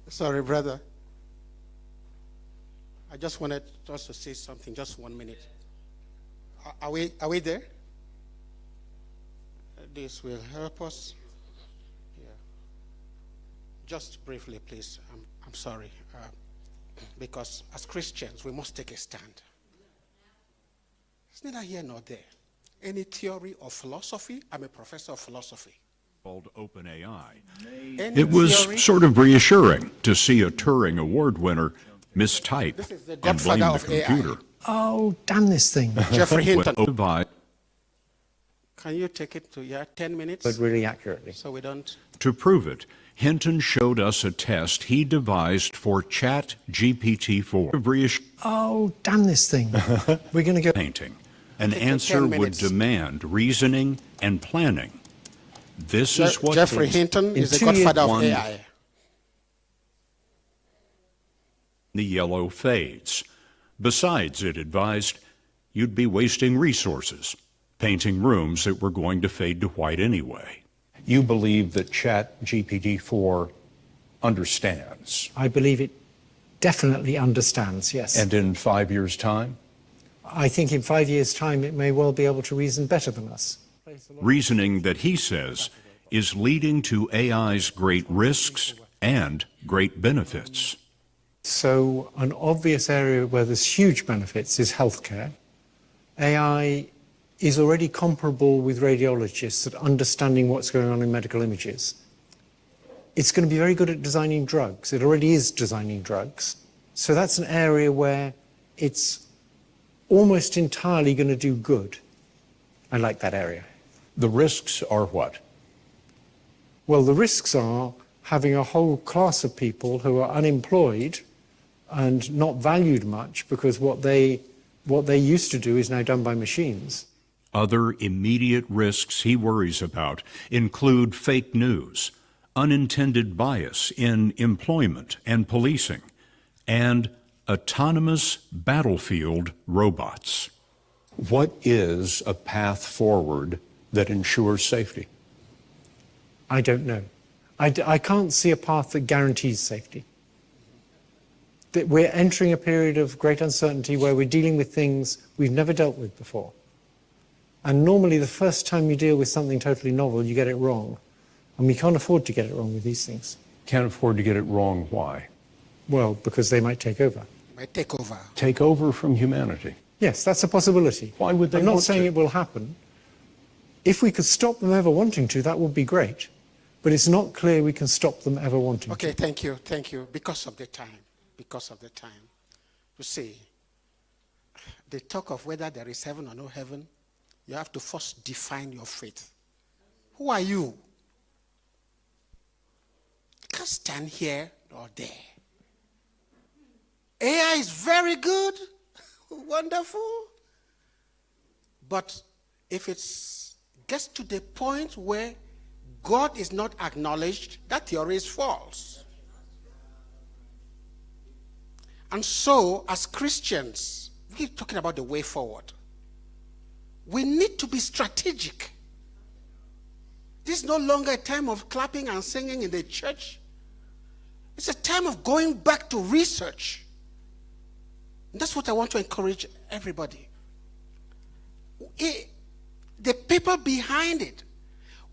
Sorry, brother. I just wanted us to say something, just 1 minute. Are we there? This will help us. Yeah. Just briefly, please. I'm sorry. Because as Christians, we must take a stand. It's neither here nor there. Any theory or philosophy, I'm a professor of philosophy. Called OpenAI. Any It was theory, sort of reassuring to see a Turing Award winner mistype This is the and blame godfather the of AI. computer. Oh, damn this thing. Jeffrey Hinton. Can you take it to 10 minutes? But really accurately. So we don't. To prove it, Hinton showed us a test he devised for ChatGPT-4. Oh, damn this thing. We're going to go. Painting. An Take it answer 10 would minutes. demand reasoning and planning. This is what Jeffrey is Hinton is the 2 years, godfather of one- AI. the yellow fades. Besides, it advised, you'd be wasting resources, painting rooms that were going to fade to white anyway. You believe that ChatGPT-4 understands, I believe it definitely understands, yes. and in 5 years' time? I think in 5 years' time it may well be able to reason better than us. Reasoning that he says is leading to AI's great risks and great benefits. So an obvious area where there's huge benefits is healthcare. AI is already comparable with radiologists at understanding what's going on in medical images. It's going to be very good at designing drugs. It already is designing drugs. So that's an area where it's almost entirely going to do good. I like that area. The risks are what? Well, the risks are having a whole class of people who are unemployed and not valued much because what they used to do is now done by machines. Other immediate risks he worries about include fake news, unintended bias in employment and policing, and autonomous battlefield robots. What is a path forward that ensures safety? I don't know. I can't see a path that guarantees safety. That we're entering a period of great uncertainty where we're dealing with things we've never dealt with before. And normally the first time you deal with something totally novel, you get it wrong. And we can't afford to get it wrong with these things. Can't afford to get it wrong. Why? Well, because they might take over. Might take over. Take over from humanity. Yes, that's a possibility. Why would they I'm not want saying to? it will happen. If we could stop them ever wanting to, that would be great. But it's not clear we can stop them ever wanting Okay, to. thank you. Because of the time. You see, the talk of whether there is heaven or no heaven, you have to first define your faith. Who are you? You can't stand here or there. AI is very good, wonderful. But if it gets to the point where God is not acknowledged, that theory is false. And so, as Christians, we keep talking about the way forward. We need to be strategic. This is no longer a time of clapping and singing in the church. It's a time of going back to research. And that's what I want to encourage everybody. The people behind it,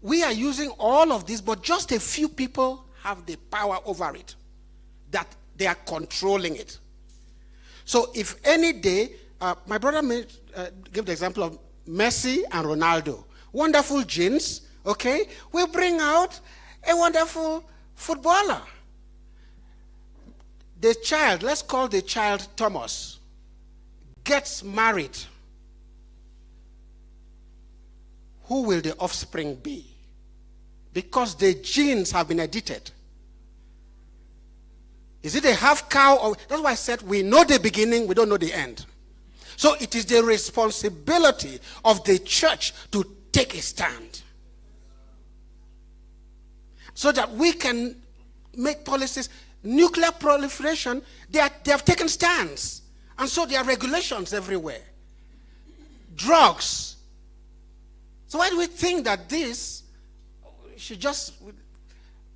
we are using all of this, but just a few people have the power over it, that they are controlling it. So if any day, my brother gave the example of Messi and Ronaldo, wonderful genes, okay? We bring out a wonderful footballer. The child, let's call the child Thomas, gets married. Who will the offspring be? Because the genes have been edited. Is it a half cow? Or, that's why I said we know the beginning, we don't know the end. So it is the responsibility of the church to take a stand, so that we can make policies. Nuclear proliferation, they have taken stands. And so there are regulations everywhere. Drugs. So why do we think that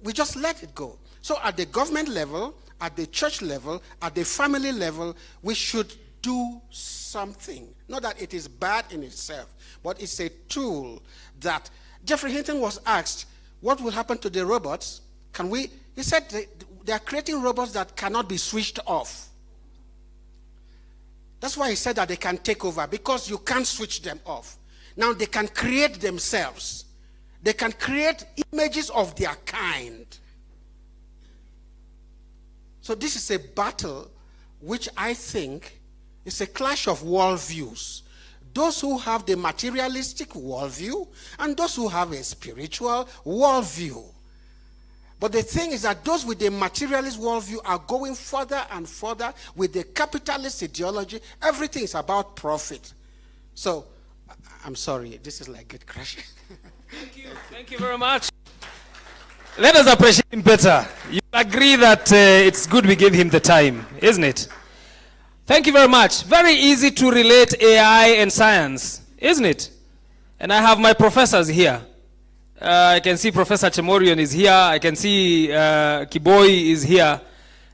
we just let it go? So at the government level, at the church level, at the family level, we should do something. Not that it is bad in itself, but it's a tool that Jeffrey Hinton was asked, what will happen to the robots? He said they are creating robots that cannot be switched off. That's why he said that they can take over, because you can't switch them off. Now they can create themselves. They can create images of their kind. So this is a battle which I think is a clash of worldviews. Those who have the materialistic worldview and those who have a spiritual worldview. But the thing is that those with the materialist worldview are going further and further with the capitalist ideology. Everything is about profit. So, I'm sorry, this is like get crashing. Thank you very much. Let us appreciate him better. You agree that it's good we give him the time, isn't it? Thank you very much. Very easy to relate AI and science, isn't it? And I have my professors here. I can see Professor Chemorion is here. I can see Kiboi is here.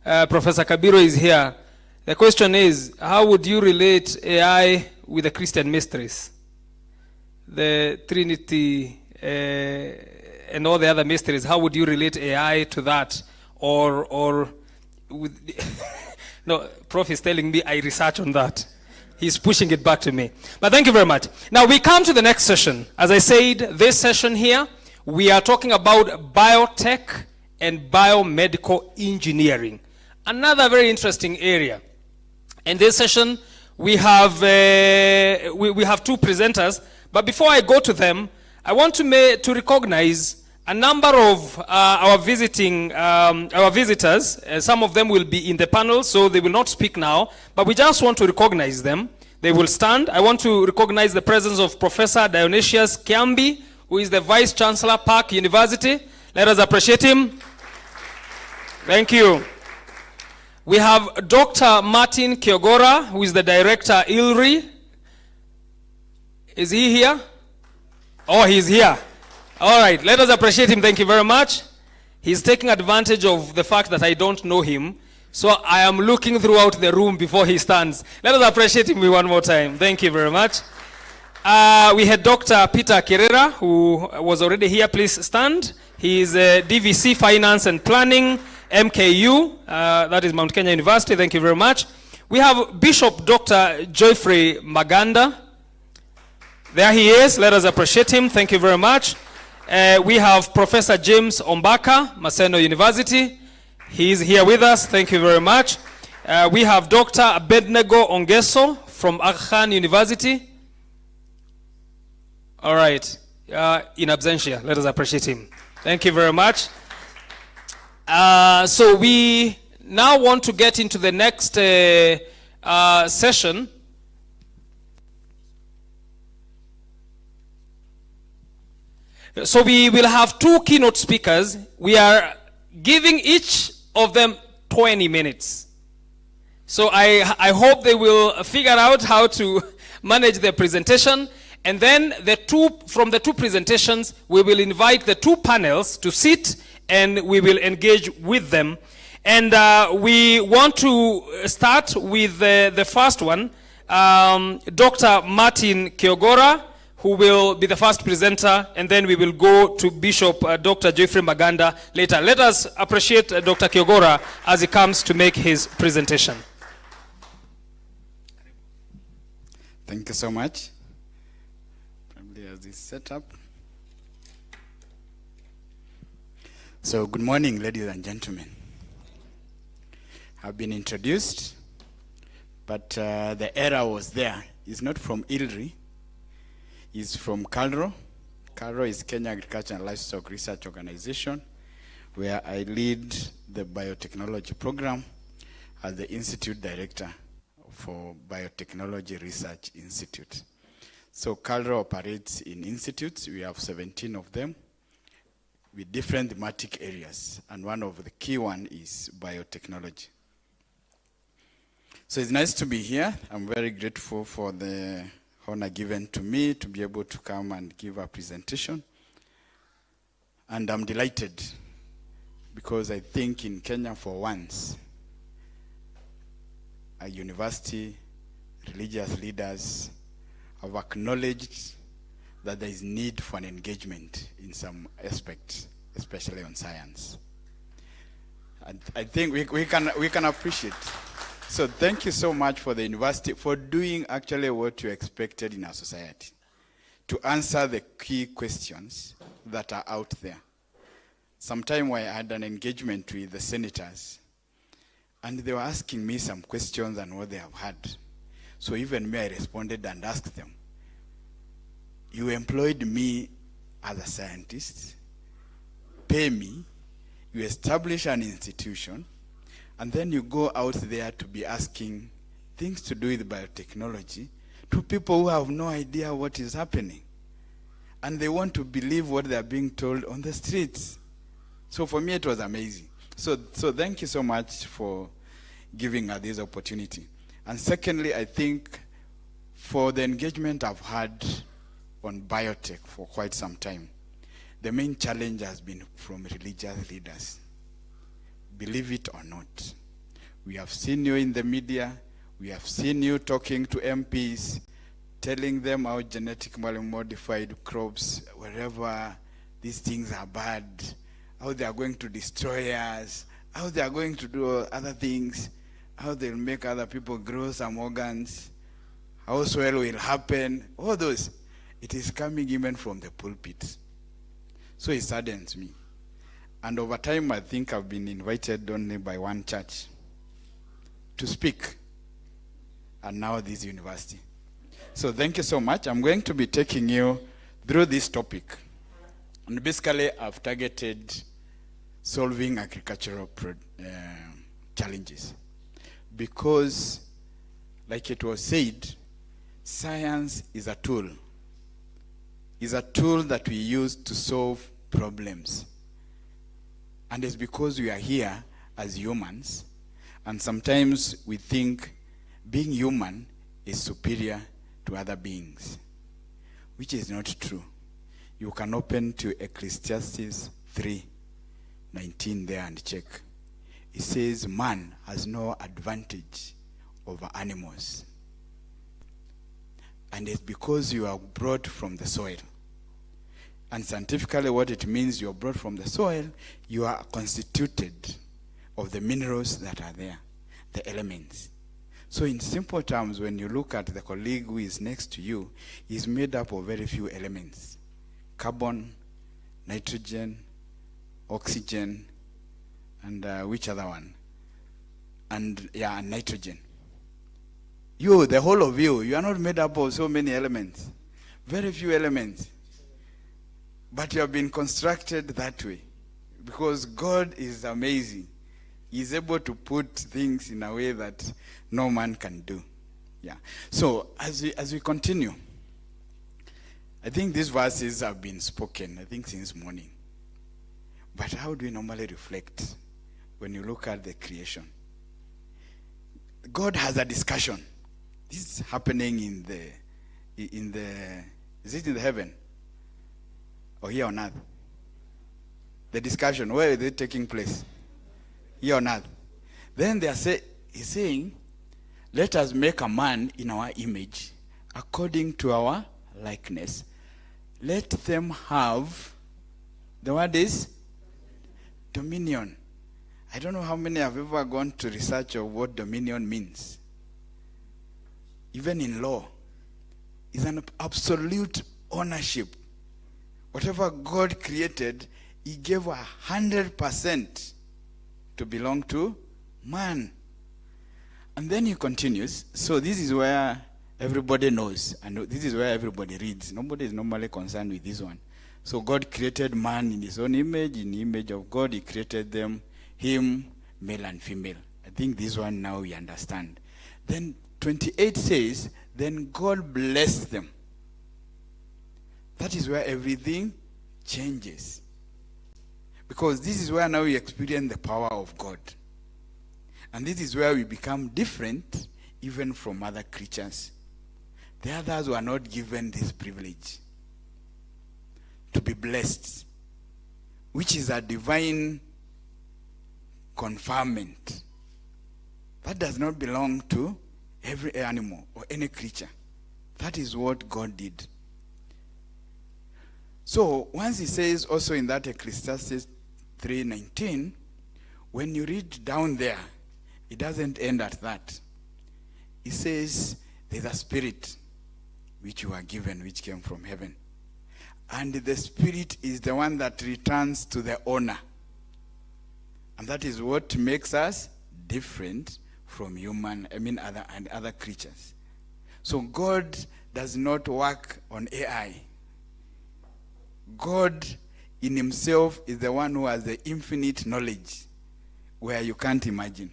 Professor Kabiro is here. The question is, how would you relate AI with the Christian mysteries? The Trinity and all the other mysteries, how would you relate AI to that? Or with no, Prof is telling me I research on that. He's pushing it back to me. But thank you very much. Now we come to the next session. As I said, this session here, we are talking about biotech and biomedical engineering. Another very interesting area. In this session, we have two presenters. But before I go to them, I want to recognize a number of our visitors. Some of them will be in the panel, so they will not speak now, but we just want to recognize them. They will stand. I want to recognize the presence of Professor Dionysius Kiambi, who is the Vice Chancellor, Park University. Let us appreciate him. Thank you. We have Dr. Martin Kiogora, who is the Director, ILRI. Is he here? Oh, he's here. All right, let us appreciate him. Thank you very much. He's taking advantage of the fact that I don't know him. So I am looking throughout the room before he stands. Let us appreciate him one more time. Thank you very much. We had Dr. Peter Kerera, who was already here. Please stand. He is DVC Finance and Planning, MKU. That is Mount Kenya University. Thank you very much. We have Bishop Dr. Geoffrey Maganda. There he is. Let us appreciate him. Thank you very much. We have Professor James Ombaka, Maseno University. He is here with us. Thank you very much. We have Dr. Abednego Ongeso from Aga Khan University. All right. In absentia. Let us appreciate him. Thank you very much. So we now want to get into the next session. So we will have two keynote speakers. We are giving each of them 20 minutes. So I hope they will figure out how to manage their presentation. And then from the two presentations, we will invite the two panels to sit and we will engage with them. And we want to start with the first one, Dr. Martin Kiogora, who will be the first presenter, and then we will go to Bishop Dr. Geoffrey Maganda later. Let us appreciate Dr. Kiogora as he comes to make his presentation. Thank you so much. Probably as this setup. So good morning, ladies and gentlemen. I've been introduced, but the error was there. It's not from ILRI. Is from CALRO. CALRO is Kenya Agriculture and Livestock Research Organization, where I lead the biotechnology program as the Institute Director for Biotechnology Research Institute. So CALRO operates in institutes. We have 17 of them with different thematic areas, and one of the key one is biotechnology. So it's nice to be here. I'm very grateful for the honor given to me to be able to come and give a presentation. And I'm delighted because I think in Kenya for once, a university, religious leaders have acknowledged that there is need for an engagement in some aspects, especially on science. And I think we can appreciate. So thank you so much for the university for doing actually what you expected in our society, to answer the key questions that are out there. Sometime I had an engagement with the senators, and they were asking me some questions and what they have had. So even me, I responded and asked them, you employed me as a scientist, pay me, you establish an institution, and then you go out there to be asking things to do with biotechnology to people who have no idea what is happening. And they want to believe what they are being told on the streets. So for me, it was amazing. So thank you so much for giving us this opportunity. And secondly, I think for the engagement I've had on biotech for quite some time, the main challenge has been from religious leaders. Believe it or not, we have seen you in the media, we have seen you talking to MPs, telling them how genetically modified crops, wherever these things are bad, how they are going to destroy us, how they are going to do other things, how they'll make other people grow some organs, how soil will happen, all those. It is coming even from the pulpit. So it saddens me. And over time, I think I've been invited only by one church to speak, and now this university. So thank you so much. I'm going to be taking you through this topic. And basically, I've targeted solving agricultural challenges. Because, like it was said, science is a tool. It's a tool that we use to solve problems. And it's because we are here as humans, and sometimes we think being human is superior to other beings, which is not true. You can open to Ecclesiastes 3:19 there and check. It says man has no advantage over animals. And it's because you are brought from the soil. And scientifically what it means, you are brought from the soil, you are constituted of the minerals that are there, the elements. So in simple terms, when you look at the colleague who is next to you, he's made up of very few elements. Carbon, nitrogen, oxygen, and which other one? And nitrogen. You, the whole of you are not made up of so many elements. Very few elements. But you have been constructed that way. Because God is amazing. He's able to put things in a way that no man can do. Yeah. So as we continue, I think these verses have been spoken, I think since morning. But how do we normally reflect when you look at the creation? God has a discussion. This is happening in the is it in the heaven? Or here on earth? The discussion, where is it taking place? Here on earth. Then he's saying, let us make a man in our image, according to our likeness. Let them have, the word is dominion. I don't know how many have ever gone to research of what dominion means. Even in law, it's an absolute ownership. Whatever God created, he gave 100% to belong to man. And then he continues. So this is where everybody knows, and this is where everybody reads. Nobody is normally concerned with this one. So God created man in his own image. In the image of God, he created them, him, male and female. I think this one now we understand. Then 28 says, then God blessed them. That is where everything changes. Because this is where now we experience the power of God. And this is where we become different even from other creatures. The others were not given this privilege to be blessed, which is a divine confinement. That does not belong to every animal or any creature. That is what God did. So once he says also in that Ecclesiastes 3:19, when you read down there, it doesn't end at that. It says there's a spirit which you are given, which came from heaven. And the spirit is the one that returns to the owner. And that is what makes us different from other creatures. So God does not work on AI. God in himself is the one who has the infinite knowledge where you can't imagine.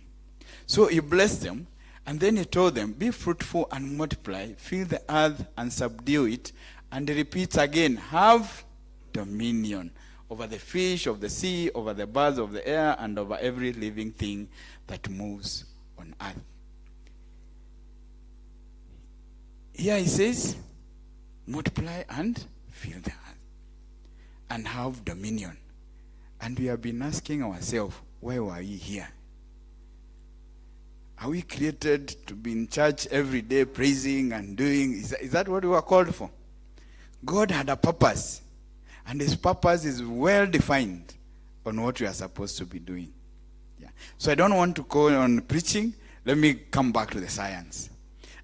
So he blessed them, and then he told them, be fruitful and multiply, fill the earth and subdue it, and he repeats again, have dominion over the fish of the sea, over the birds of the air, and over every living thing that moves on earth. Here he says, multiply and fill the earth, and have dominion. And we have been asking ourselves, why were we here? Are we created to be in church every day praising and doing? Is that what we were called for? God had a purpose, and his purpose is well defined on what we are supposed to be doing. Yeah. So I don't want to go on preaching. Let me come back to the science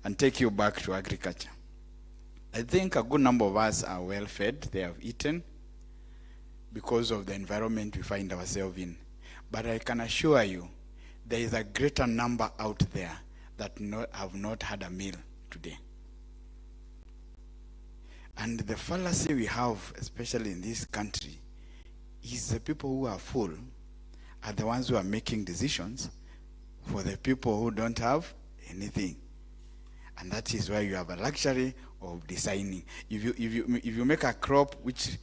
and take you back to agriculture. I think a good number of us are well fed. They have eaten because of the environment we find ourselves in. But I can assure you, there is a greater number out there that have not had a meal today. And the fallacy we have, especially in this country, is the people who are full are the ones who are making decisions for the people who don't have anything. And that is why you have a luxury of designing. If you make a crop which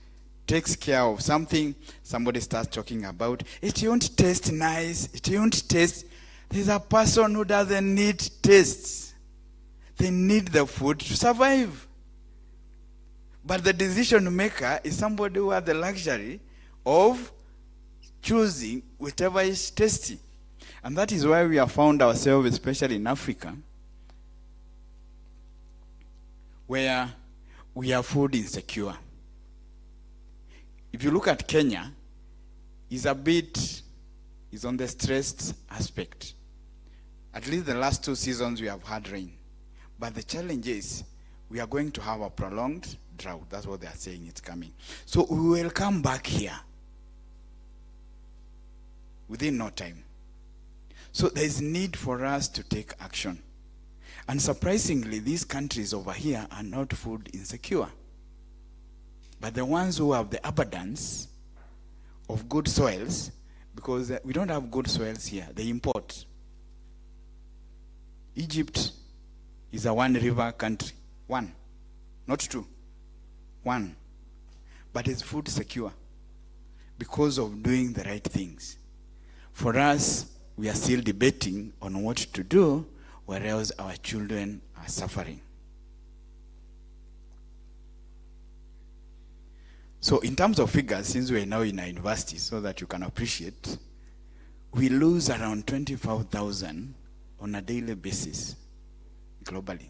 takes care of something, somebody starts talking about, it won't taste nice, it won't taste. There's a person who doesn't need tastes. They need the food to survive. But the decision maker is somebody who has the luxury of choosing whichever is tasty. And that is why we have found ourselves, especially in Africa, where we are food insecure. If you look at Kenya, is on the stressed aspect. At least the last 2 seasons we have had rain. But the challenge is we are going to have a prolonged drought. That's what they are saying, it's coming. So we will come back here within no time. So there is need for us to take action. And surprisingly, these countries over here are not food insecure. But the ones who have the abundance of good soils, because we don't have good soils here, they import. Egypt is a one-river country. One, not two. One. But it's food secure because of doing the right things. For us, we are still debating on what to do, whereas our children are suffering. So in terms of figures, since we're now in a university, so that you can appreciate, we lose around 25,000 on a daily basis globally.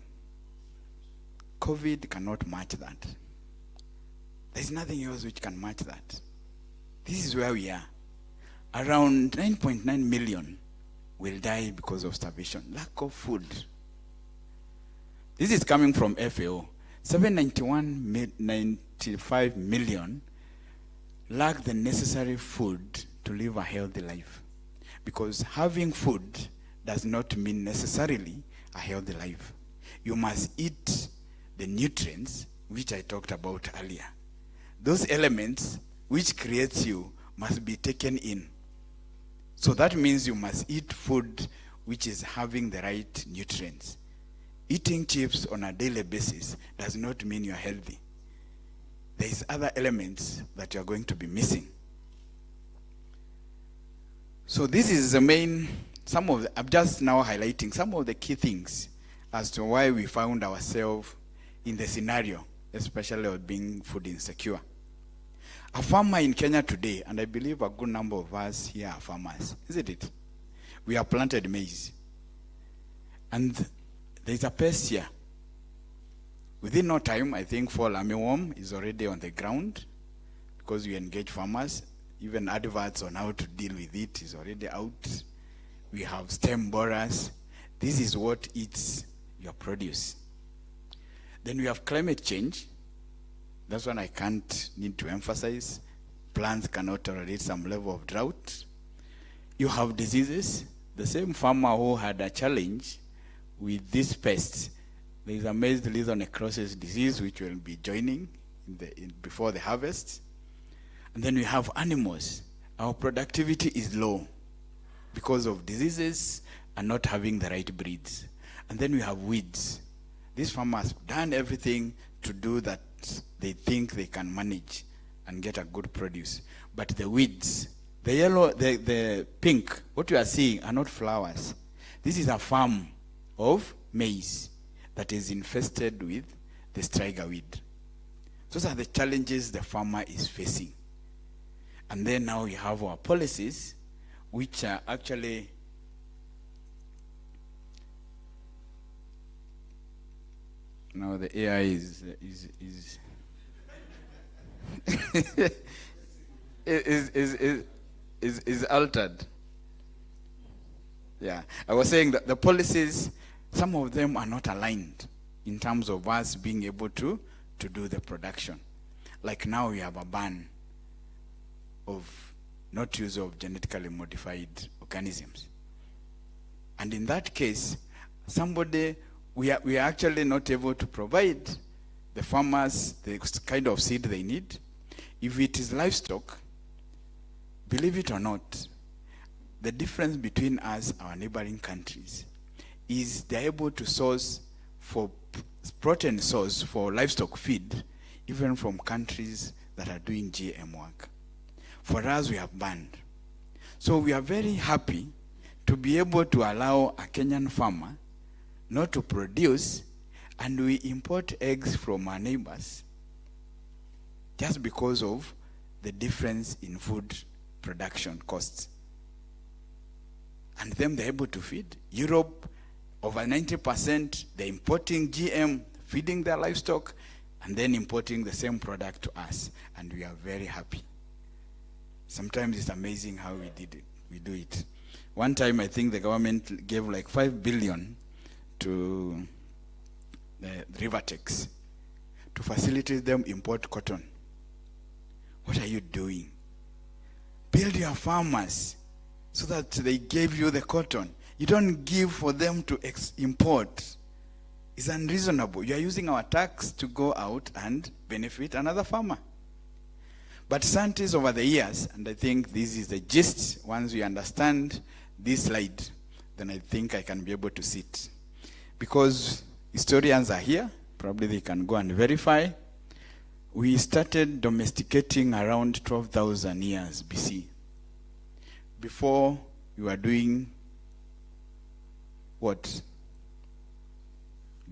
COVID cannot match that. There's nothing else which can match that. This is where we are. Around 9.9 million will die because of starvation, lack of food. This is coming from FAO. 795 million lack the necessary food to live a healthy life. Because having food does not mean necessarily a healthy life. You must eat the nutrients which I talked about earlier. Those elements which creates you must be taken in. So that means you must eat food which is having the right nutrients. Eating chips on a daily basis does not mean you're healthy. There is other elements that you're going to be missing. So this is the main, I'm just now highlighting some of the key things as to why we found ourselves in the scenario, especially of being food insecure. A farmer in Kenya today, and I believe a good number of us here are farmers, isn't it? We have planted maize. And there's a pest here. Within no time, I think fall armyworm is already on the ground because we engage farmers. Even adverts on how to deal with it is already out. We have stem borers. This is what eats your produce. Then we have climate change. That's one I can't need to emphasize. Plants cannot tolerate some level of drought. You have diseases. The same farmer who had a challenge with this pest, there is a maize lethal necrosis disease which will be joining before the harvest. And then we have animals. Our productivity is low because of diseases and not having the right breeds. And then we have weeds. These farmers have done everything to do that they think they can manage and get a good produce. But the weeds, the yellow, the pink, what you are seeing are not flowers. This is a farm of maize that is infested with the striga weed. Those are the challenges the farmer is facing. And then now we have our policies, which are actually now the AI is is altered. Yeah, I was saying that the policies, some of them are not aligned in terms of us being able to do the production. Like now we have a ban of not use of genetically modified organisms. And in that case, we are actually not able to provide the farmers the kind of seed they need. If it is livestock, believe it or not, the difference between us, our neighboring countries, is they're able to source for protein source for livestock feed, even from countries that are doing GM work. For us, we have banned. So we are very happy to be able to allow a Kenyan farmer not to produce, and we import eggs from our neighbors just because of the difference in food production costs. And then they're able to feed. Europe, over 90%, they're importing GM, feeding their livestock, and then importing the same product to us. And we are very happy. Sometimes it's amazing how we do it. One time, I think the government gave like 5 billion to the Rivertex to facilitate them import cotton. What are you doing? Build your farmers so that they gave you the cotton. You don't give for them to import. It's unreasonable. You are using our tax to go out and benefit another farmer. But scientists over the years, and I think this is the gist, once we understand this slide, then I think I can be able to sit. Because historians are here, probably they can go and verify. We started domesticating around 12,000 years BC. Before you were doing what?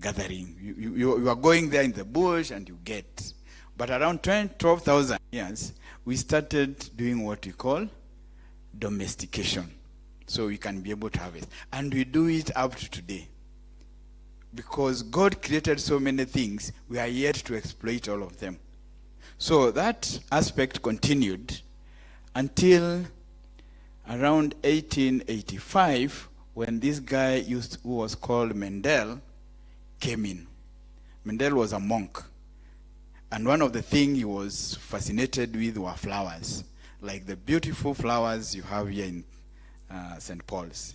Gathering. You are going there in the bush and you get. But around 12,000 years, we started doing what we call domestication. So we can be able to harvest. And we do it up to today. Because God created so many things, we are yet to exploit all of them. So that aspect continued until around 1885, when this guy who was called Mendel came in. Mendel was a monk. And one of the things he was fascinated with were flowers, like the beautiful flowers you have here in St. Paul's.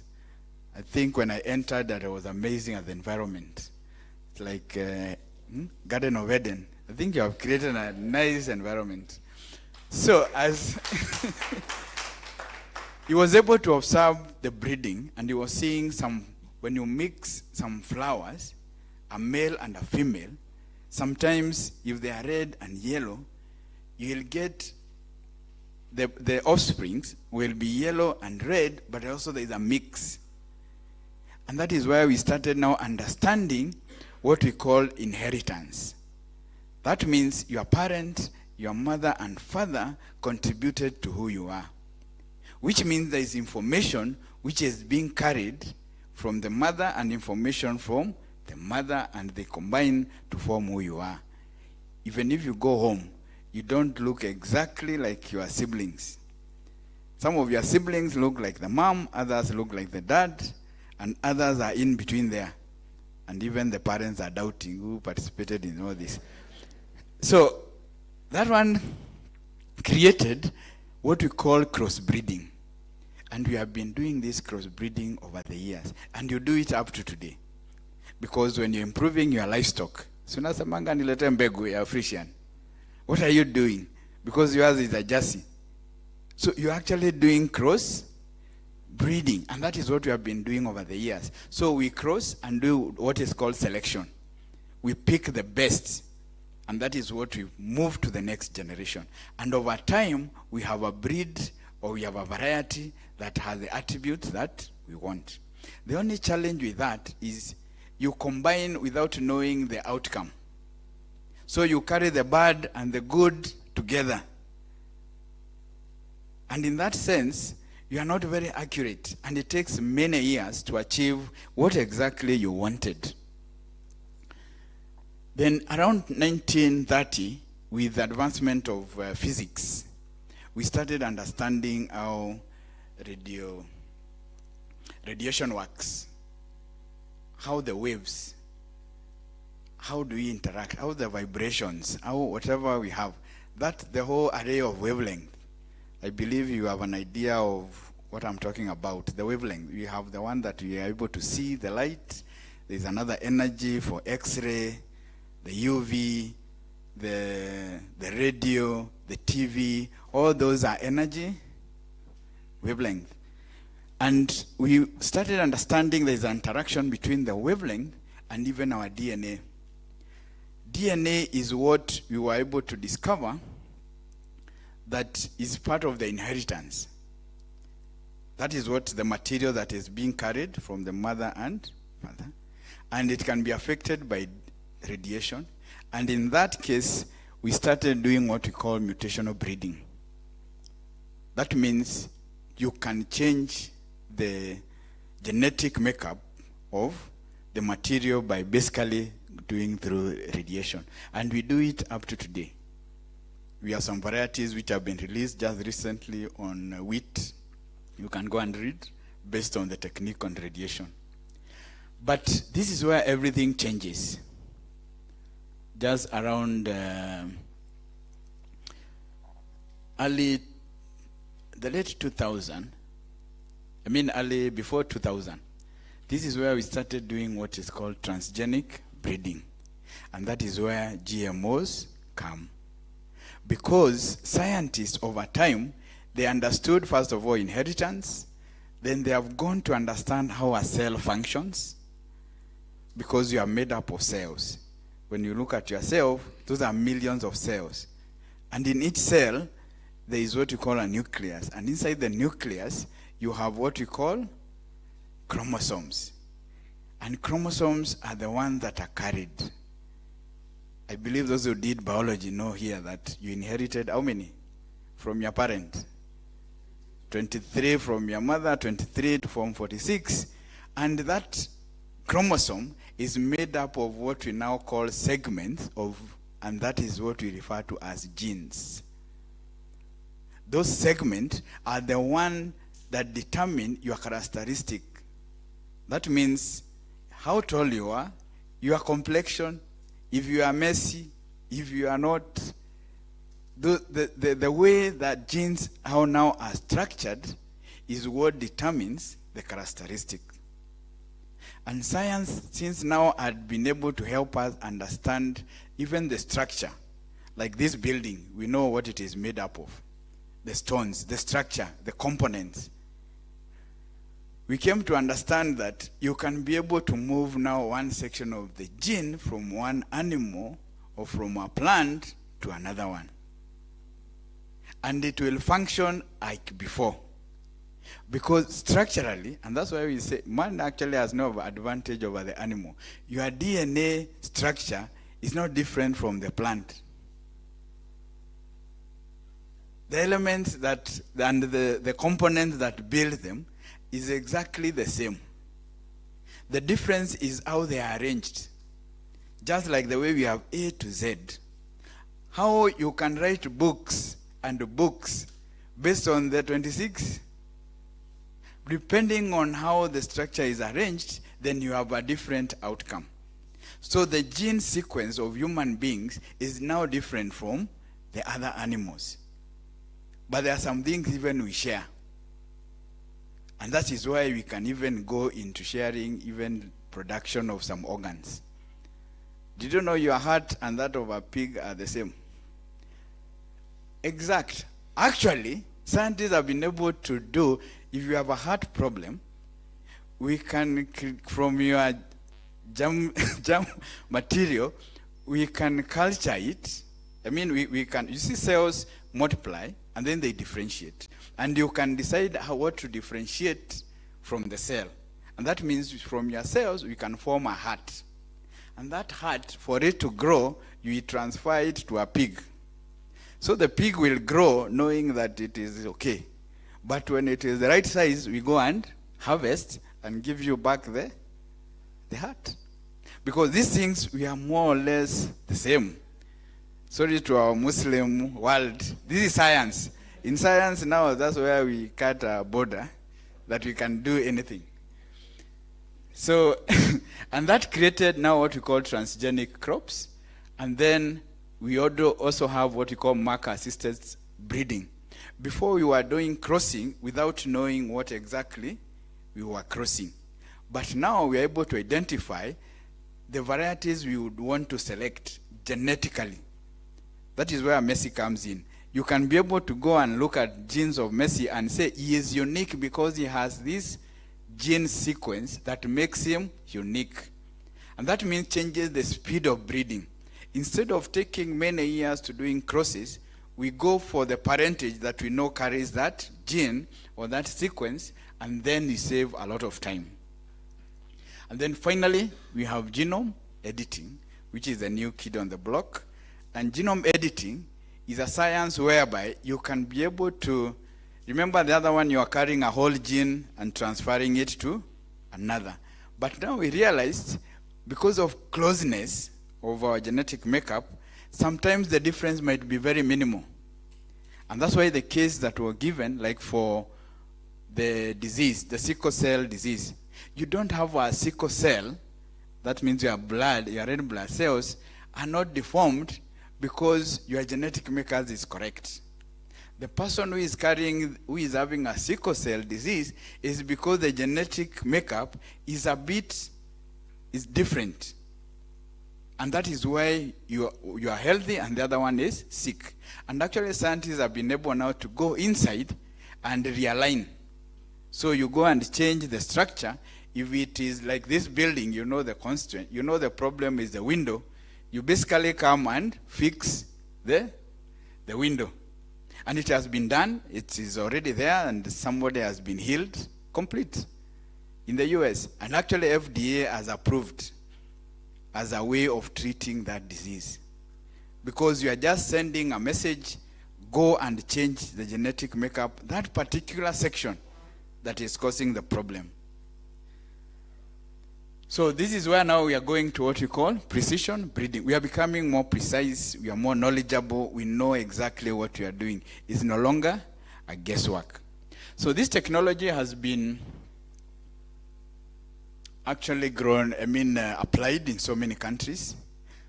I think when I entered that, I was amazing at the environment. It's like Garden of Eden. I think you have created a nice environment. So as he was able to observe the breeding, and he was seeing when you mix some flowers, a male and a female, sometimes if they are red and yellow, you'll get the offsprings will be yellow and red, but also there is a mix. And that is where we started now understanding what we call inheritance. That means your parent your mother and father contributed to who you are. Which means there is information which is being carried from the mother and information from the mother, and they combine to form who you are. Even if you go home, you don't look exactly like your siblings. Some of your siblings look like the mom, others look like the dad, and others are in between there. And even the parents are doubting who participated in all this. So that one created what we call crossbreeding. And we have been doing this crossbreeding over the years. And you do it up to today. Because when you're improving your livestock, sunasemanga nilete mbegu ya Frisian. What are you doing? Because yours is a Jersey. So you're actually doing cross breeding, and that is what we have been doing over the years. So we cross and do what is called selection. We pick the best, and that is what we move to the next generation. And over time, we have a breed, or we have a variety that has the attributes that we want. The only challenge with that is you combine without knowing the outcome. So you carry the bad and the good together. And in that sense, you are not very accurate, and it takes many years to achieve what exactly you wanted. Then around 1930, with the advancement of physics, we started understanding how radiation works, how the waves, how do we interact, how the vibrations, how whatever we have, that the whole array of wavelength. I believe you have an idea of what I'm talking about, the wavelength. We have the one that we are able to see, the light. There's another energy for X-ray, the UV, the radio, the TV. All those are energy wavelength. And we started understanding there's an interaction between the wavelength and even our DNA. DNA is what we were able to discover that is part of the inheritance. That is what the material that is being carried from the mother and father. And it can be affected by radiation. And in that case, we started doing what we call mutational breeding. That means you can change the genetic makeup of the material by basically doing through radiation. And we do it up to today. We have some varieties which have been released just recently on wheat. You can go and read based on the technique on radiation. But this is where everything changes. Just around the late 2000, early before 2000, this is where we started doing what is called transgenic breeding. And that is where GMOs come. Because scientists over time, they understood, first of all, inheritance. Then they have gone to understand how a cell functions. Because you are made up of cells. When you look at yourself, those are millions of cells. And in each cell, there is what you call a nucleus. And inside the nucleus, you have what we call chromosomes. And chromosomes are the ones that are carried. I believe those who did biology know here that you inherited how many? From your parent. 23 from your mother, 23 to form 46. And that chromosome is made up of what we now call segments of, and that is what we refer to as genes. Those segments are the one that determine your characteristic. That means how tall you are, your complexion, if you are messy, if you are not, the way that genes how now are structured is what determines the characteristic. And science, since now, had been able to help us understand even the structure. Like this building, we know what it is made up of. The stones, the structure, the components. We came to understand that you can be able to move now one section of the gene from one animal or from a plant to another one. And it will function like before. Because structurally, and that's why we say man actually has no advantage over the animal. Your DNA structure is not different from the plant. the elements that, and the components that build them is exactly the same. The difference is how they are arranged. Just like the way we have A to Z. How you can write books and books based on the 26. Depending on how the structure is arranged, then you have a different outcome. So the gene sequence of human beings is now different from the other animals. But there are some things even we share. And that is why we can even go into sharing even production of some organs. Did you know your heart and that of a pig are the same? Exact. Actually, scientists have been able to do, if you have a heart problem, we can, from your germ material, we can culture it. I mean, we can, you see cells multiply and then they differentiate. And you can decide what to differentiate from the cell. And that means from your cells, we can form a heart. And that heart, for it to grow, you transfer it to a pig. So the pig will grow knowing that it is okay. But when it is the right size, we go and harvest and give you back the heart. Because these things, we are more or less the same. Sorry to our Muslim world. This is science. In science now, that's where we cut a border, that we can do anything. So, and that created now what we call transgenic crops. And then we also have what we call marker-assisted breeding. Before we were doing crossing without knowing what exactly we were crossing. But now we are able to identify the varieties we would want to select genetically. That is where Messi comes in. You can be able to go and look at genes of Messi and say he is unique because he has this gene sequence that makes him unique. And that means changes the speed of breeding. Instead of taking many years to doing crosses, we go for the parentage that we know carries that gene or that sequence, and then we save a lot of time. And then finally, we have genome editing, which is a new kid on the block. And genome editing is a science whereby you can be able to, remember the other one, you are carrying a whole gene and transferring it to another. But now we realized, because of closeness of our genetic makeup, sometimes the difference might be very minimal. And that's why the case that were given, like for the disease, the sickle cell disease, you don't have a sickle cell, that means your blood, your red blood cells are not deformed because your genetic makeup is correct. The person who is having a sickle cell disease is because the genetic makeup is different. And that is why you are healthy and the other one is sick. And actually scientists have been able now to go inside and realign. So you go and change the structure. If it is like this building, you know the constraint, you know the problem is the window, you basically come and fix the window. And it has been done, it is already there, and somebody has been healed, complete, in the US. And actually FDA has approved as a way of treating that disease. Because you are just sending a message, go and change the genetic makeup, that particular section that is causing the problem. So this is where now we are going to what we call precision breeding. We are becoming more precise, we are more knowledgeable, we know exactly what we are doing. It's no longer a guesswork. So this technology has been actually grown, applied in so many countries.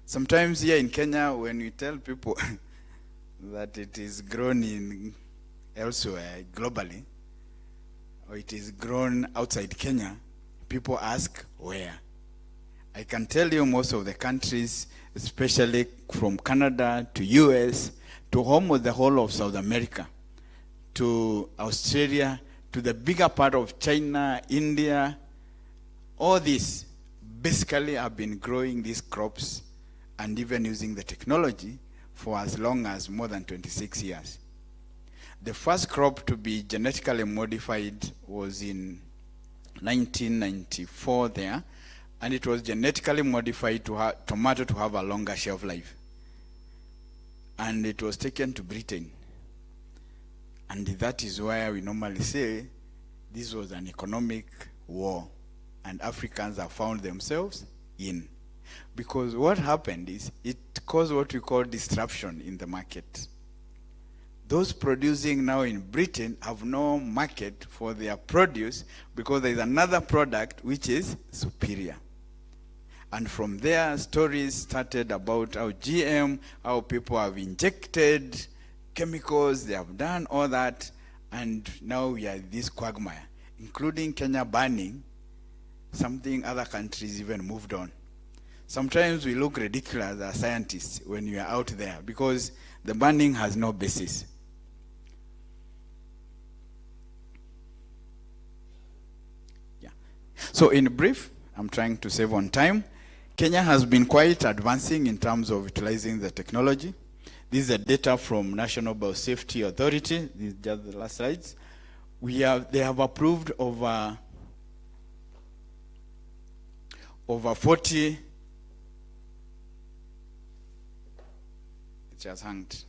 Sometimes here in Kenya, when we tell people that it is grown in elsewhere globally, or it is grown outside Kenya, people ask where. I can tell you most of the countries, especially from Canada to US, to almost the whole of South America, to Australia, to the bigger part of China, India, all these basically have been growing these crops and even using the technology for as long as more than 26 years. The first crop to be genetically modified was in 1994 there, and it was genetically modified to tomato to have a longer shelf life. And it was taken to Britain. And that is why we normally say this was an economic war, and Africans have found themselves in. Because what happened is it caused what we call disruption in the market. Those producing now in Britain have no market for their produce because there is another product which is superior. And from there, stories started about how GM, how people have injected chemicals, they have done all that, and now we are this quagmire, including Kenya banning something other countries even moved on. Sometimes we look ridiculous as scientists when we are out there because the banning has no basis. Yeah. So in brief, I'm trying to save on time. Kenya has been quite advancing in terms of utilizing the technology. This is the data from National Biosafety Authority. This is just the last slides. They have approved over 40. It has hanged.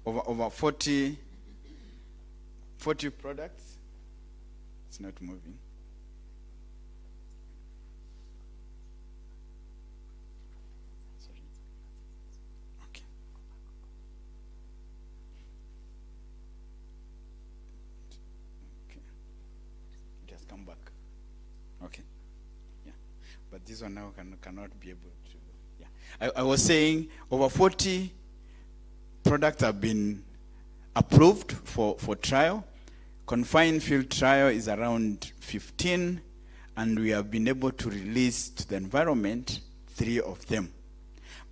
Over 40 products. It's not moving. Sorry. Okay. Okay. It has come back. Okay. Yeah. But this one now cannot be able to. Yeah. I was saying over 40 products have been approved for trial. Confined field trial is around 15, and we have been able to release to the environment 3 of them.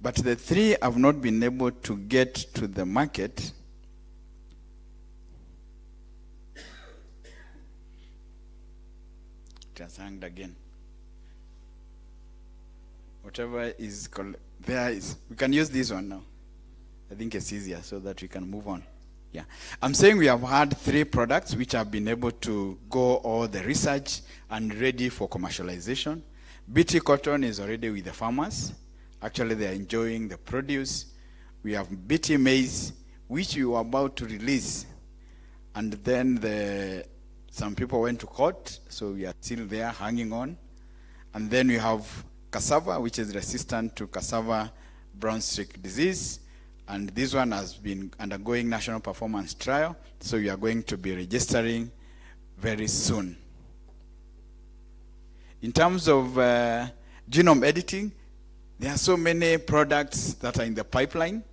But the 3 have not been able to get to the market. It has hanged again. Whatever is there is, we can use this one now. I think it's easier so that we can move on. Yeah. I'm saying we have had 3 products which have been able to go all the research and ready for commercialization. BT cotton is already with the farmers. Actually, they are enjoying the produce. We have BT maize, which we were about to release. And then some people went to court, so we are still there hanging on. And then we have cassava, which is resistant to cassava brown streak disease. And this one has been undergoing national performance trial, so we are going to be registering very soon. In terms of genome editing, there are so many products that are in the pipeline.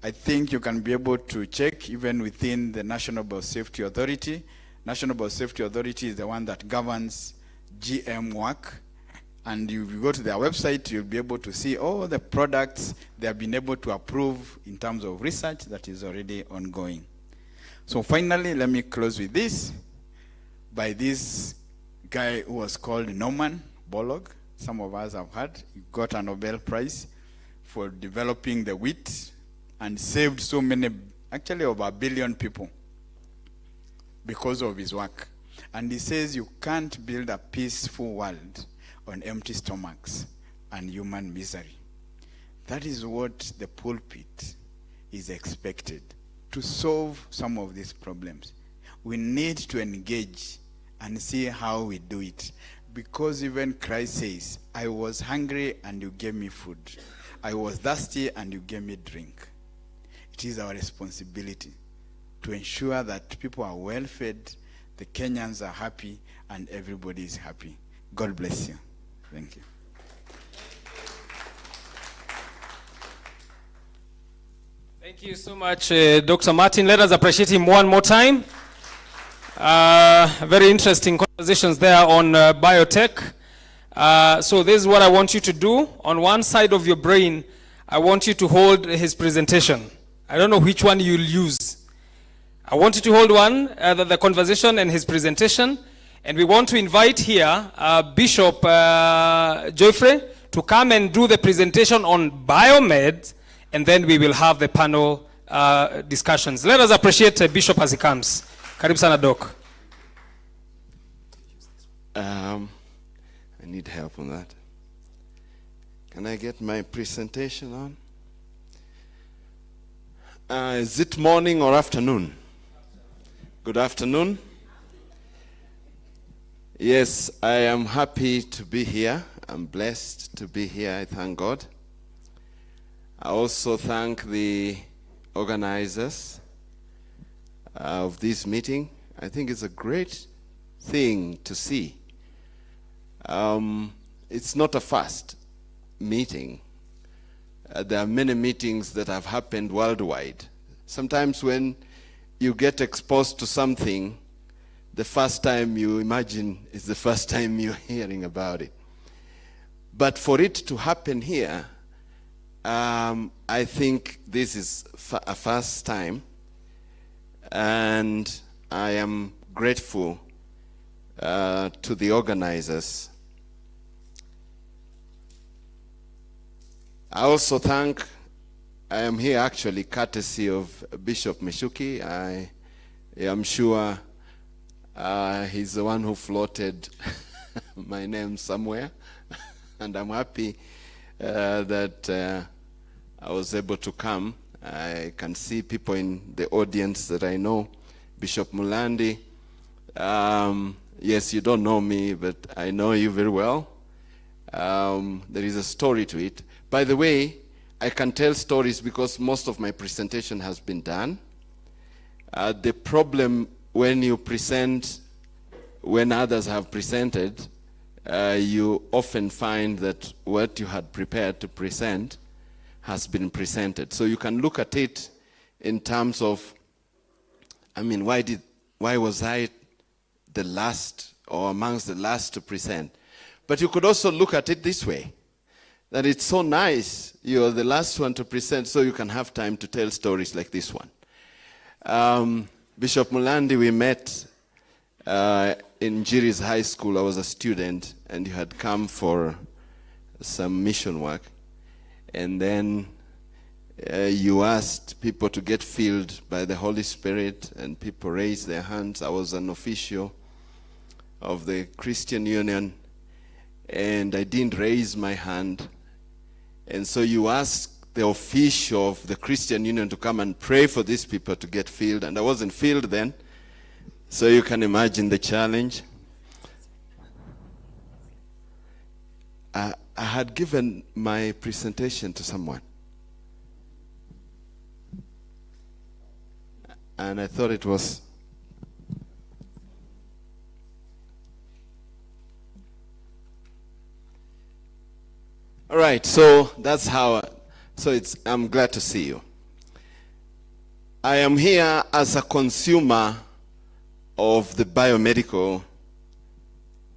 I think you can be able to check even within the National Biosafety Authority. National Biosafety Authority is the one that governs GM work. And if you go to their website, you'll be able to see all the products they have been able to approve in terms of research that is already ongoing. So finally, let me close with this. By this guy who was called Norman Borlaug. Some of us have heard. He got a Nobel Prize for developing the wheat and saved so many, actually over 1 billion people because of his work. And he says you can't build a peaceful world on empty stomachs and human misery. That is what the pulpit is expected to solve some of these problems. We need to engage and see how we do it. Because even Christ says, I was hungry and you gave me food. I was thirsty and you gave me drink. It is our responsibility to ensure that people are well fed, the Kenyans are happy, and everybody is happy. God bless you. Thank you. Thank you so much, Dr. Martin. Let us appreciate him one more time. Very interesting conversations there on biotech. So this is what I want you to do. On one side of your brain, I want you to hold his presentation. I don't know which one you'll use. I want you to hold one, the conversation and his presentation. And we want to invite here Bishop Geoffrey to come and do the presentation on biomed, and then we will have the panel discussions. Let us appreciate Bishop as he comes. Karibu sana, Doc. I need help on that. Can I get my presentation on? Is it morning or afternoon? Good afternoon. Yes, I am happy to be here. I'm blessed to be here. I thank God. I also thank the organizers of this meeting. I think it's a great thing to see. It's not a fast meeting. There are many meetings that have happened worldwide. Sometimes when you get exposed to something, the first time you imagine is the first time you're hearing about it. But for it to happen here, I think this is a first time, and I am grateful to the organizers. I also thank, I am here actually courtesy of Bishop Mishuki. I am sure he's the one who floated my name somewhere, and I'm happy that I was able to come. I can see people in the audience that I know. Bishop Mulandi, yes, you don't know me, but I know you very well. There is a story to it. By the way, I can tell stories because most of my presentation has been done. The problem when you present, when others have presented, you often find that what you had prepared to present has been presented. So you can look at it in terms of, I mean, why was I the last or amongst the last to present? But you could also look at it this way, that it's so nice you're the last one to present so you can have time to tell stories like this one. Bishop Mulandi, we met in Jiri's high school. I was a student, and you had come for some mission work. And then you asked people to get filled by the Holy Spirit, and people raised their hands. I was an official of the Christian Union, and I didn't raise my hand. And so you asked the official of the Christian Union to come and pray for these people to get filled, and I wasn't filled then. So you can imagine the challenge. I had given my presentation to someone, and I thought it was all right. So that's how. So I'm glad to see you. I am here as a consumer of the biomedical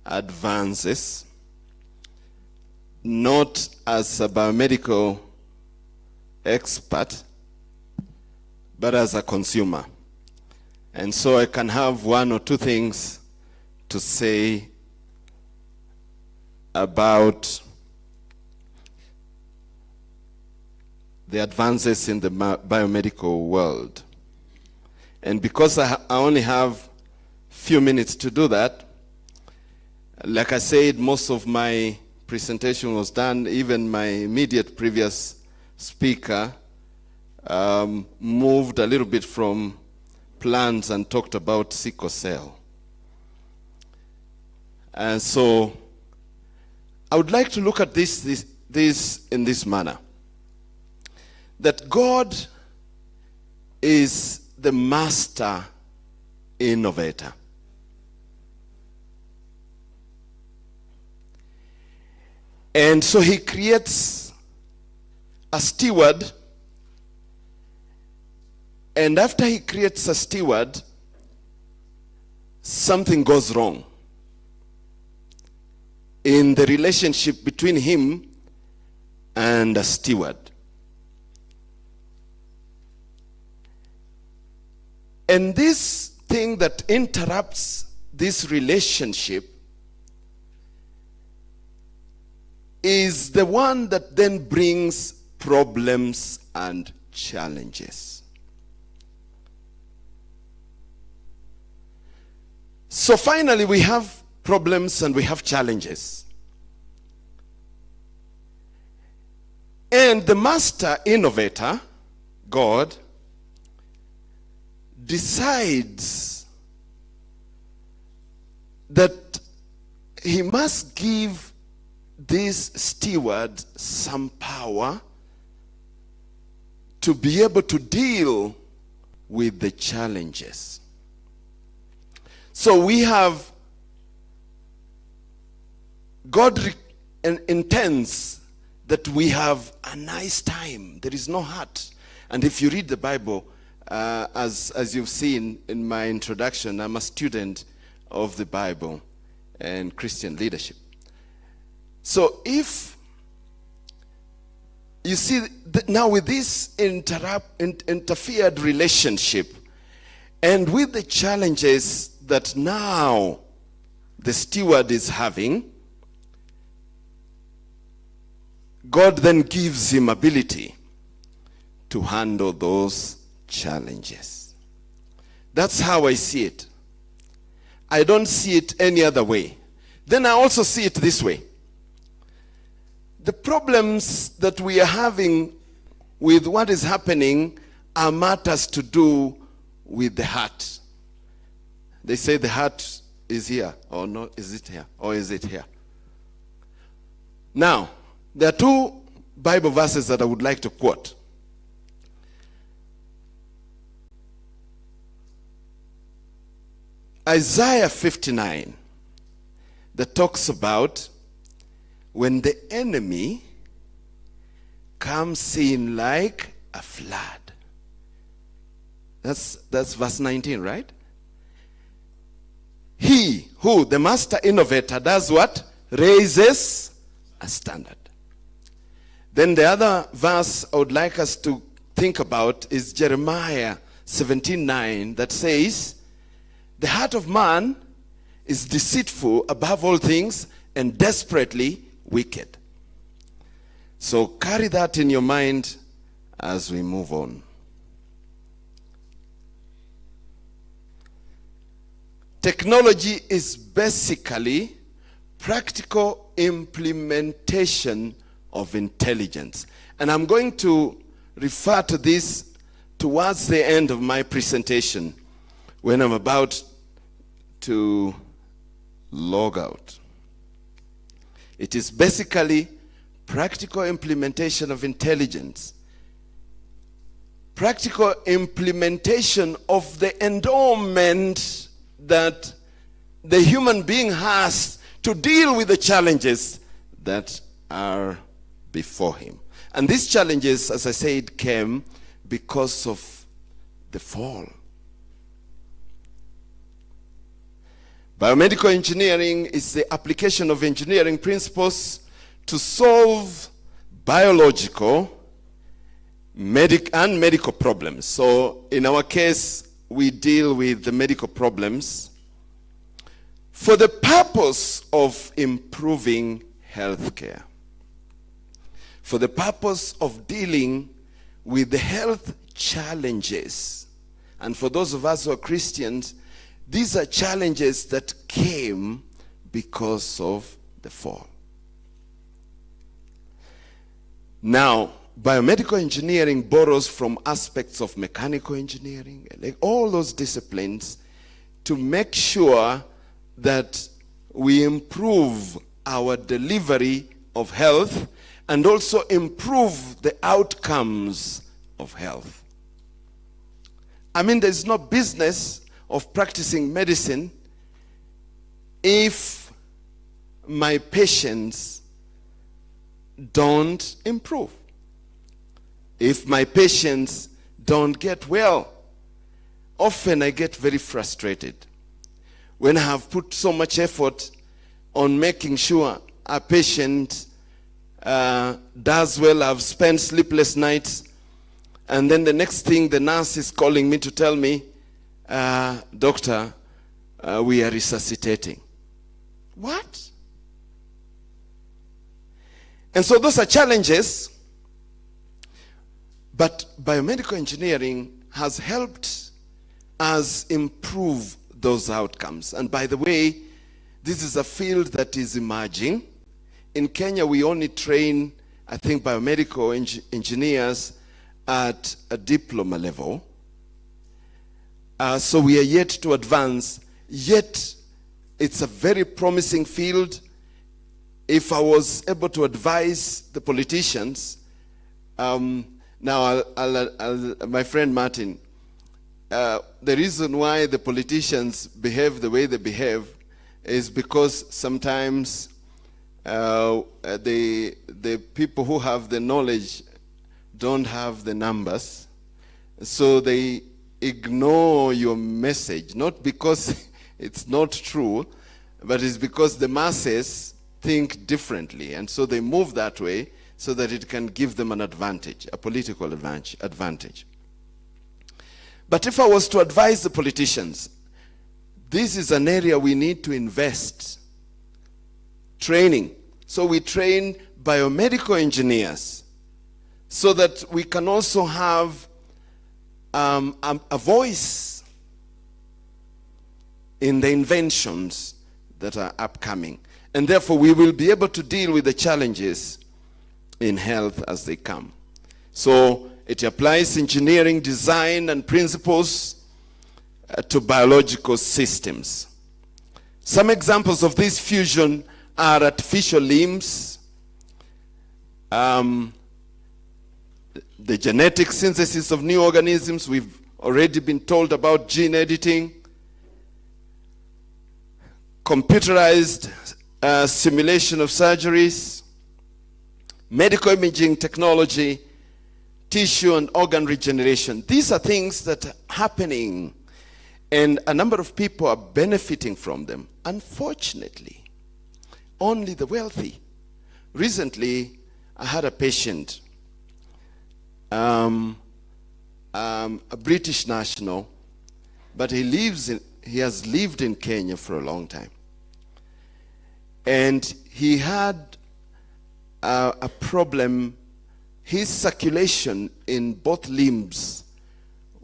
advances, not as a biomedical expert, but as a consumer. And so I can have one or two things to say about the advances in the biomedical world. And because I only have few minutes to do that, like I said, most of my presentation was done. Even my immediate previous speaker moved a little bit from plants and talked about sickle cell. And so I would like to look at this in this manner, that God is the master innovator. And so he creates a steward, and after he creates a steward, something goes wrong in the relationship between him and a steward. And this thing that interrupts this relationship is the one that then brings problems and challenges. So finally, we have problems and we have challenges. And the master innovator, God, decides that he must give this steward some power to be able to deal with the challenges. So we have, God intends that we have a nice time. There is no hurt. And if you read the Bible, as you've seen in my introduction, I'm a student of the Bible and Christian leadership. So if you see now with this interfered relationship and with the challenges that now the steward is having, God then gives him ability to handle those challenges. That's how I see it. I don't see it any other way. Then I also see it this way. The problems that we are having with what is happening are matters to do with the heart. They say the heart is here, or no, is it here, or is it here? Now, there are two Bible verses that I would like to quote. Isaiah 59, that talks about when the enemy comes in like a flood. That's verse 19, right? He who, the master innovator, does what? Raises a standard. Then the other verse I would like us to think about is Jeremiah 17:9, that says, the heart of man is deceitful above all things and desperately wicked. So carry that in your mind as we move on. Technology is basically practical implementation of intelligence. And I'm going to refer to this towards the end of my presentation when I'm about to log out. It is basically practical implementation of intelligence. Practical implementation of the endowment that the human being has to deal with the challenges that are before him. And these challenges, as I said, came because of the fall. Biomedical engineering is the application of engineering principles to solve biological and medical problems. So in our case, we deal with the medical problems for the purpose of improving healthcare, for the purpose of dealing with the health challenges. And for those of us who are Christians, these are challenges that came because of the fall. Now, biomedical engineering borrows from aspects of mechanical engineering, like all those disciplines, to make sure that we improve our delivery of health and also improve the outcomes of health. I mean, there's no business of practicing medicine if my patients don't improve, if my patients don't get well. Often I get very frustrated when I have put so much effort on making sure a patient does well. I've spent sleepless nights, and then the next thing the nurse is calling me to tell me, doctor, we are resuscitating. What? And so those are challenges, but biomedical engineering has helped us improve those outcomes. And by the way, this is a field that is emerging. In Kenya, we only train, I think, biomedical engineers at a diploma level. So we are yet to advance. Yet it's a very promising field. If I was able to advise the politicians, now my friend Martin, the reason why the politicians behave the way they behave is because sometimes the people who have the knowledge don't have the numbers, so they ignore your message, not because it's not true, but it's because the masses think differently, and so they move that way so that it can give them an advantage, a political advantage. But if I was to advise the politicians, this is an area we need to invest. Training. So we train biomedical engineers so that we can also have a voice in the inventions that are upcoming. And therefore we will be able to deal with the challenges in health as they come. So it applies engineering, design, and principles to biological systems. Some examples of this fusion are artificial limbs, the genetic synthesis of new organisms. We've already been told about gene editing, computerized simulation of surgeries, medical imaging technology, tissue and organ regeneration. These are things that are happening, and a number of people are benefiting from them. Unfortunately, only the wealthy. Recently, I had a patient, a British national, but he has lived in Kenya for a long time. And he had a problem. His circulation in both limbs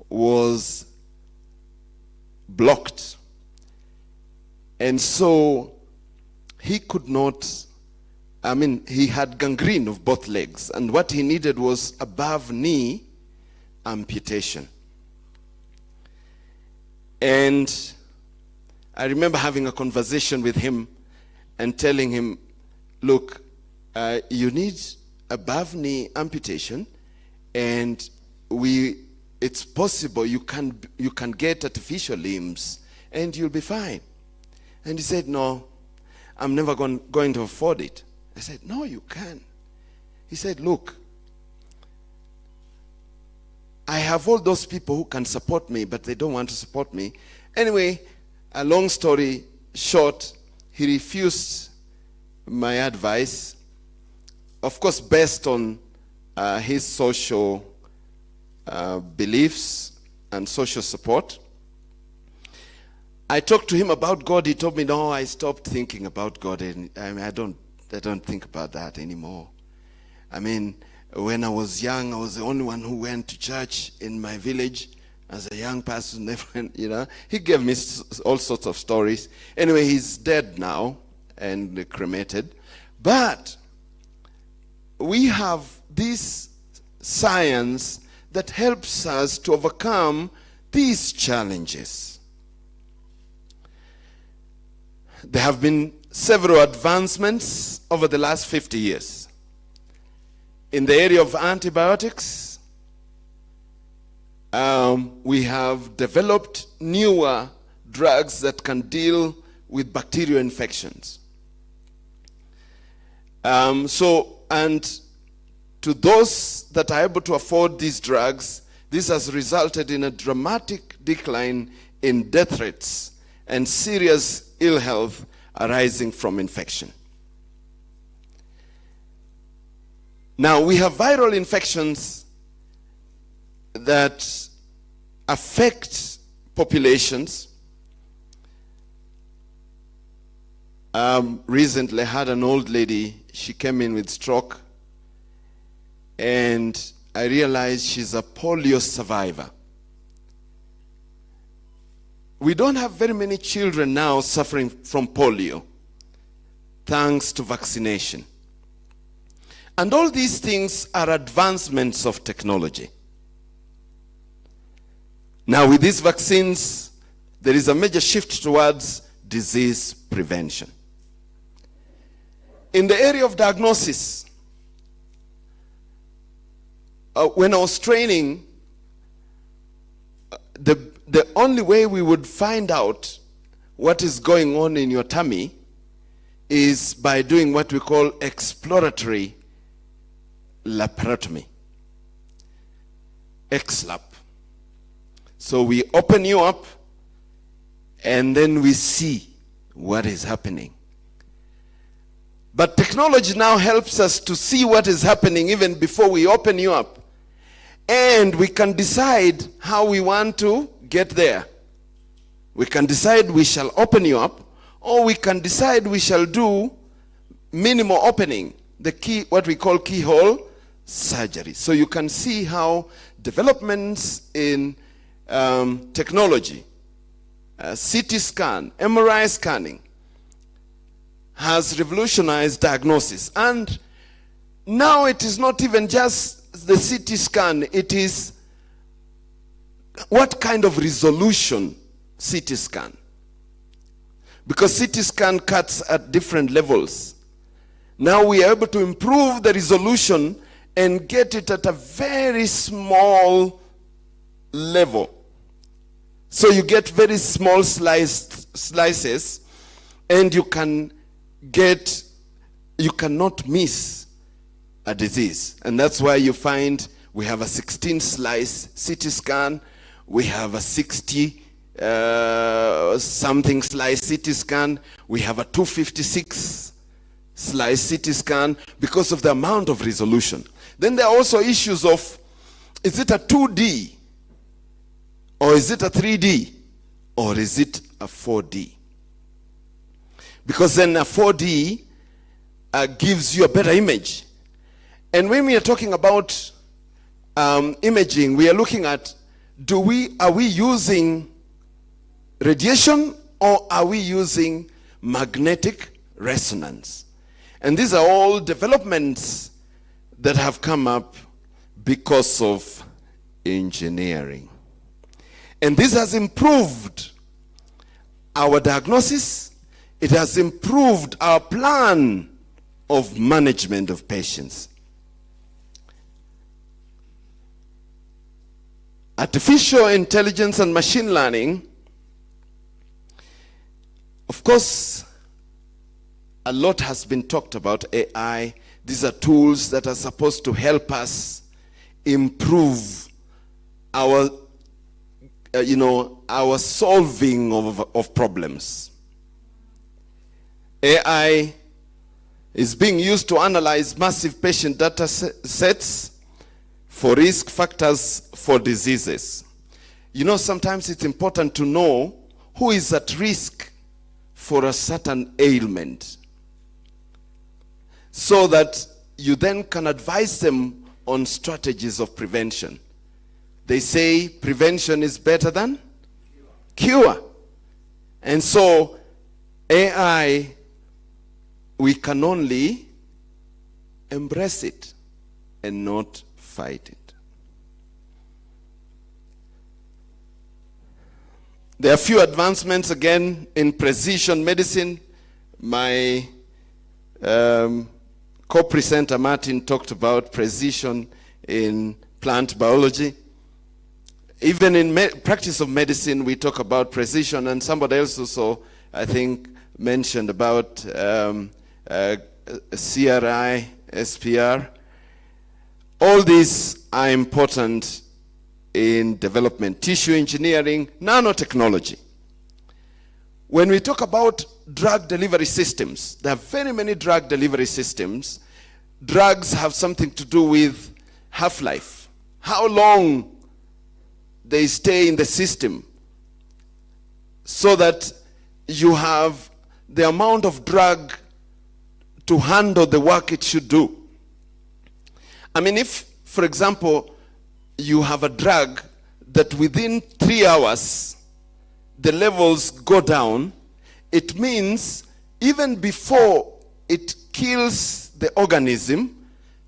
was blocked. And so he could not, he had gangrene of both legs. And what he needed was above knee amputation. And I remember having a conversation with him and telling him, look, you need above knee amputation, and it's possible you can get artificial limbs and you'll be fine. And he said, no, I'm never going to afford it. I said, no, you can. He said, look, I have all those people who can support me, but they don't want to support me. Anyway, a long story short, he refused my advice, of course, based on his social beliefs and social support. I talked to him about God. He told me, no, I stopped thinking about God, and I don't think about that anymore. When I was young, I was the only one who went to church in my village as a young person. He gave me all sorts of stories. Anyway, he's dead now and cremated. But we have this science that helps us to overcome these challenges. There have been several advancements over the last 50 years. In the area of antibiotics, we have developed newer drugs that can deal with bacterial infections. And to those that are able to afford these drugs, this has resulted in a dramatic decline in death rates and serious ill health arising from infection. Now, we have viral infections that affect populations. Recently, I had an old lady. She came in with stroke, and I realized she's a polio survivor. We don't have very many children now suffering from polio, thanks to vaccination. And all these things are advancements of technology. Now, with these vaccines, there is a major shift towards disease prevention. In the area of diagnosis, when I was training, the only way we would find out what is going on in your tummy is by doing what we call exploratory laparotomy. XLAP. So we open you up and then we see what is happening. But technology now helps us to see what is happening even before we open you up. And we can decide how we want to get there. We can decide we shall open you up, or we can decide we shall do minimal opening, what we call keyhole surgery. So you can see how developments in technology, CT scan, MRI scanning, has revolutionized diagnosis. And now it is not even just the CT scan, it is what kind of resolution CT scan. Because CT scan cuts at different levels. Now we are able to improve the resolution and get it at a very small level. So you get very small slices, and you cannot miss a disease. And that's why you find we have a 16 slice CT scan, we have a 60 something slice CT scan, we have a 256 slice CT scan because of the amount of resolution. Then there are also issues of, is it a 2D, or is it a 3D, or is it a 4D? Because then a 4D gives you a better image. And when we are talking about imaging, we are looking at, are we using radiation, or are we using magnetic resonance? And these are all developments that have come up because of engineering. And this has improved our diagnosis. It has improved our plan of management of patients. Artificial intelligence and machine learning, of course, a lot has been talked about AI. These are tools that are supposed to help us improve our our solving of problems. AI is being used to analyze massive patient data sets for risk factors for diseases. Sometimes it's important to know who is at risk for a certain ailment, so that you then can advise them on strategies of prevention. They say prevention is better than cure. And so AI, we can only embrace it and not fight it. There are a few advancements again in precision medicine. My co-presenter Martin talked about precision in plant biology. Even in practice of medicine, we talk about precision, and somebody else also, I think, mentioned about CRI, SPR. All these are important in development, tissue engineering, nanotechnology. When we talk about drug delivery systems, there are very many drug delivery systems. Drugs have something to do with half-life, how long they stay in the system, so that you have the amount of drug to handle the work it should do. I mean, if, for example, you have a drug that within 3 hours the levels go down, it means even before it kills the organism,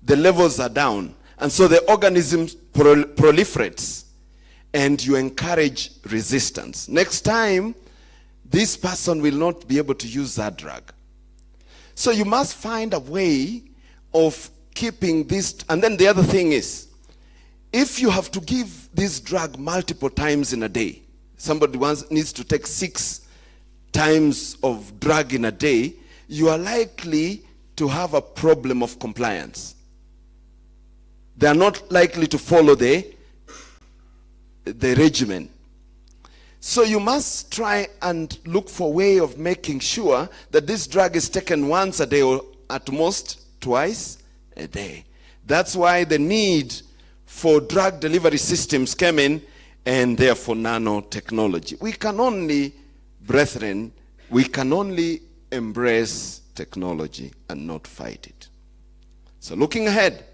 the levels are down. And so the organism proliferates. and you encourage resistance. Next time, this person will not be able to use that drug. So you must find a way of keeping this. And then the other thing is, if you have to give this drug multiple times in a day, somebody needs to take 6 times of drug in a day, you are likely to have a problem of compliance. They are not likely to follow the regimen. So you must try and look for a way of making sure that this drug is taken once a day or at most twice a day. That's why the need for drug delivery systems came in, and therefore nanotechnology. We can only, brethren, we can only embrace technology and not fight it. So looking ahead,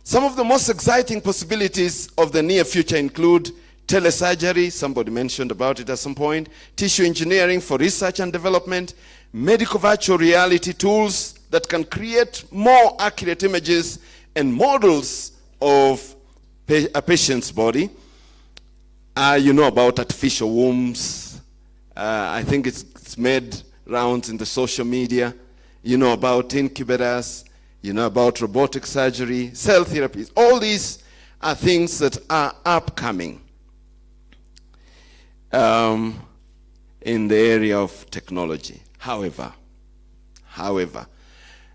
some of the most exciting possibilities of the near future include telesurgery, somebody mentioned about it at some point, tissue engineering for research and development, medical virtual reality tools that can create more accurate images and models of a patient's body. You know about artificial wombs. I think it's made rounds in the social media. You know about incubators. You know about robotic surgery, cell therapies. All these are things that are upcoming in the area of technology. However,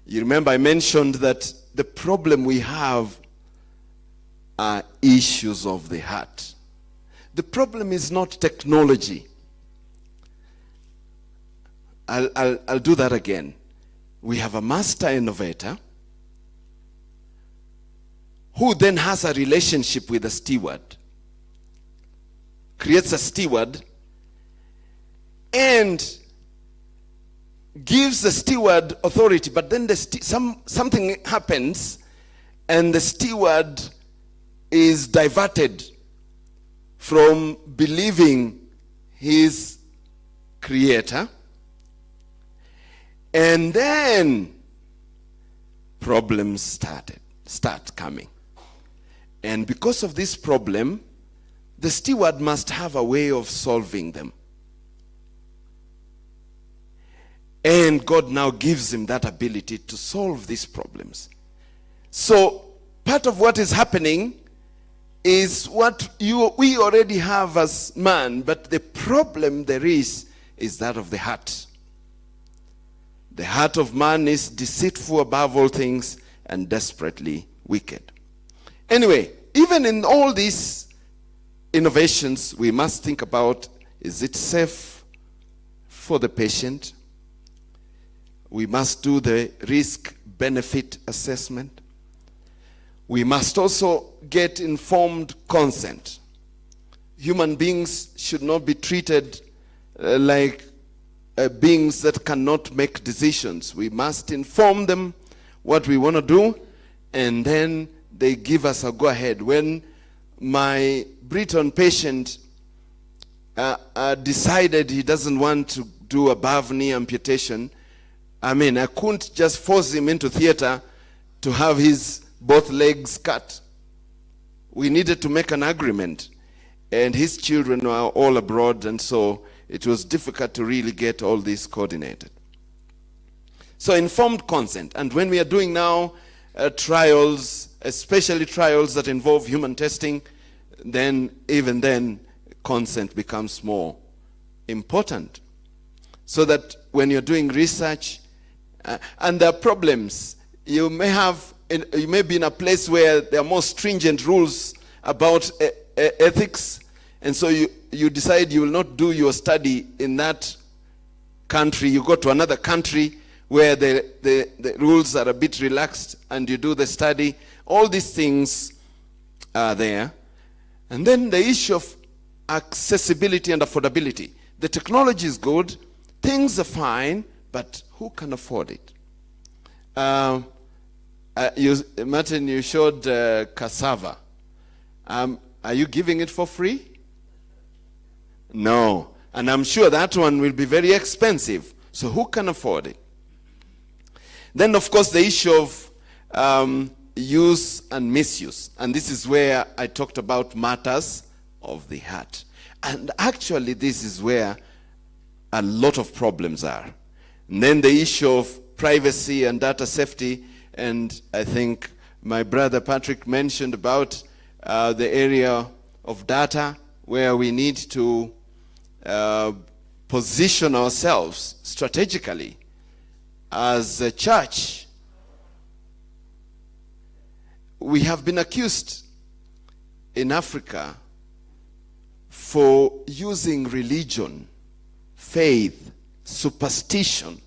you remember I mentioned that the problem we have are issues of the heart. The problem is not technology. I'll do that again. We have a master innovator who then has a relationship with a steward, creates a steward, and gives the steward authority. But then something happens, and the steward is diverted from believing his creator, and then problems start coming. And because of this problem, the steward must have a way of solving them. And God now gives him that ability to solve these problems. So part of what is happening is what we already have as man, but the problem there is that of the heart. The heart of man is deceitful above all things and desperately wicked. Anyway, even in all these innovations, we must think about, is it safe for the patient? We must do the risk-benefit assessment. We must also get informed consent. Human beings should not be treated like beings that cannot make decisions. We must inform them what we want to do, and then they give us a go-ahead. When my Briton patient decided he doesn't want to do above knee amputation, I couldn't just force him into theater to have his both legs cut. We needed to make an agreement, and his children were all abroad, and so it was difficult to really get all this coordinated. So informed consent. And when we are doing now trials, especially trials that involve human testing, then even then consent becomes more important. So that when you're doing research, and there are problems, you may be in a place where there are more stringent rules about ethics, and so you decide you will not do your study in that country. You go to another country where the rules are a bit relaxed, and you do the study. All these things are there. And then the issue of accessibility and affordability. The technology is good, things are fine, but who can afford it? Martin, you showed cassava. Are you giving it for free? No. And I'm sure that one will be very expensive. So who can afford it? Then, of course, the issue of use and misuse. And this is where I talked about matters of the heart. And actually, this is where a lot of problems are. And then the issue of privacy and data safety, and I think my brother Patrick mentioned about the area of data where we need to position ourselves strategically as a church. We have been accused in Africa for using religion, faith, superstition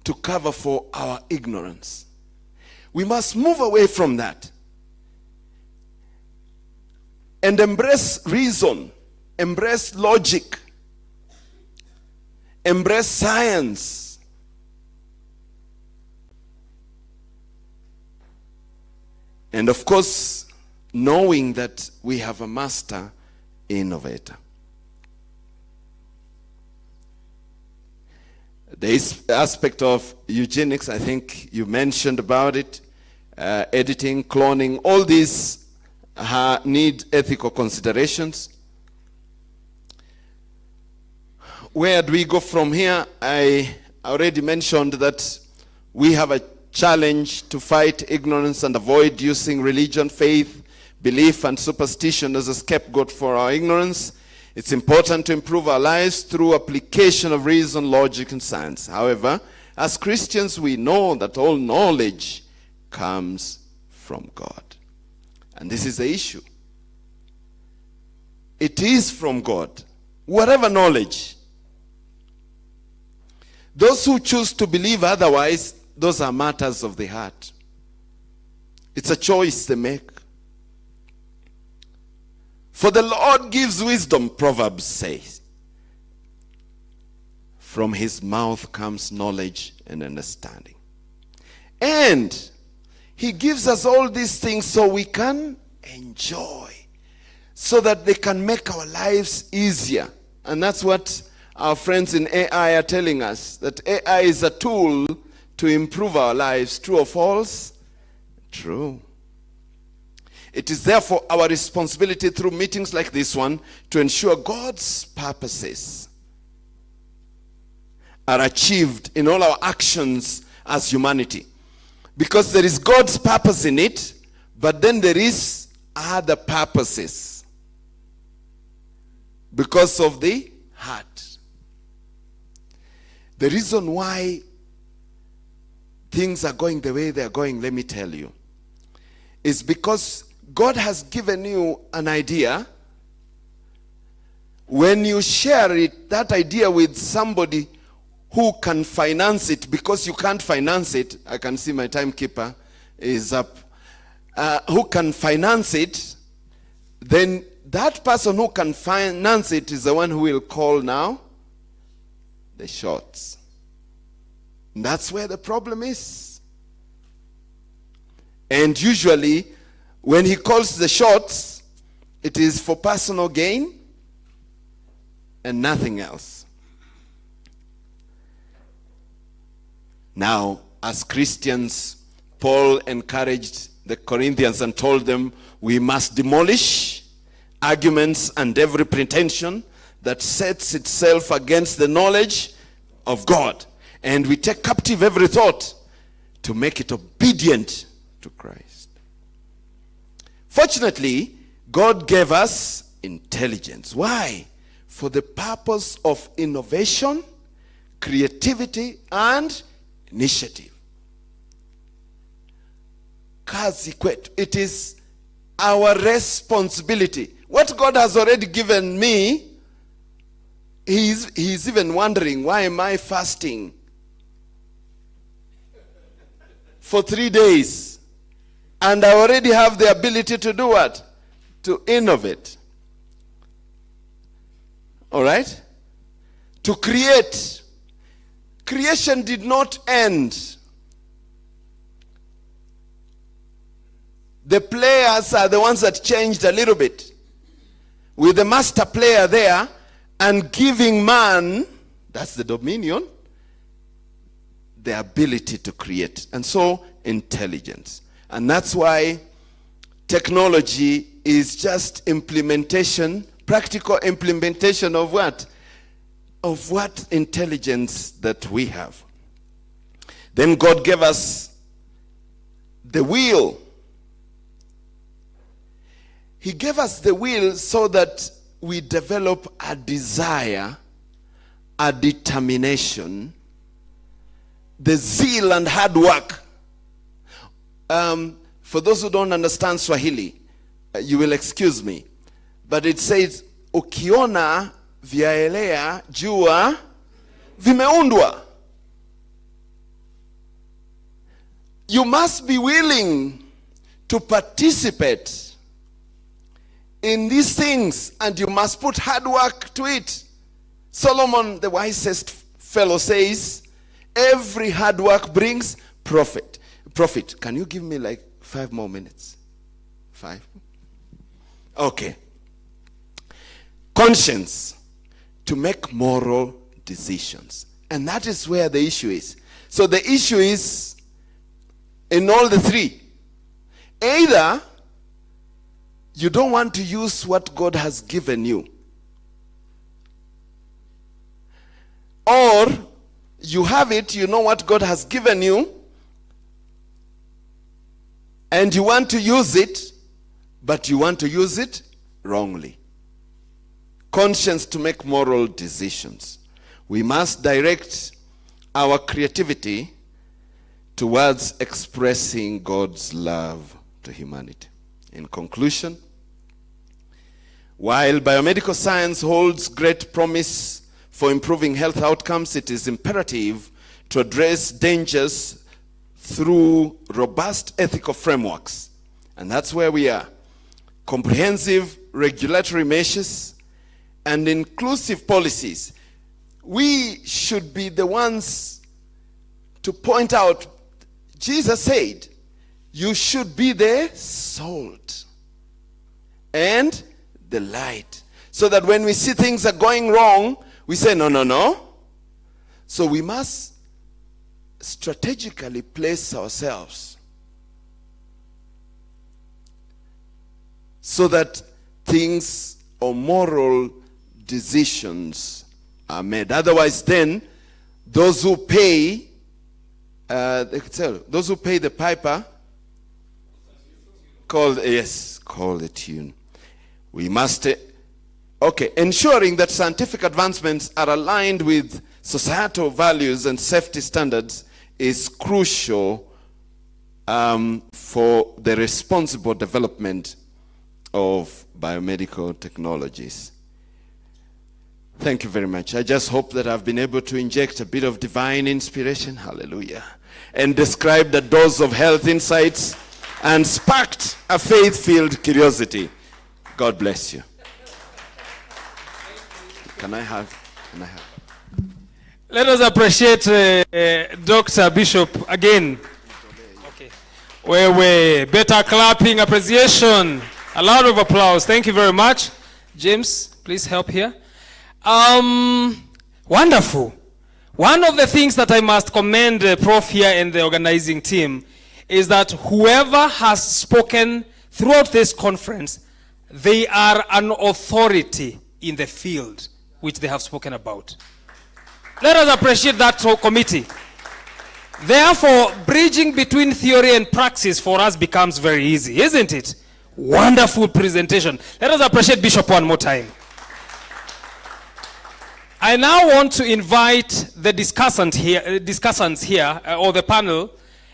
to cover for our ignorance. We must move away from that and embrace reason, embrace logic, embrace science. And of course, knowing that we have a master innovator. This aspect of eugenics, I think you mentioned about it, editing, cloning, all these need ethical considerations. Where do we go from here? I already mentioned that we have a challenge to fight ignorance and avoid using religion, faith, belief, and superstition as a scapegoat for our ignorance. It's important to improve our lives through application of reason, logic, and science. However, as Christians, we know that all knowledge comes from God. And this is the issue. It is from God. Whatever knowledge. Those who choose to believe otherwise, those are matters of the heart. It's a choice they make. For the Lord gives wisdom, Proverbs says. From his mouth comes knowledge and understanding. And he gives us all these things so we can enjoy, so that they can make our lives easier. And that's what our friends in AI are telling us, that AI is a tool to improve our lives. True or false? True. It is therefore our responsibility through meetings like this one to ensure God's purposes are achieved in all our actions as humanity. Because there is God's purpose in it, but then there is other purposes because of the heart. The reason why things are going the way they are going, let me tell you, is because God has given you an idea. When you share it, that idea with somebody who can finance it, because you can't finance it, I can see my timekeeper is up, who can finance it, then that person who can finance it is the one who will call now the shots. And that's where the problem is. And usually, when he calls the shots, it is for personal gain and nothing else. Now, as Christians, Paul encouraged the Corinthians and told them, we must demolish arguments and every pretension that sets itself against the knowledge of God. And we take captive every thought to make it obedient to Christ. Fortunately, God gave us intelligence. Why? For the purpose of innovation, creativity, and initiative. Kazi kwetu. It is our responsibility. What God has already given me, he's even wondering, why am I fasting for 3 days? And I already have the ability to do what? To innovate. All right? To create. Creation did not end. The players are the ones that changed a little bit. With the master player there and giving man, that's the dominion, the ability to create. And so, intelligence. And that's why technology is just implementation, practical implementation of what? Of what intelligence that we have. Then God gave us the will. He gave us the will so that we develop a desire, a determination, the zeal and hard work. For those who don't understand Swahili, you will excuse me, but it says, ukiona vyaelea jua vimeundwa. You must be willing to participate in these things, and you must put hard work to it. Solomon, the wisest fellow, says, every hard work brings profit. Profit. Can you give me like 5 more minutes? 5? Okay. Conscience, to make moral decisions. And that is where the issue is. So the issue is in all the three. Either you don't want to use what God has given you, or you have it, you know what God has given you, and you want to use it, but you want to use it wrongly. Conscience, to make moral decisions. We must direct our creativity towards expressing God's love to humanity. In conclusion, while biomedical science holds great promise for improving health outcomes, it is imperative to address dangers through robust ethical frameworks. And that's where we are. Comprehensive regulatory measures and inclusive policies. We should be the ones to point out, Jesus said, you should be the salt and the light. So that when we see things are going wrong, we say, no, no, no. So we must strategically place ourselves so that things or moral decisions are made. Otherwise, then, those who pay, those who pay the piper, call the tune. We must, ensuring that scientific advancements are aligned with societal values and safety standards is crucial for the responsible development of biomedical technologies. Thank you very much. I just hope that I've been able to inject a bit of divine inspiration, hallelujah, and describe the doors of health insights and sparked a faith-filled curiosity. God bless you. Can I have? Let us appreciate Dr. Bishop again. Okay. We better clapping, appreciation, a lot of applause. Thank you very much. James, please help here. Wonderful. One of the things that I must commend Prof here and the organizing team is that whoever has spoken throughout this conference, they are an authority in the field which they have spoken about. Let us appreciate that committee. Therefore, bridging between theory and praxis for us becomes very easy, isn't it? Wonderful presentation. Let us appreciate Bishop one more time. I now want to invite the discussants here, or the panel,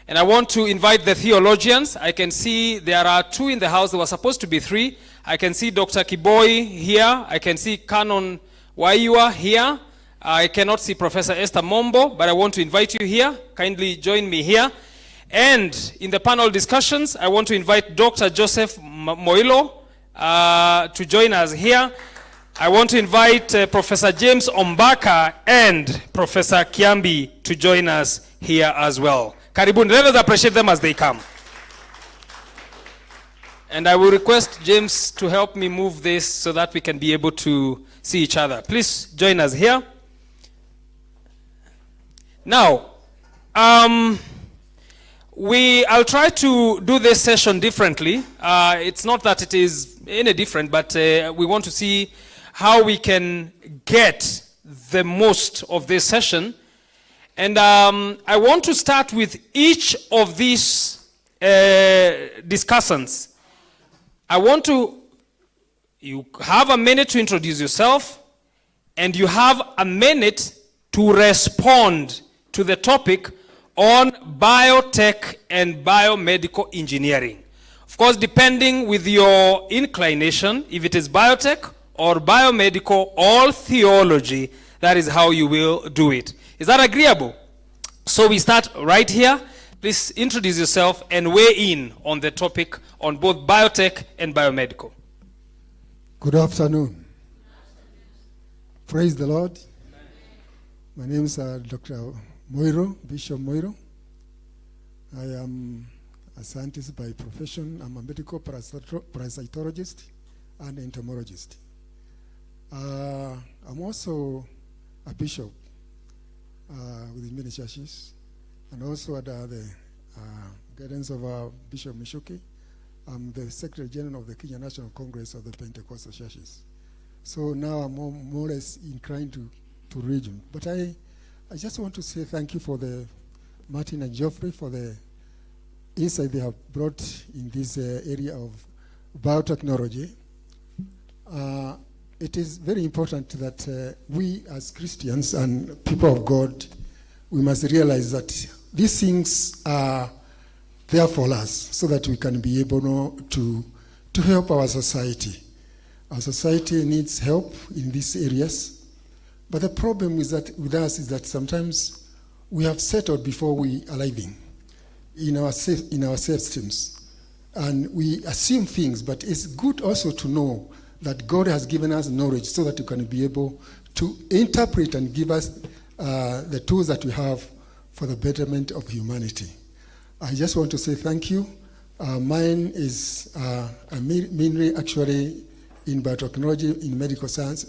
and I want to invite the theologians. I can see there are 2 in the house. There were supposed to be 3. I can see Dr. Kiboi here. I can see Canon Waiua here. I cannot see Professor Esther Mombo, but I want to invite you here. Kindly join me here. And in the panel discussions, I want to invite Dr. Joseph Moilo to join us here. I want to invite Professor James Ombaka and Professor Kiambi to join us here as well. Karibuni, let us appreciate them as they come. And I will request James to help me move this so that we can be able to see each other. Please join us here. Now, I'll try to do this session differently. It's not that it is any different, but we want to see how we can get the most of this session. And I want to start with each of these discussants. You have a minute to introduce yourself, and you have a minute to respond to the topic on biotech and biomedical engineering. Of course, depending with your inclination, if it is biotech or biomedical or theology, that is how you will do it. Is that agreeable? So we start right here. Please introduce yourself and weigh in on the topic on both biotech and biomedical. Good afternoon. Praise the Lord. My name is Dr. Moiro, Bishop Moiro. I am a scientist by profession. I'm a medical parasitologist and entomologist. I'm also a bishop within many churches, and also at the guidance of Bishop Mishuki. I'm the Secretary General of the Kenya National Congress of the Pentecostal Churches. So now I'm more or less inclined to region. But I just want to say thank you for Martin and Geoffrey for the insight they have brought in this area of biotechnology. It is very important that we as Christians and people of God, we must realize that these things are there for us so that we can be able to help our society. Our society needs help in these areas. But the problem is that with us is that sometimes we have settled before we are living in our systems. And we assume things, but it's good also to know that God has given us knowledge so that we can be able to interpret and give us the tools that we have for the betterment of humanity. I just want to say thank you. Mine is mainly actually in biotechnology, in medical science,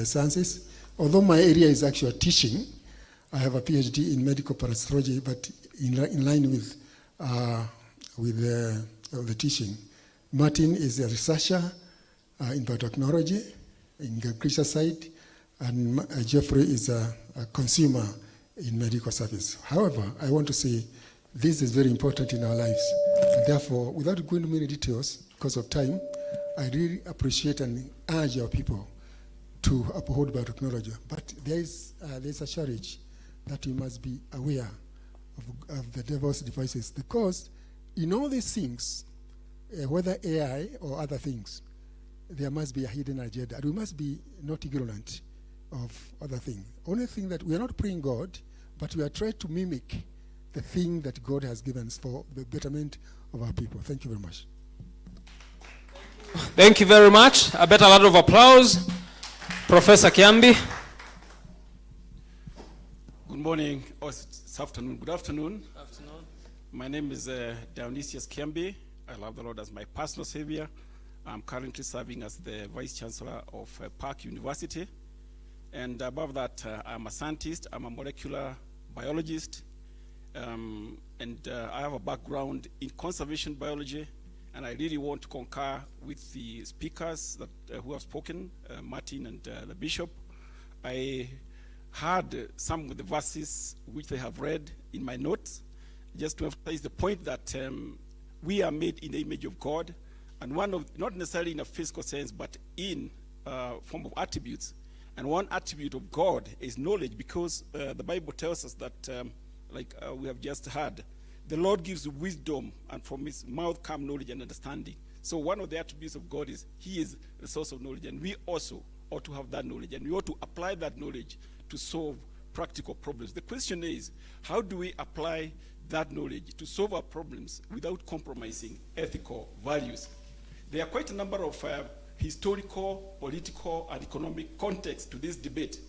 sciences. Although my area is actually teaching, I have a PhD in medical parasitology, but in line with the teaching. Martin is a researcher in biotechnology, in the agriculture side, and Geoffrey is a consumer in medical service. However, I want to say this is very important in our lives. And therefore, without going into many details, because of time, I really appreciate and urge our people to uphold biotechnology. But there's a challenge that we must be aware of the devil's devices, because in all these things, whether AI or other things, there must be a hidden agenda, and we must be not ignorant of other things. Only thing that we are not praying God, but we are trying to mimic the thing that God has given us for the betterment of our people. Thank you very much. Thank you very much. I bet a lot of applause. Professor Kiambi. Good morning, or it's afternoon. Good afternoon. Afternoon. My name is Dionysius Kiambi. I love the Lord as my personal savior. I'm currently serving as the Vice Chancellor of Park University. And above that, I'm a scientist. I'm a molecular biologist. And I have a background in conservation biology. And I really want to concur with the speakers that, who have spoken, Martin and the Bishop. I heard some of the verses which they have read in my notes, just to emphasize the point that we are made in the image of God, and one of, not necessarily in a physical sense, but in form of attributes. And one attribute of God is knowledge, because the Bible tells us that, like we have just heard, the Lord gives wisdom, and from his mouth come knowledge and understanding. So one of the attributes of God is he is the source of knowledge, and we also ought to have that knowledge, and we ought to apply that knowledge to solve practical problems. The question is, how do we apply that knowledge to solve our problems without compromising ethical values? There are quite a number of historical, political, and economic contexts to this debate.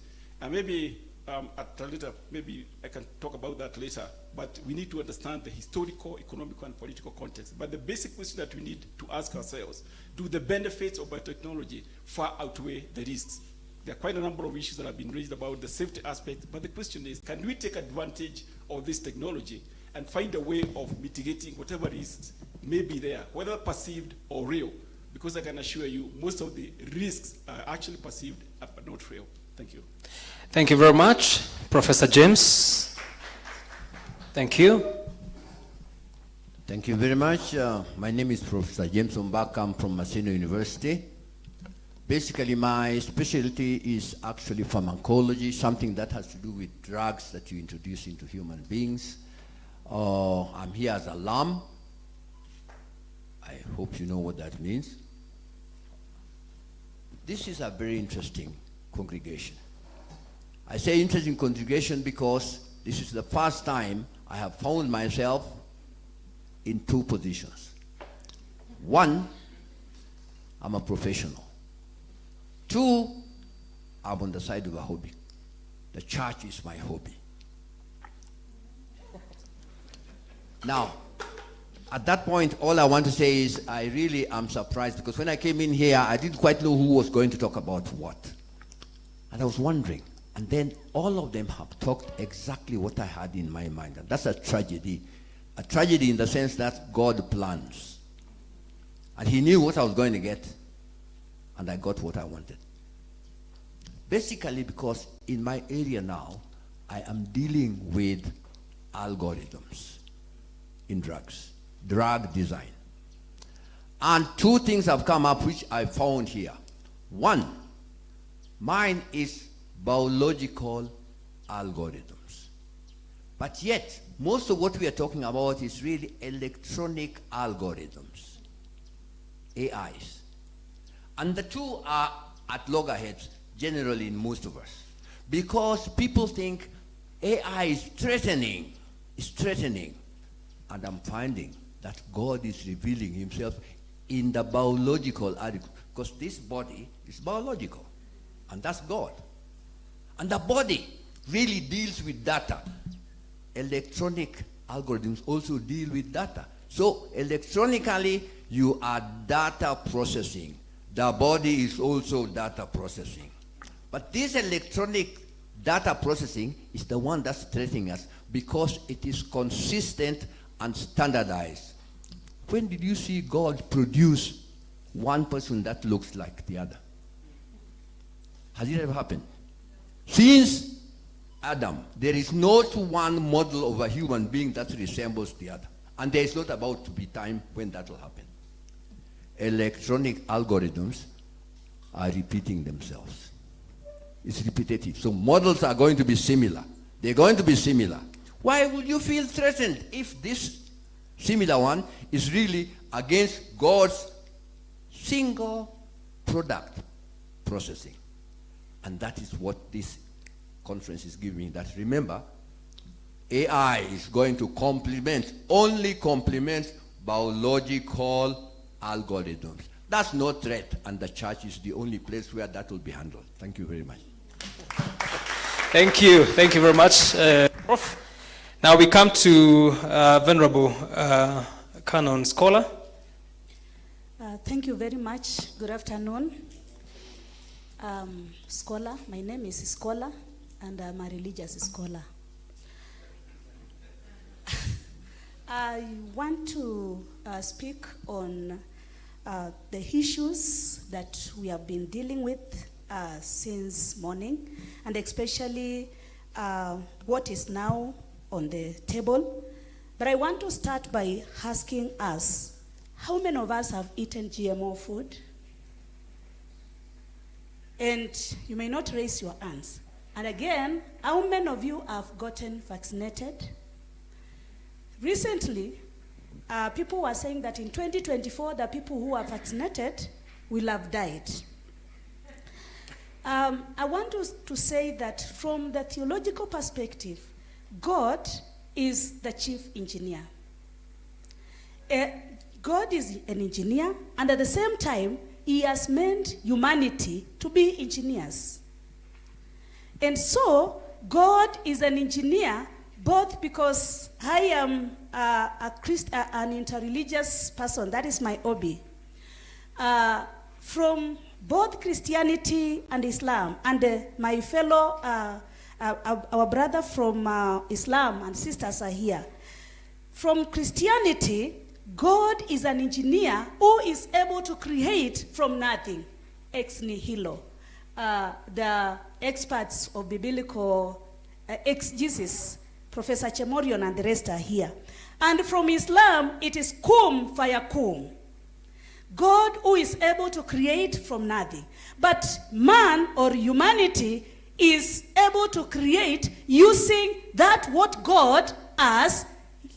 And maybe at a later, maybe I can talk about that later, but we need to understand the historical, economic, and political context. But the basic question that we need to ask ourselves, do the benefits of biotechnology far outweigh the risks? There are quite a number of issues that have been raised about the safety aspect, but the question is, can we take advantage of this technology and find a way of mitigating whatever risks may be there, whether perceived or real, because I can assure you most of the risks are actually perceived but not real. Thank you. Thank you very much, Professor James. Thank you. Thank you very much. My name is Professor James Ombaka. I'm from Maseno University. Basically, my specialty is actually pharmacology, something that has to do with drugs that you introduce into human beings. I'm here as a lamb. I hope you know what that means. This is a very interesting congregation. I say interesting congregation because this is the first time I have found myself in two positions. One, I'm a professional. Two, I'm on the side of a hobby. The church is my hobby. Now, at that point, all I want to say is I really am surprised because when I came in here, I didn't quite know who was going to talk about what. And I was wondering. And then all of them have talked exactly what I had in my mind. And that's a tragedy. A tragedy in the sense that God plans. And he knew what I was going to get. And I got what I wanted. Basically because in my area now, I am dealing with algorithms in drugs, drug design. And two things have come up which I found here. One, mine is biological algorithms. But yet, most of what we are talking about is really electronic algorithms, AIs. And the two are at loggerheads, generally in most of us. Because people think AI is threatening. And I'm finding that God is revealing himself in the biological article. Because this body is biological. And that's God. And the body really deals with data. Electronic algorithms also deal with data. So electronically, you are data processing. The body is also data processing. But this electronic data processing is the one that's threatening us because it is consistent and standardized. When did you see God produce one person that looks like the other? Has it ever happened? Since Adam, there is not one model of a human being that resembles the other. And there is not about to be time when that will happen. Electronic algorithms are repeating themselves. It's repetitive. So models are going to be similar. They're going to be similar. Why would you feel threatened if this similar one is really against God's single product processing? And that is what this conference is giving. That remember, AI is going to only complement biological algorithms. That's no threat, and the church is the only place where that will be handled. Thank you very much. Thank you. Thank you very much, Prof. Now we come to Venerable Canon Scholar. Thank you very much. Good afternoon. Scholar, my name is Scholar, and I'm a religious scholar. I want to speak on the issues that we have been dealing with since morning, and especially what is now on the table. But I want to start by asking us, how many of us have eaten GMO food? And you may not raise your hands. And again, how many of you have gotten vaccinated? Recently, people were saying that in 2024, the people who are vaccinated will have died. I want to say that from the theological perspective, God is the chief engineer. God is an engineer, and at the same time, he has meant humanity to be engineers. And so, God is an engineer both because I am an interreligious person, that is my hobby. From both Christianity and Islam, and my fellow, our brother from Islam and sisters are here. From Christianity, God is an engineer who is able to create from nothing, ex nihilo. The experts of biblical exegesis, Professor Chemorion and the rest are here. And from Islam, it is kum fayakum. God who is able to create from nothing. But man or humanity is able to create using that what God has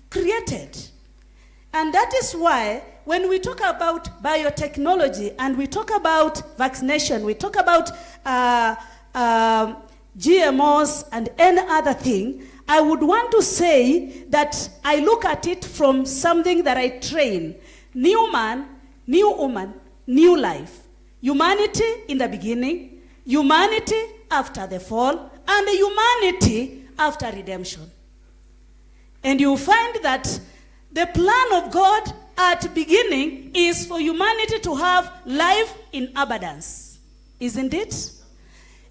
created. And that is why when we talk about biotechnology and we talk about vaccination, we talk about GMOs and any other thing, I would want to say that I look at it from something that I train. New man, new woman, new life. Humanity in the beginning, humanity after the fall, and humanity after redemption. And you find that the plan of God at beginning is for humanity to have life in abundance. Isn't it?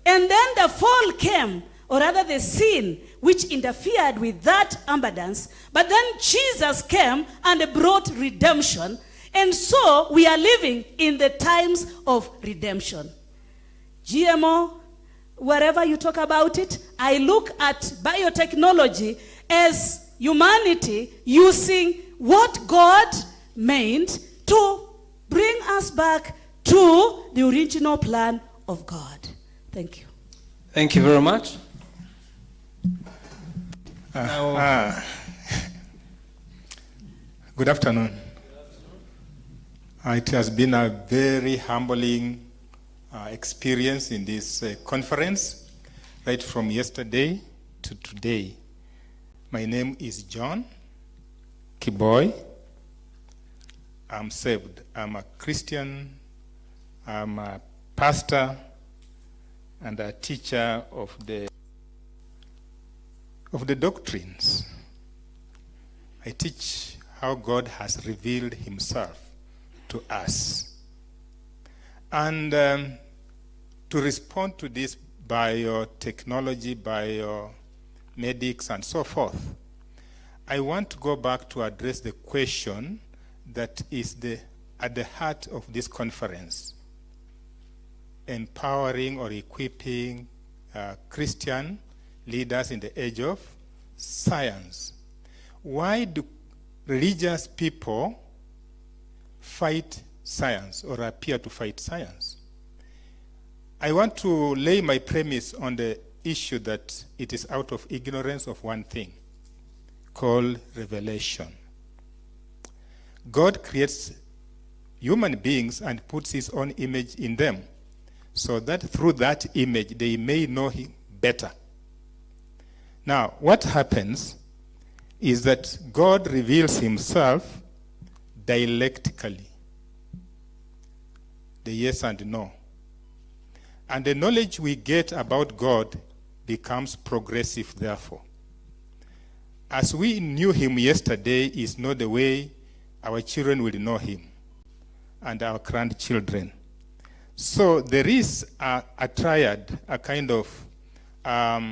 And then the fall came, or rather the sin, which interfered with that abundance. But then Jesus came and brought redemption. And so we are living in the times of redemption. GMO, wherever you talk about it, I look at biotechnology as humanity using what God meant to bring us back to the original plan of God. Thank you. Thank you very much. Good afternoon. It has been a very humbling experience in this conference, right from yesterday to today. My name is John Kiboy. I'm saved. I'm a Christian. I'm a pastor and a teacher of the doctrines. I teach how God has revealed himself to us. And to respond to this biotechnology, biomedics, and so forth, I want to go back to address the question that is at the heart of this conference: empowering or equipping Christian leaders in the age of science. Why do religious people fight science or appear to fight science? I want to lay my premise on the issue that it is out of ignorance of one thing called revelation. God creates human beings and puts his own image in them, so that through that image they may know him better. Now, what happens is that God reveals himself dialectically, the yes and no. And the knowledge we get about God becomes progressive, therefore. As we knew him yesterday is not the way our children will know him and our grandchildren. So there is a triad, a kind of a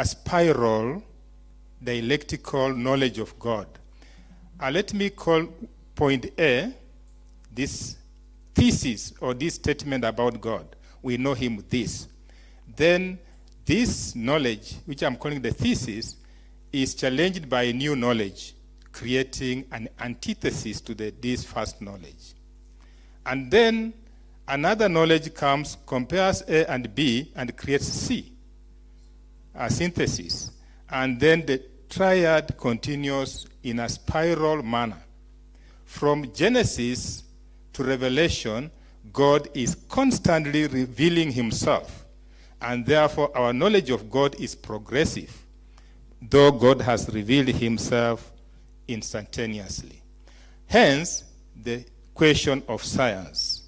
spiral dialectical knowledge of God. Let me call point A this thesis or this statement about God. We know him this. Then this knowledge, which I'm calling the thesis, is challenged by new knowledge, creating an antithesis to this first knowledge. And then another knowledge comes, compares A and B, and creates C, a synthesis. And then the triad continues in a spiral manner. From Genesis to Revelation, God is constantly revealing himself, and therefore our knowledge of God is progressive, though God has revealed himself instantaneously. Hence, the question of science,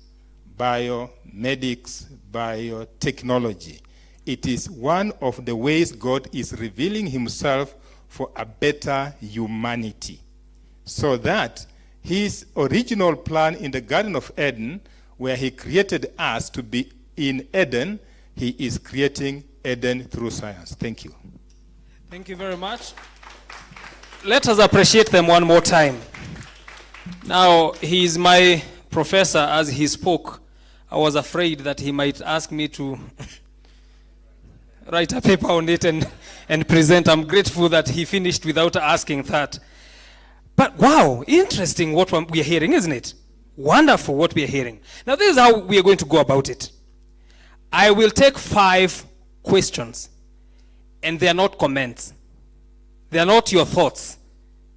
biomedics, biotechnology. It is one of the ways God is revealing himself for a better humanity, so that his original plan in the Garden of Eden, where he created us to be in Eden, he is creating Eden through science. Thank you. Thank you very much. Let us appreciate them one more time. Now, he is my professor. As he spoke, I was afraid that he might ask me to write a paper on it and present. I'm grateful that he finished without asking that. But wow, interesting what we are hearing, isn't it? Wonderful what we are hearing. Now, this is how we are going to go about it. I will take 5 questions, and they are not comments. They are not your thoughts.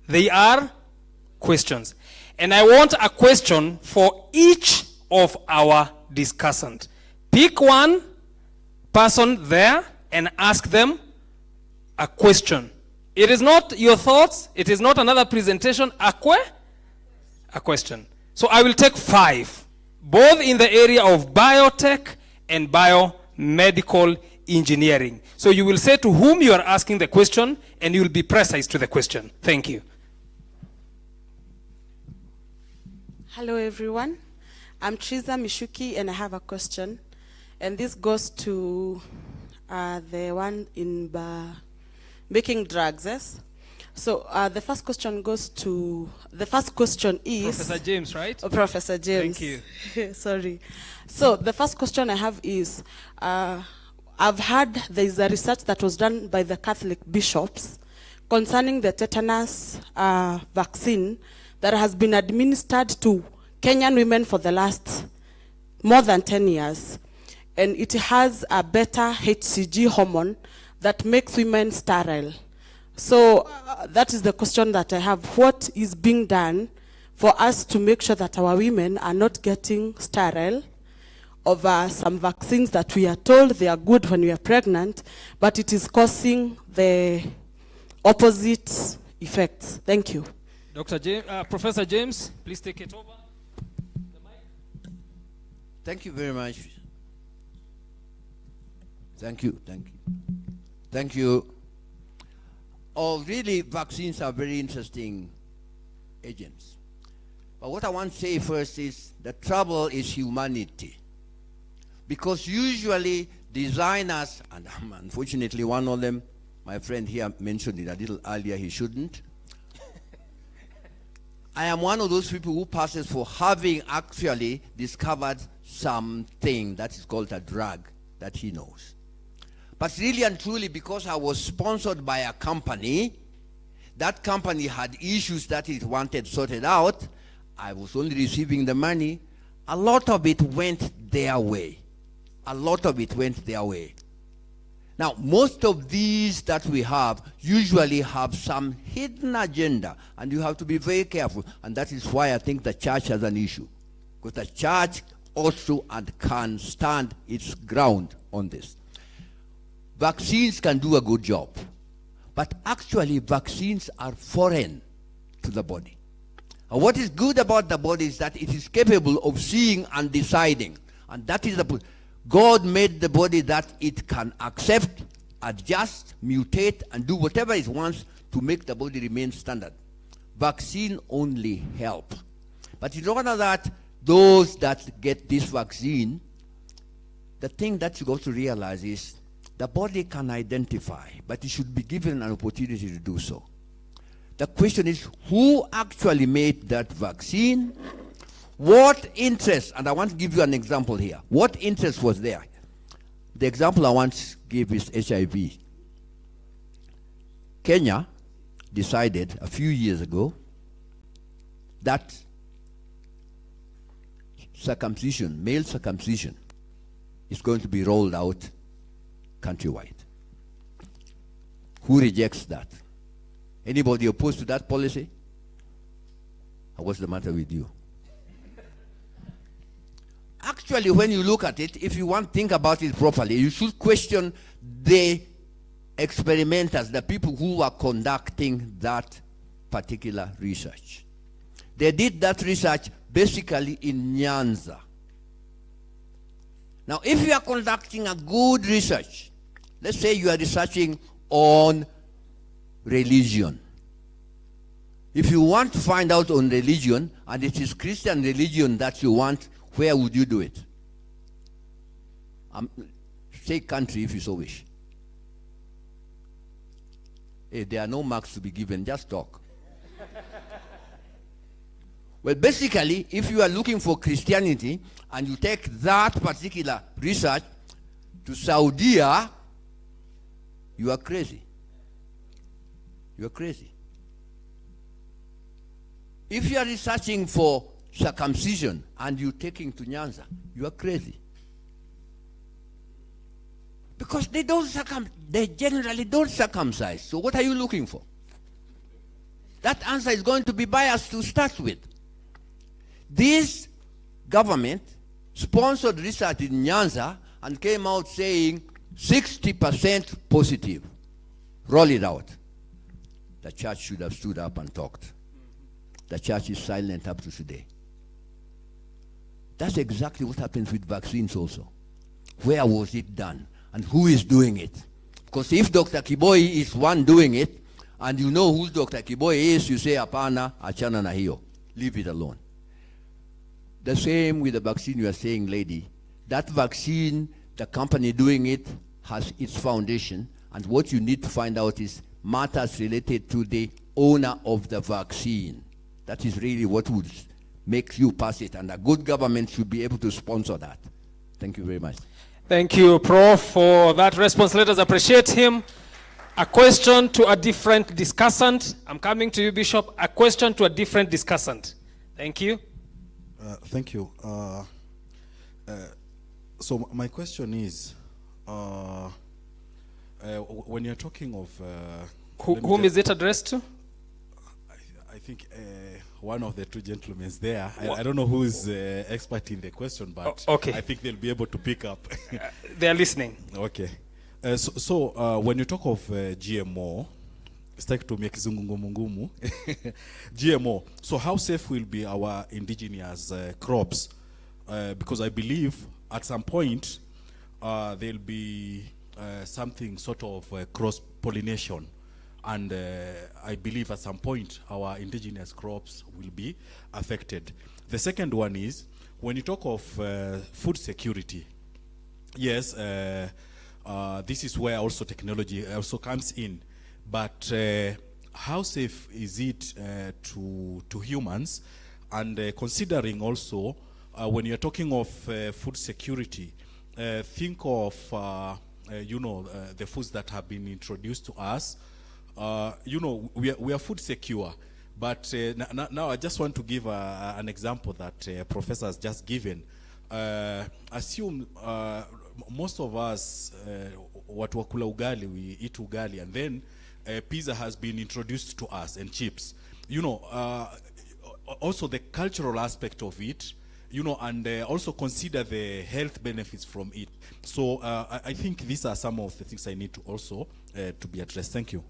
They are questions. And I want a question for each of our discussant. Pick one person there and ask them a question. It is not your thoughts. It is not another presentation. A question. So I will take 5, both in the area of biotech and biomedical engineering. So you will say to whom you are asking the question, and you will be precise to the question. Thank you. Hello, everyone. I'm Triza Mishuki, and I have a question. And this goes to the one in making drugs, yes? So the first question is... Professor James, right? Oh, Professor James. Thank you. Sorry. So the first question I have is, I've heard there is a research that was done by the Catholic bishops concerning the tetanus vaccine that has been administered to Kenyan women for the last more than 10 years. And it has a beta HCG hormone that makes women sterile. So that is the question that I have. What is being done for us to make sure that our women are not getting sterile over some vaccines that we are told they are good when we are pregnant, but it is causing the opposite effects? Thank you. Professor James, please take it over. Thank you very much. Thank you. Thank you. Oh, really, vaccines are very interesting agents. But what I want to say first is the trouble is humanity. Because usually designers, and I'm unfortunately one of them, my friend here mentioned it a little earlier, he shouldn't. I am one of those people who passes for having actually discovered something that is called a drug that he knows. But really and truly, because I was sponsored by a company, that company had issues that it wanted sorted out. I was only receiving the money. A lot of it went their way. Now, most of these that we have usually have some hidden agenda, and you have to be very careful. And that is why I think the church has an issue. Because the church also and can stand its ground on this. Vaccines can do a good job, but actually vaccines are foreign to the body. And what is good about the body is that it is capable of seeing and deciding. And that is the God made the body that it can accept, adjust, mutate, and do whatever it wants to make the body remain standard. Vaccine only help. But in order that those that get this vaccine, the thing that you got to realize is the body can identify, but it should be given an opportunity to do so. The question is, who actually made that vaccine? What interest, and I want to give you an example here. What interest was there? The example I want to give is HIV. Kenya decided a few years ago that circumcision, male circumcision, is going to be rolled out countrywide. Who rejects that? Anybody opposed to that policy? What's the matter with you? Actually, when you look at it, if you want to think about it properly, you should question the experimenters, the people who are conducting that particular research. They did that research basically in Nyanza. Now, if you are conducting a good research, let's say you are researching on religion. If you want to find out on religion, and it is Christian religion that you want, where would you do it? Say country if you so wish. Hey, there are no marks to be given, just talk. Well, basically, if you are looking for Christianity and you take that particular research to Saudi, you are crazy. You are crazy. If you are researching for circumcision and you taking to Nyanza, you are crazy. Because they generally don't circumcise. So what are you looking for? That answer is going to be biased to start with. This government sponsored research in Nyanza and came out saying 60% positive. Roll it out. The church should have stood up and talked. The church is silent up to today. That's exactly what happens with vaccines also. Where was it done? And who is doing it? Because if Dr. Kiboi is one doing it, and you know who Dr. Kiboi is, you say, apana, achana na hiyo. Leave it alone. The same with the vaccine you are saying, lady. That vaccine, the company doing it has its foundation, and what you need to find out is matters related to the owner of the vaccine. That is really what would make you pass it, and a good government should be able to sponsor that. Thank you very much. Thank you, Prof, for that response. Let us appreciate him. A question to a different discussant. I'm coming to you, Bishop. A question to a different discussant. Thank you. Thank you. So my question is, when you're talking of... whom is it addressed to? I think one of the two gentlemen there. I don't know who is expert in the question, but okay. I think they'll be able to pick up. They are listening. Okay. So when you talk of GMO, sitaki kutumia kizungu ngumu. GMO. So how safe will be our indigenous crops? Because I believe at some point there'll be something sort of cross-pollination. And I believe at some point our indigenous crops will be affected. The second one is, when you talk of food security, yes, this is where also technology also comes in. But how safe is it to humans? And considering also, when you're talking of food security, think of, the foods that have been introduced to us. We are food secure, but now I just want to give an example that Professor has just given. Assume most of us, watu wakula ugali, we eat ugali, and then pizza has been introduced to us, and chips. Also the cultural aspect of it, and also consider the health benefits from it. So I think these are some of the things I need to also to be addressed. Thank you.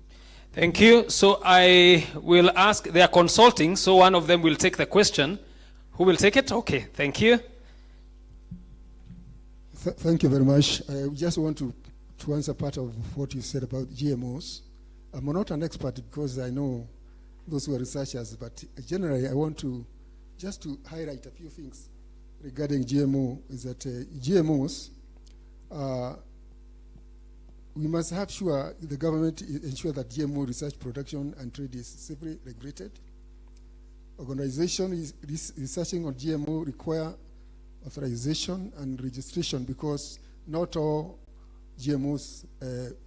Thank you. So I will ask, they are consulting, so one of them will take the question. Who will take it? Okay, thank you. Thank you very much. I just want to answer part of what you said about GMOs. I'm not an expert because I know those who are researchers, but generally I want to just to highlight a few things regarding GMO, is that GMOs, we must have sure the government ensure that GMO research, production, and trade is safely regulated. Organization is researching on GMO require authorization and registration, because not all GMOs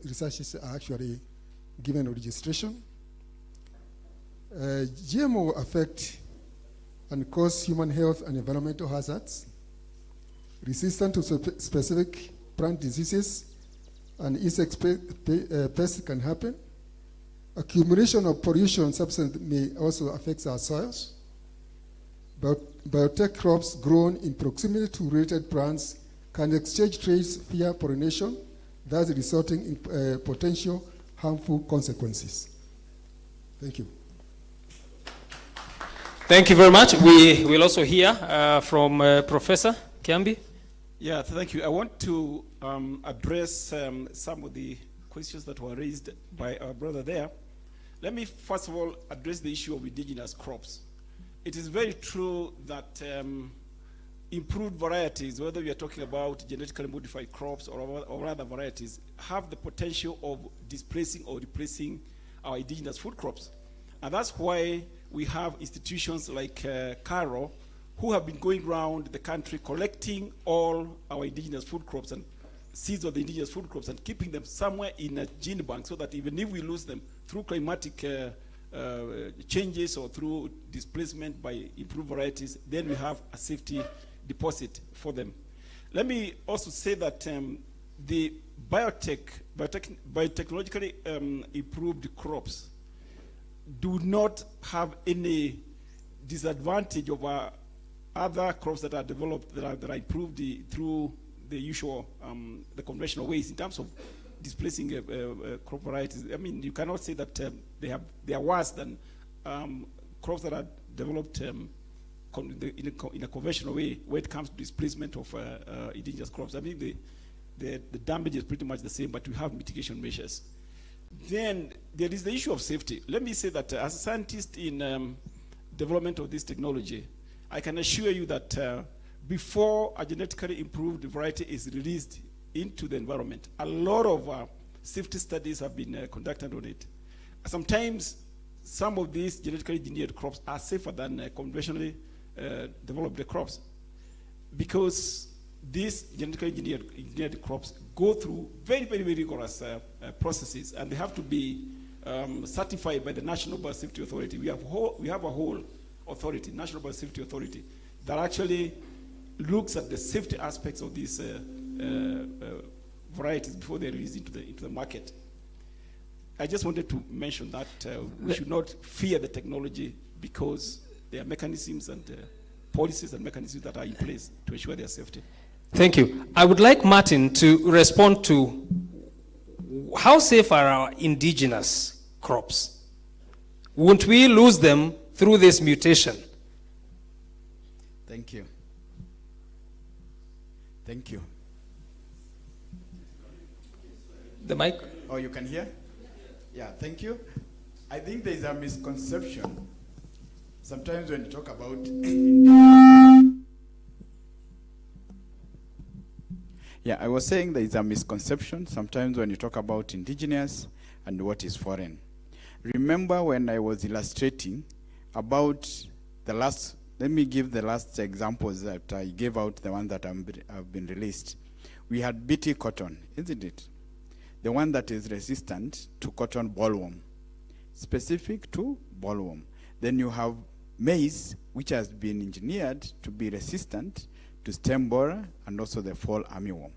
researches are actually given registration. GMO affect and cause human health and environmental hazards, resistant to specific plant diseases, and insect pests can happen. Accumulation of pollution substance may also affect our soils. Biotech crops grown in proximity to related plants can exchange traits via pollination, thus resulting in potential harmful consequences. Thank you. Thank you very much. We will also hear from Professor Kiambi. Yeah, thank you. I want to address some of the questions that were raised by our brother there. Let me first of all address the issue of indigenous crops. It is very true that improved varieties, whether we are talking about genetically modified crops or other varieties, have the potential of displacing or replacing our indigenous food crops. And that's why we have institutions like CARO, who have been going around the country collecting all our indigenous food crops and seeds of the indigenous food crops and keeping them somewhere in a gene bank, so that even if we lose them through climatic changes or through displacement by improved varieties, then we have a safety deposit for them. Let me also say that the biotechnologically improved crops do not have any disadvantage over other crops that are developed, that are improved through the usual, the conventional ways in terms of displacing crop varieties. I mean, you cannot say that they are worse than crops that are developed in a conventional way when it comes to displacement of indigenous crops. I mean, the damage is pretty much the same, but we have mitigation measures. Then there is the issue of safety. Let me say that as a scientist in development of this technology, I can assure you that before a genetically improved variety is released into the environment, a lot of safety studies have been conducted on it. Sometimes some of these genetically engineered crops are safer than conventionally developed crops, because these genetically engineered crops go through very, very, very rigorous processes, and they have to be certified by the National Biosafety Authority. We have a whole authority, National Biosafety Authority, that actually looks at the safety aspects of these varieties before they're released into the market. I just wanted to mention that we should not fear the technology, because there are mechanisms and policies and mechanisms that are in place to ensure their safety. Thank you. I would like Martin to respond to how safe are our indigenous crops? Won't we lose them through this mutation? Thank you. Thank you. The mic? Oh, you can hear? Yeah, thank you. I think there is a misconception. Sometimes when you talk about yeah, I was saying there is a misconception sometimes when you talk about indigenous and what is foreign. Remember when I was illustrating about the last, let me give the last examples that I gave out, the one that have been released. We had BT cotton, isn't it? The one that is resistant to cotton bollworm, specific to bollworm. Then you have maize, which has been engineered to be resistant to stem borer and also the fall armyworm.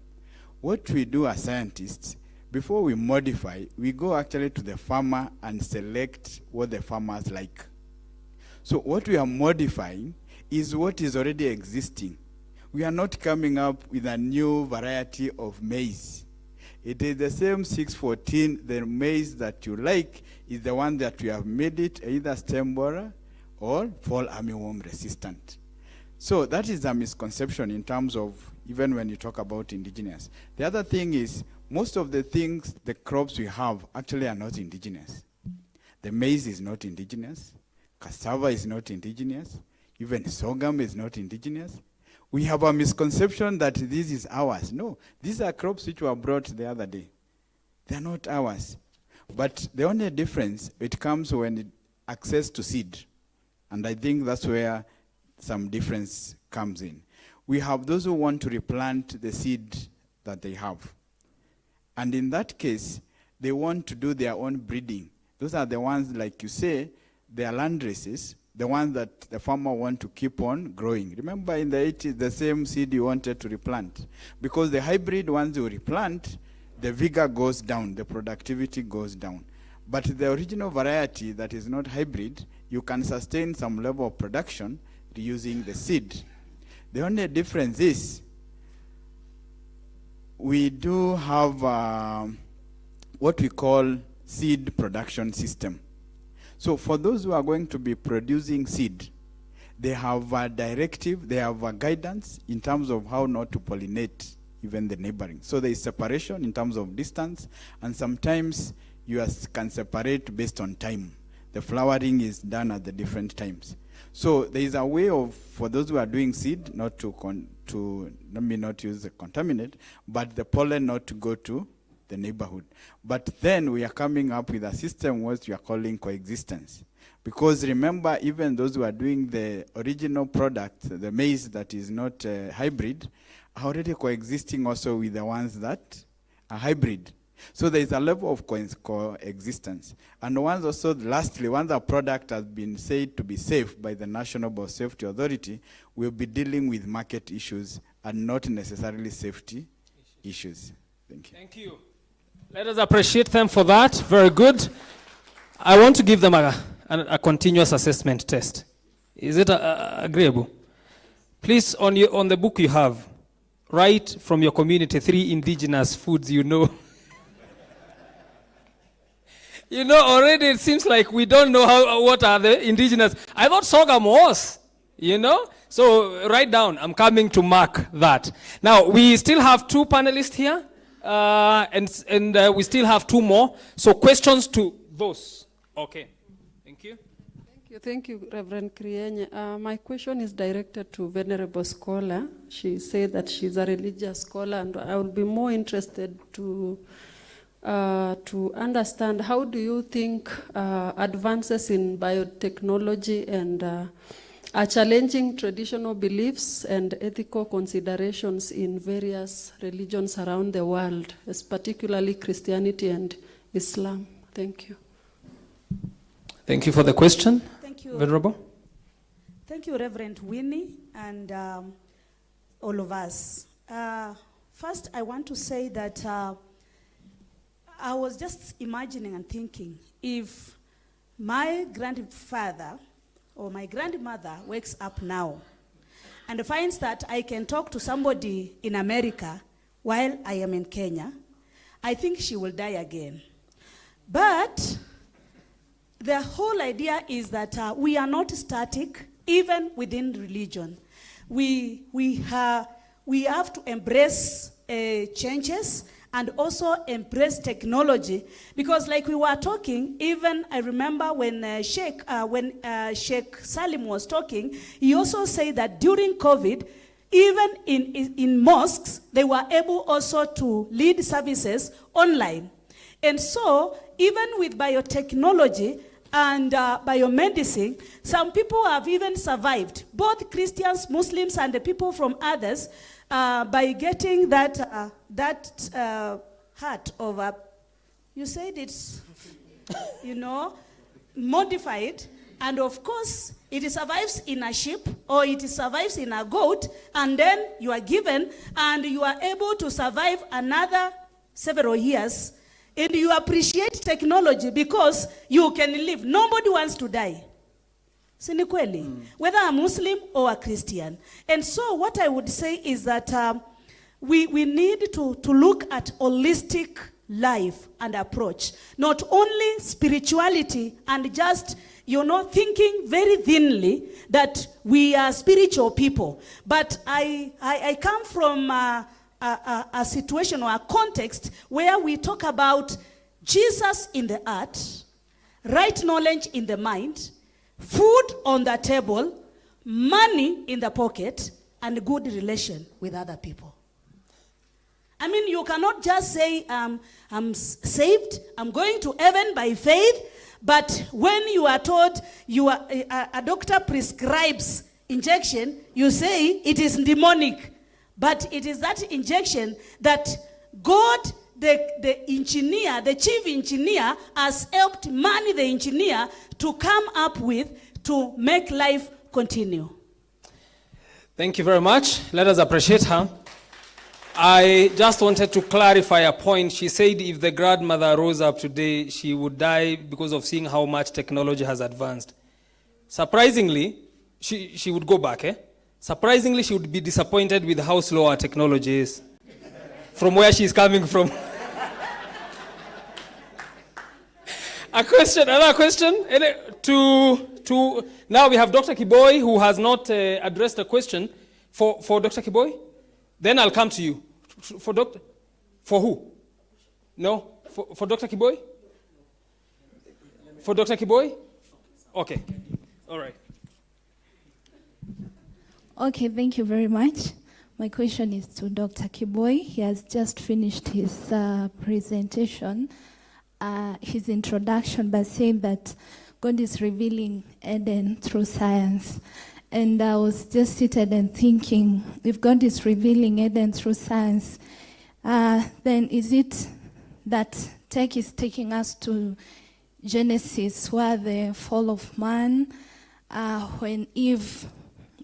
What we do as scientists, before we modify, we go actually to the farmer and select what the farmers like. So what we are modifying is what is already existing. We are not coming up with a new variety of maize. It is the same 614, the maize that you like is the one that we have made it either stem borer or fall armyworm resistant. So that is a misconception in terms of even when you talk about indigenous. The other thing is, most of the things, the crops we have actually are not indigenous. The maize is not indigenous. Cassava is not indigenous. Even sorghum is not indigenous. We have a misconception that this is ours. No, these are crops which were brought the other day. They are not ours. But the only difference, it comes when access to seed. And I think that's where some difference comes in. We have those who want to replant the seed that they have. And in that case, they want to do their own breeding. Those are the ones, like you say, they are land races, the ones that the farmer want to keep on growing. Remember in the 80s, the same seed you wanted to replant. Because the hybrid ones you replant, the vigor goes down, the productivity goes down. But the original variety that is not hybrid, you can sustain some level of production using the seed. The only difference is we do have what we call seed production system. So for those who are going to be producing seed, they have a directive, they have a guidance in terms of how not to pollinate even the neighboring. So there is separation in terms of distance, and sometimes you can separate based on time. The flowering is done at the different times. So there is a way of, for those who are doing seed, not to let me not use the contaminate, but the pollen not to go to the neighborhood. But then we are coming up with a system what we are calling coexistence. Because remember, even those who are doing the original product, the maize that is not hybrid, are already coexisting also with the ones that are hybrid. So there is a level of coexistence. And lastly, once a product has been said to be safe by the National Biosafety Authority, we'll be dealing with market issues and not necessarily safety issues. Thank you. Thank you. Let us appreciate them for that. Very good. I want to give them a continuous assessment test. Is it agreeable? Please, on the book you have, write from your community 3 indigenous foods you know. You know, already it seems like we don't know what are the indigenous. I thought sorghum was, you know? So write down, I'm coming to mark that. Now, we still have 2 panelists here, and we still have 2 more. So questions to those. Okay. Thank you. Thank you, Reverend Krienye. My question is directed to Venerable Scholar. She said that she's a religious scholar, and I would be more interested to understand how do you think advances in biotechnology and are challenging traditional beliefs and ethical considerations in various religions around the world, particularly Christianity and Islam. Thank you. Thank you for the question. Thank you. Venerable. Thank you, Reverend Winnie, and all of us. First, I want to say that I was just imagining and thinking, if my grandfather or my grandmother wakes up now and finds that I can talk to somebody in America while I am in Kenya, I think she will die again. But the whole idea is that we are not static, even within religion. We have to embrace changes and also embrace technology, because like we were talking, even I remember when Sheikh Salim was talking, he also said that during COVID, even in mosques, they were able also to lead services online. And so, even with biotechnology and biomedicine, some people have even survived, both Christians, Muslims, and the people from others, by getting that heart of a, you said it's, modified, and of course, it survives in a sheep or it survives in a goat, and then you are given, and you are able to survive another several years, and you appreciate technology because you can live. Nobody wants to die. Sinikweli, whether a Muslim or a Christian. And so what I would say is that we need to look at holistic life and approach. Not only spirituality and just, thinking very thinly that we are spiritual people. But I come from a situation or a context where we talk about Jesus in the heart, right knowledge in the mind, food on the table, money in the pocket, and good relation with other people. I mean, you cannot just say, I'm saved, I'm going to heaven by faith, but when you are told a doctor prescribes injection, you say it is demonic. But it is that injection that God, the engineer, the chief engineer, has helped Manny, the engineer, to come up with to make life continue. Thank you very much. Let us appreciate her. I just wanted to clarify a point. She said if the grandmother rose up today, she would die because of seeing how much technology has advanced. Surprisingly, she would go back, Surprisingly, she would be disappointed with how slow our technology is from where she's coming from. Another question. Now we have Dr. Kiboi, who has not addressed a question. For Dr. Kiboi? Then I'll come to you. For who? No? For Dr. Kiboi? For Dr. Kiboi? Okay. All right. Okay, thank you very much. My question is to Dr. Kiboi. He has just finished his presentation, his introduction by saying that God is revealing Eden through science. And I was just seated and thinking, if God is revealing Eden through science, then is it that tech is taking us to Genesis, where the fall of man, when Eve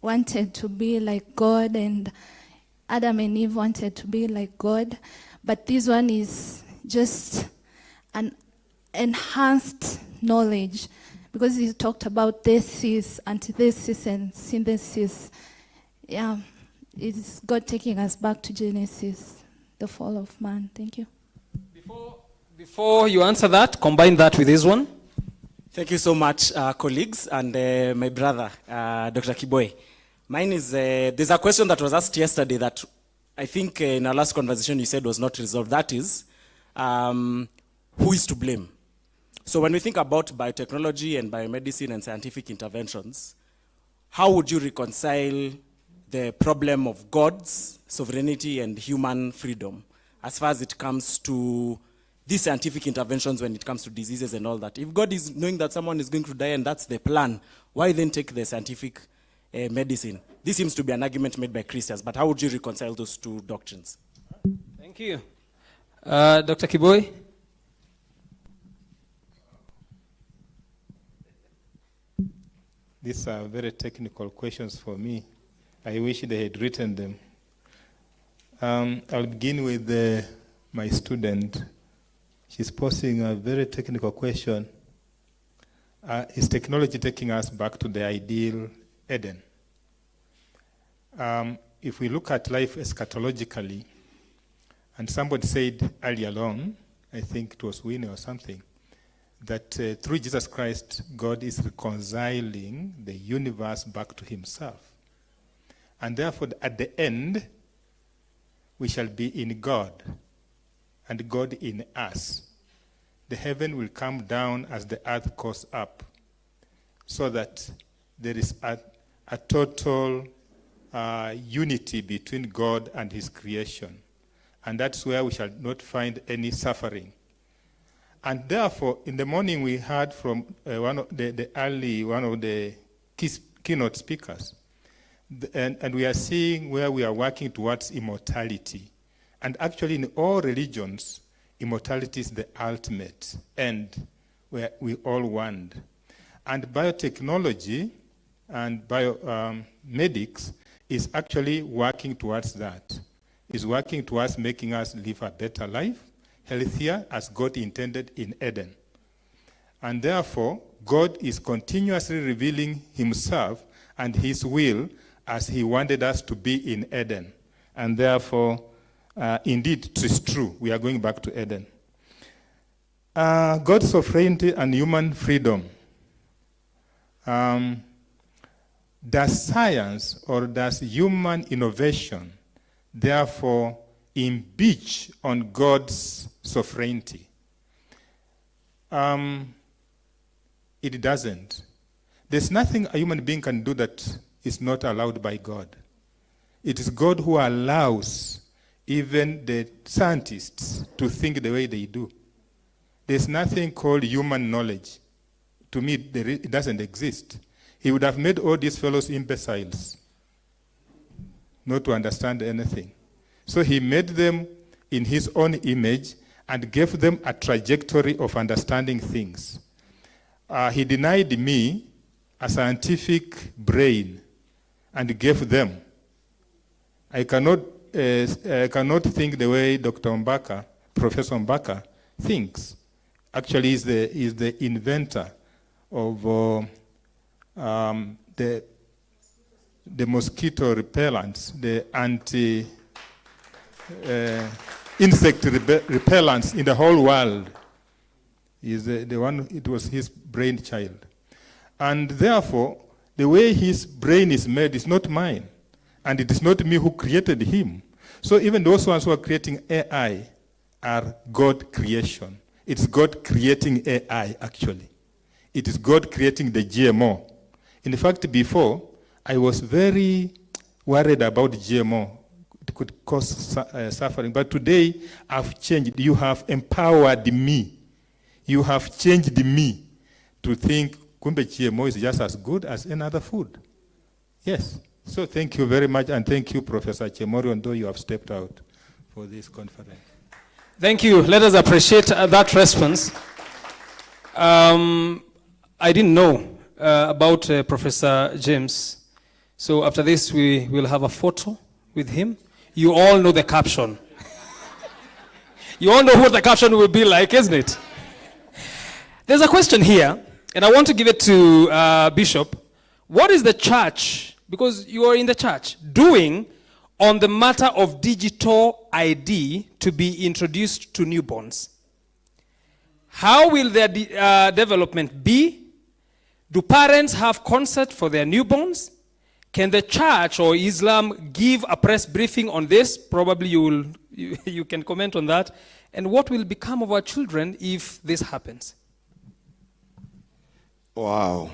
wanted to be like God and Adam and Eve wanted to be like God, but this one is just an enhanced knowledge, because he talked about thesis, antithesis, and synthesis. Yeah, it's God taking us back to Genesis, the fall of man. Thank you. Before you answer that, combine that with this one. Thank you so much, colleagues, and my brother, Dr. Kiboy. Mine is, there's a question that was asked yesterday that I think in our last conversation you said was not resolved. That is, who is to blame? So when we think about biotechnology and biomedicine and scientific interventions, how would you reconcile the problem of God's sovereignty and human freedom as far as it comes to these scientific interventions when it comes to diseases and all that? If God is knowing that someone is going to die and that's the plan, why then take the scientific medicine? This seems to be an argument made by Christians, but how would you reconcile those two doctrines? Thank you. Dr. Kiboy? These are very technical questions for me. I wish they had written them. I'll begin with my student. She's posing a very technical question. Is technology taking us back to the ideal Eden? If we look at life eschatologically, and somebody said earlier on, I think it was Winnie or something, that through Jesus Christ, God is reconciling the universe back to himself. And therefore, at the end, we shall be in God, and God in us. The heaven will come down as the earth goes up, so that there is a total unity between God and his creation. And that's where we shall not find any suffering. And therefore, in the morning we heard from one of the keynote speakers, and we are seeing where we are working towards immortality. And actually in all religions, immortality is the ultimate end where we all want. And biotechnology and biomedics is actually working towards that. Is working towards making us live a better life, healthier, as God intended in Eden. And therefore, God is continuously revealing himself and his will as he wanted us to be in Eden. And therefore, indeed, it is true. We are going back to Eden. God's sovereignty and human freedom. Does science or does human innovation therefore impeach on God's sovereignty? It doesn't. There's nothing a human being can do that is not allowed by God. It is God who allows even the scientists to think the way they do. There's nothing called human knowledge. To me, it doesn't exist. He would have made all these fellows imbeciles, not to understand anything. So he made them in his own image and gave them a trajectory of understanding things. He denied me a scientific brain and gave them. I cannot think the way Dr. Mbaka, Professor Mbaka, thinks. Actually, is the inventor of the mosquito repellents, the insect repellents in the whole world. Is the one, it was his brainchild. And therefore, the way his brain is made is not mine. And it is not me who created him. So even those ones who are creating AI are God creation. It's God creating AI, actually. It is God creating the GMO. In fact, before, I was very worried about GMO. It could cause suffering. But today, I've changed. You have empowered me. You have changed me to think kumbe GMO is just as good as any other food. Yes. So thank you very much, and thank you, Professor Chemorion, though you have stepped out for this conference. Thank you. Let us appreciate that response. I didn't know about Professor James. So after this, we will have a photo with him. You all know the caption. You all know what the caption will be like, isn't it? There's a question here, and I want to give it to Bishop. What is the church, because you are in the church, doing on the matter of digital ID to be introduced to newborns? How will their development be? Do parents have consent for their newborns? Can the church or Islam give a press briefing on this? Probably you can comment on that. And what will become of our children if this happens? Wow.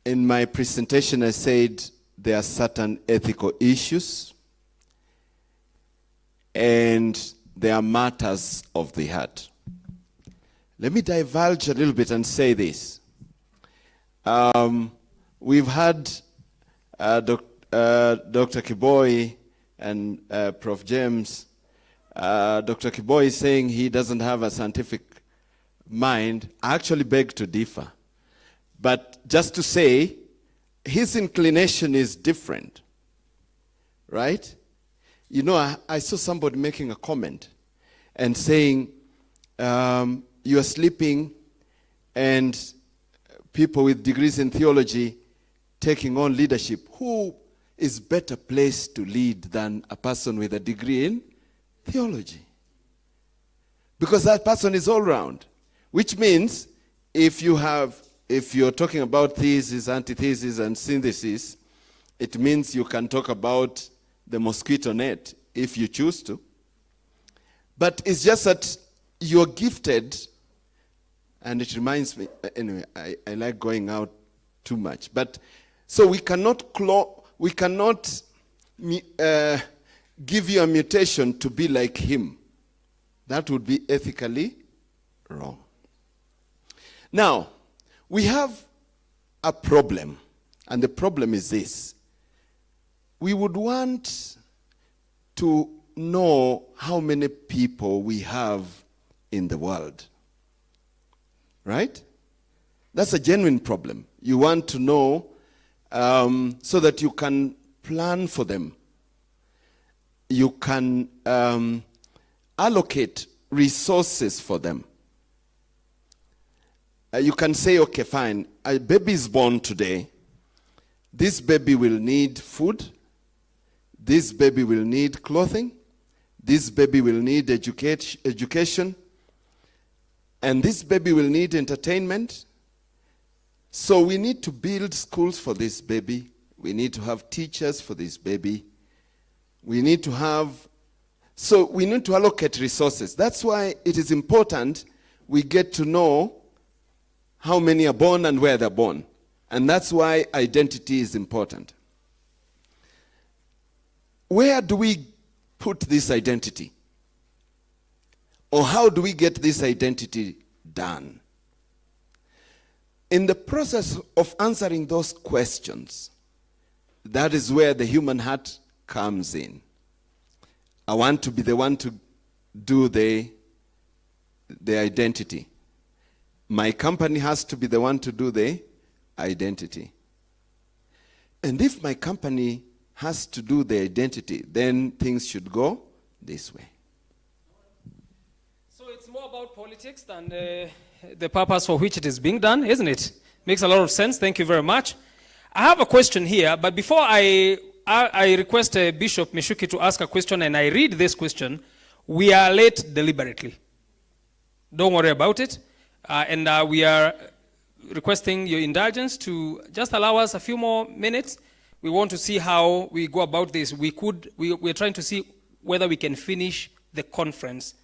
In my presentation, I said there are certain ethical issues and there are matters of the heart. Let me divulge a little bit and say this. We've had Dr. Kiboi and Prof. James. Dr. Kiboi is saying he doesn't have a scientific mind. I actually beg to differ. But just to say, his inclination is different, right? You know, I saw somebody making a comment and saying, you are sleeping and people with degrees in theology taking on leadership. Who is better placed to lead than a person with a degree in theology? Because that person is all round, which means if you're talking about thesis, antithesis, and synthesis, it means you can talk about the mosquito net if you choose to. But it's just that you're gifted, and it reminds me, anyway, I like going out too much. But so we cannot give you a mutation to be like him. That would be ethically wrong. Now, we have a problem, and the problem is this. We would want to know how many people we have in the world. Right? That's a genuine problem. You want to know so that you can plan for them. You can allocate resources for them. You can say, okay, fine, a baby is born today. This baby will need food. This baby will need clothing. This baby will need education. And this baby will need entertainment. So we need to build schools for this baby. We need to have teachers for this baby. We need to allocate resources. That's why it is important we get to know how many are born and where they're born. And that's why identity is important. Where do we put this identity? Or how do we get this identity done? In the process of answering those questions, that is where the human heart comes in. I want to be the one to do the identity. My company has to be the one to do the identity. And if my company has to do the identity, then things should go this way. So it's more about politics than the purpose for which it is being done, isn't it? Makes a lot of sense. Thank you very much. I have a question here, but before I request Bishop Mishuki to ask a question and I read this question, we are late deliberately. Don't worry about it. And we are requesting your indulgence to just allow us a few more minutes. We want to see how we go about this. We're trying to see whether we can finish the conference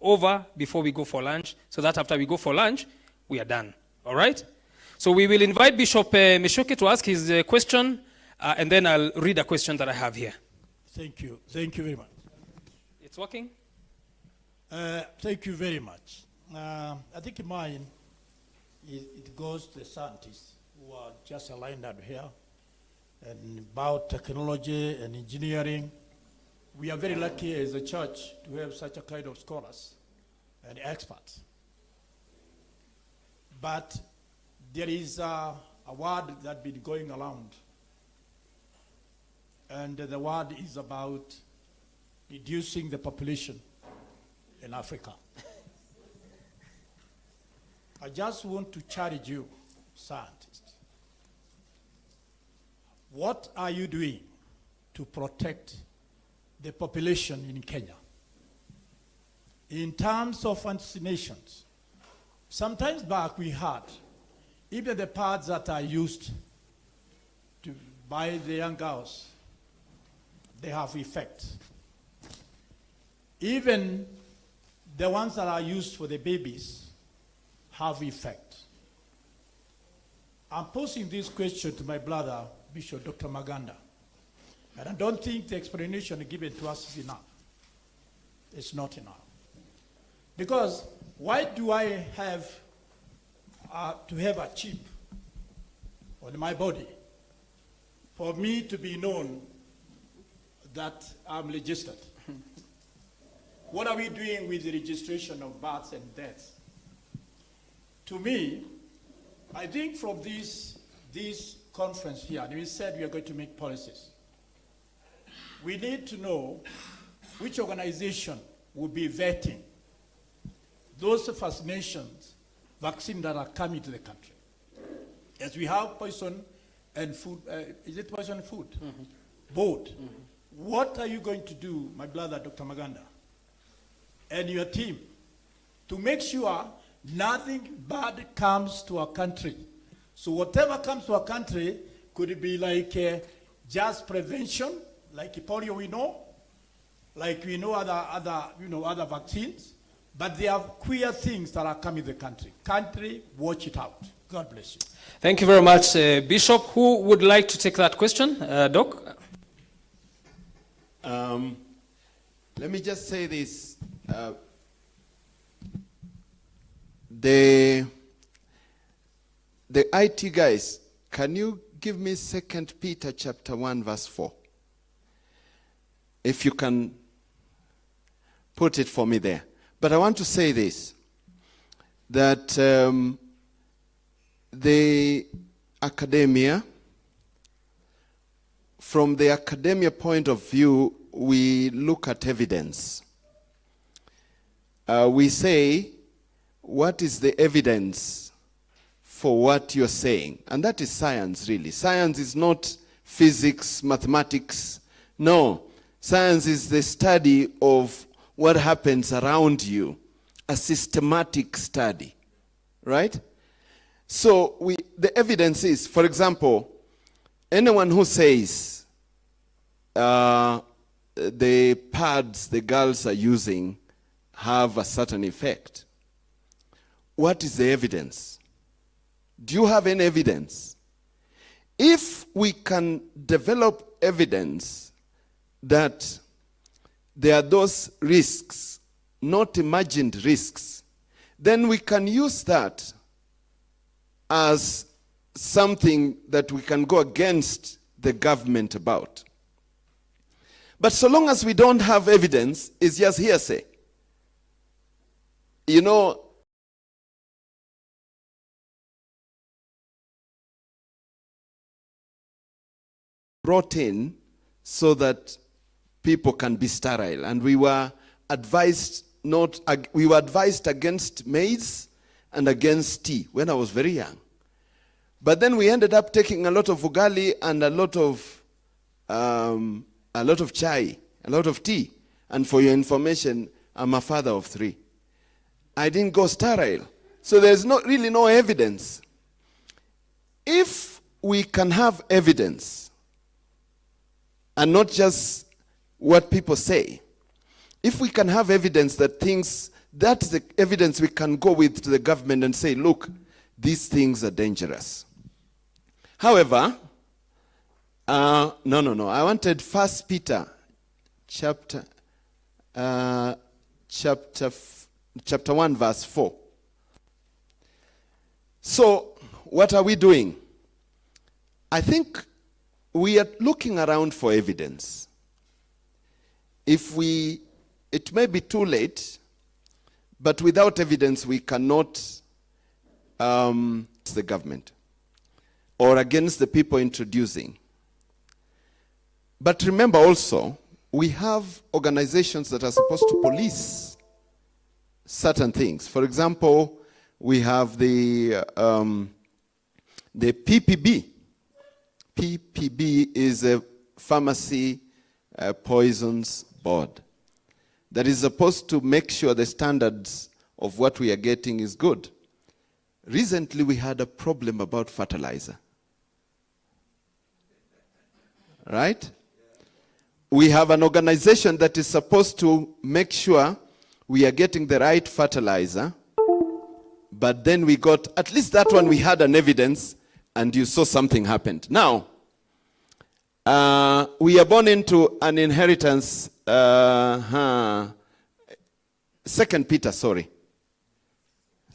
over before we go for lunch, so that after we go for lunch, we are done. All right? So we will invite Bishop Mishuki to ask his question, and then I'll read a question that I have here. Thank you. Thank you very much. It's working? Thank you very much. I think mine, it goes to the scientists who are just lined up here, and about technology and engineering. We are very lucky as a church to have such a kind of scholars and experts. But there is a word that's been going around, and the word is about reducing the population in Africa. I just want to challenge you, scientists. What are you doing to protect the population in Kenya? In terms of vaccinations, sometimes back we had, even the pads that are used by the young girls, they have effect. Even the ones that are used for the babies have effect. I'm posing this question to my brother, Bishop Dr. Maganda, and I don't think the explanation given to us is enough. It's not enough. Because why do I have to have a chip on my body for me to be known that I'm registered? What are we doing with the registration of births and deaths? To me, I think from this conference here, and we said we are going to make policies. We need to know which organization will be vetting those vaccinations, vaccines that are coming to the country. As we have poison and food, is it poison and food? Mm-hmm. Both. Mm-hmm. What are you going to do, my brother, Dr. Maganda, and your team, to make sure nothing bad comes to our country? So whatever comes to our country could be like just prevention, like polio we know, like we know other vaccines, but there are queer things that are coming to the country. Country, watch it out. God bless you. Thank you very much, Bishop. Who would like to take that question? Doc? Let me just say this. The IT guys, can you give me 2 Peter chapter 1 verse 4? If you can put it for me there. But I want to say this, that the academia, from the academia point of view, we look at evidence. We say, what is the evidence for what you're saying? And that is science, really. Science is not physics, mathematics. No. Science is the study of what happens around you, a systematic study, right? So the evidence is, for example, anyone who says the pads the girls are using have a certain effect, what is the evidence? Do you have any evidence? If we can develop evidence that there are those risks, not imagined risks, then we can use that as something that we can go against the government about. But so long as we don't have evidence, it's just hearsay. You know, brought in so that people can be sterile, and we were advised against maize and against tea when I was very young. But then we ended up taking a lot of ugali and a lot of chai, a lot of tea. And for your information, I'm a father of 3. I didn't go sterile. So there's really no evidence. If we can have evidence, and not just what people say, if we can have evidence that that's the evidence we can go with to the government and say, look, these things are dangerous. However, no. I wanted 1 Peter chapter chapter 1, verse 4. So, what are we doing? I think we are looking around for evidence. It may be too late, but without evidence we cannot the government or against the people introducing. But remember also, we have organizations that are supposed to police certain things. For example, we have the PPB. PPB is a pharmacy poisons board that is supposed to make sure the standards of what we are getting is good. Recently, we had a problem about fertilizer. Right? We have an organization that is supposed to make sure we are getting the right fertilizer, but then we got, at least that one we had an evidence, and you saw something happened. Now, we are born into an inheritance, 2 Peter, sorry.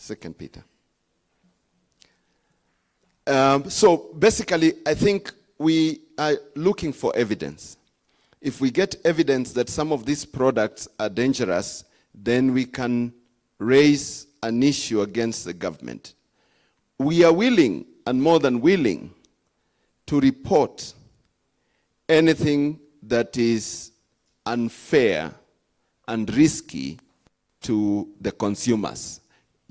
2 Peter. So basically, I think we are looking for evidence. If we get evidence that some of these products are dangerous, then we can raise an issue against the government. We are willing, and more than willing, to report anything that is unfair and risky to the consumers.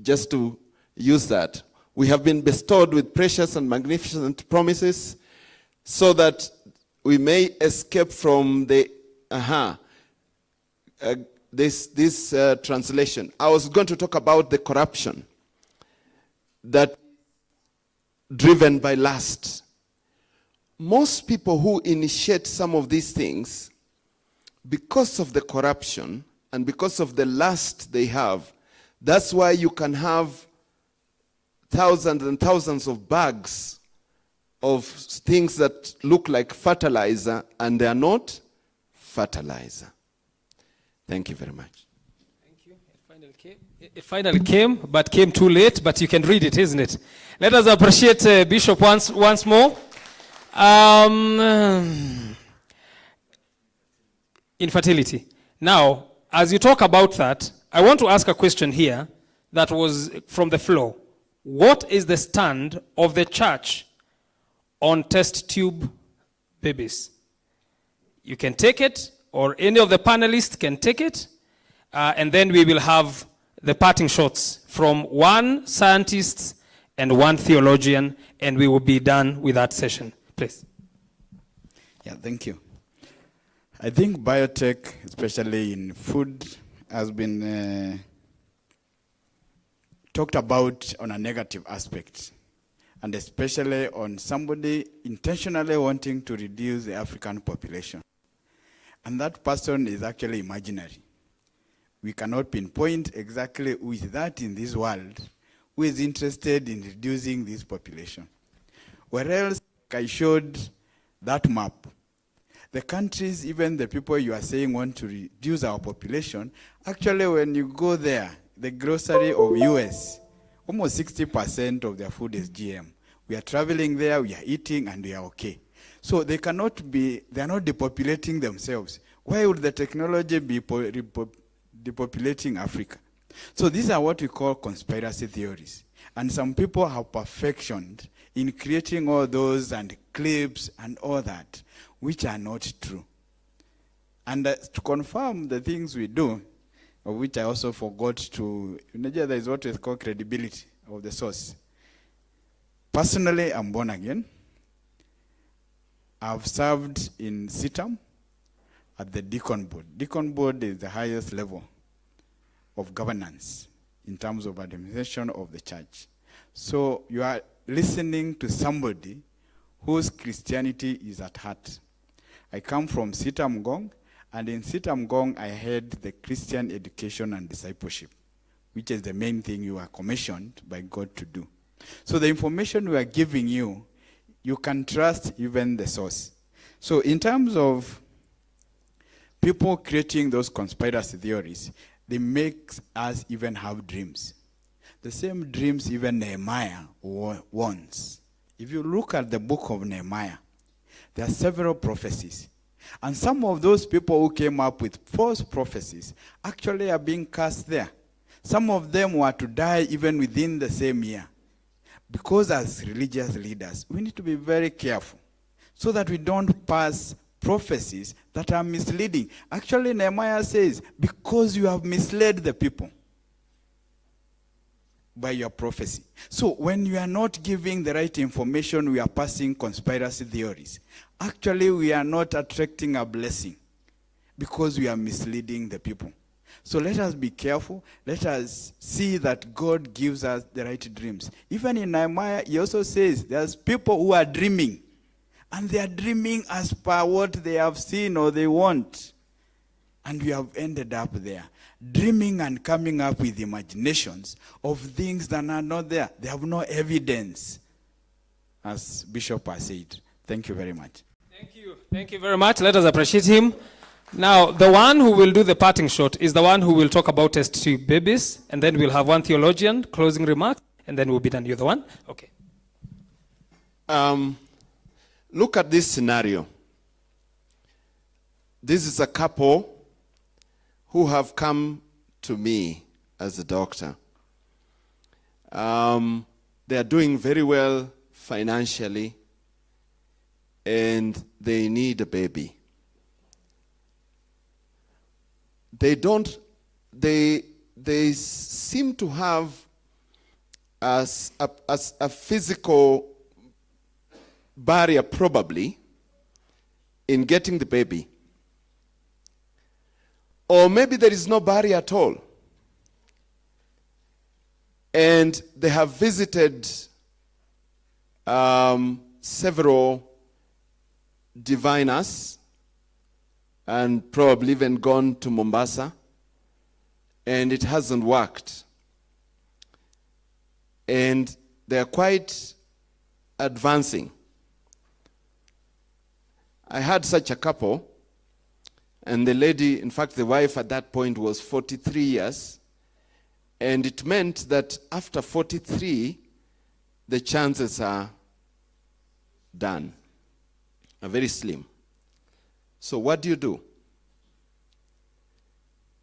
Just to use that, we have been bestowed with precious and magnificent promises so that we may escape from the this translation. I was going to talk about the corruption that driven by lust. Most people who initiate some of these things, because of the corruption and because of the lust they have, that's why you can have thousands and thousands of bags of things that look like fertilizer and they are not fertilizer. Thank you very much. Thank you. It finally came, but came too late, but you can read it, isn't it? Let us appreciate Bishop once more. Infertility. Now, as you talk about that, I want to ask a question here that was from the floor. What is the stand of the church on test tube babies? You can take it, or any of the panelists can take it, and then we will have the parting shots from one scientist and one theologian, and we will be done with that session. Please. Yeah, thank you. I think biotech, especially in food, has been talked about on a negative aspect, and especially on somebody intentionally wanting to reduce the African population. And that person is actually imaginary. We cannot pinpoint exactly who is that in this world who is interested in reducing this population. Whereas I showed that map, the countries, even the people you are saying want to reduce our population, actually when you go there, the grocery of US, almost 60% of their food is GM. We are traveling there, we are eating, and we are okay. So they are not depopulating themselves. Why would the technology be depopulating Africa? So these are what we call conspiracy theories. And some people have perfectioned in creating all those and clips and all that, which are not true. And to confirm the things we do, of which I also forgot to, in Nigeria there is what is called credibility of the source. Personally, I'm born again. I've served in CITAM at the Deacon Board. Deacon Board is the highest level of governance in terms of administration of the church. So you are listening to somebody whose Christianity is at heart. I come from CITAM Gong, and in CITAM Gong I had the Christian education and discipleship, which is the main thing you are commissioned by God to do. So the information we are giving you, you can trust even the source. So in terms of people creating those conspiracy theories, they make us even have dreams. The same dreams even Nehemiah wants. If you look at the book of Nehemiah, there are several prophecies. And some of those people who came up with false prophecies actually are being cast there. Some of them were to die even within the same year. Because as religious leaders, we need to be very careful so that we don't pass prophecies that are misleading. Actually, Nehemiah says, because you have misled the people by your prophecy. So when you are not giving the right information, we are passing conspiracy theories. Actually, we are not attracting a blessing because we are misleading the people. So let us be careful. Let us see that God gives us the right dreams. Even in Nehemiah, he also says there's people who are dreaming. And they are dreaming as per what they have seen or they want. And we have ended up there. Dreaming and coming up with imaginations of things that are not there. They have no evidence. As Bishop has said. Thank you very much. Thank you. Thank you very much. Let us appreciate him. Now, the one who will do the parting shot is the one who will talk about test tube babies, and then we'll have one theologian, closing remark, and then we'll be done. You're the one? Okay. Look at this scenario. This is a couple who have come to me as a doctor. They are doing very well financially, and they need a baby. They seem to have a physical barrier probably in getting the baby. Or maybe there is no barrier at all. And they have visited several diviners and probably even gone to Mombasa, and it hasn't worked. And they are quite advancing. I had such a couple, and the lady, in fact, the wife at that point was 43 years, and it meant that after 43, the chances are done, are very slim. So what do you do?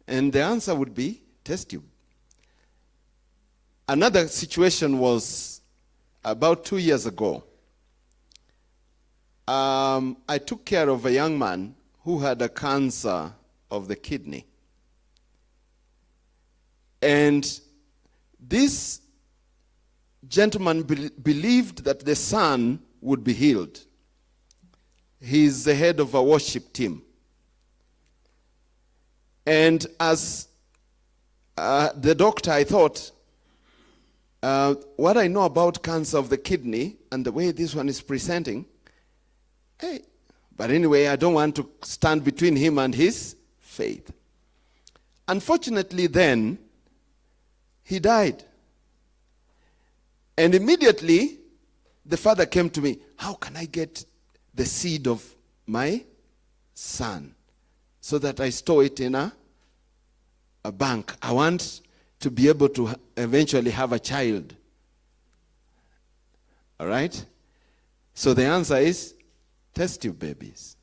And the answer would be test tube. Another situation was about 2 years ago. I took care of a young man who had a cancer of the kidney. And this gentleman believed that the son would be healed. He's the head of a worship team. And as the doctor, I thought, what I know about cancer of the kidney and the way this one is presenting, hey, but anyway, I don't want to stand between him and his faith. Unfortunately, then, he died. And immediately, the father came to me, how can I get the seed of my son so that I store it in a bank? I want to be able to eventually have a child. All right? So the answer is test tube babies.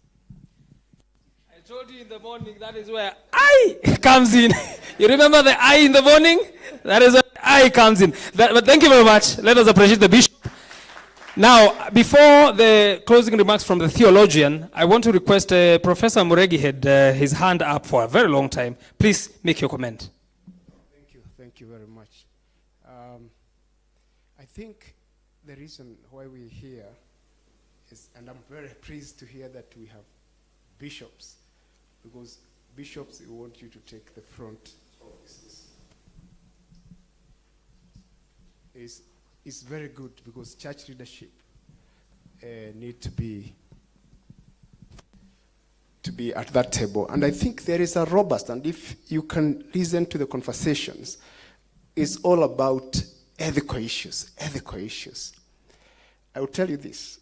I told you in the morning, that is where I comes in. You remember the I in the morning? That is where I comes in. But thank you very much. Let us appreciate the bishop. Now, before the closing remarks from the theologian, I want to request Professor Muregi had his hand up for a very long time. Please make your comment. Thank you very much. I think the reason why we're here is, and I'm very pleased to hear that we have bishops, because bishops want you to take the front of this. It's very good because church leadership need to be at that table. And I think there is a robust, and if you can listen to the conversations, it's all about ethical issues. I will tell you this.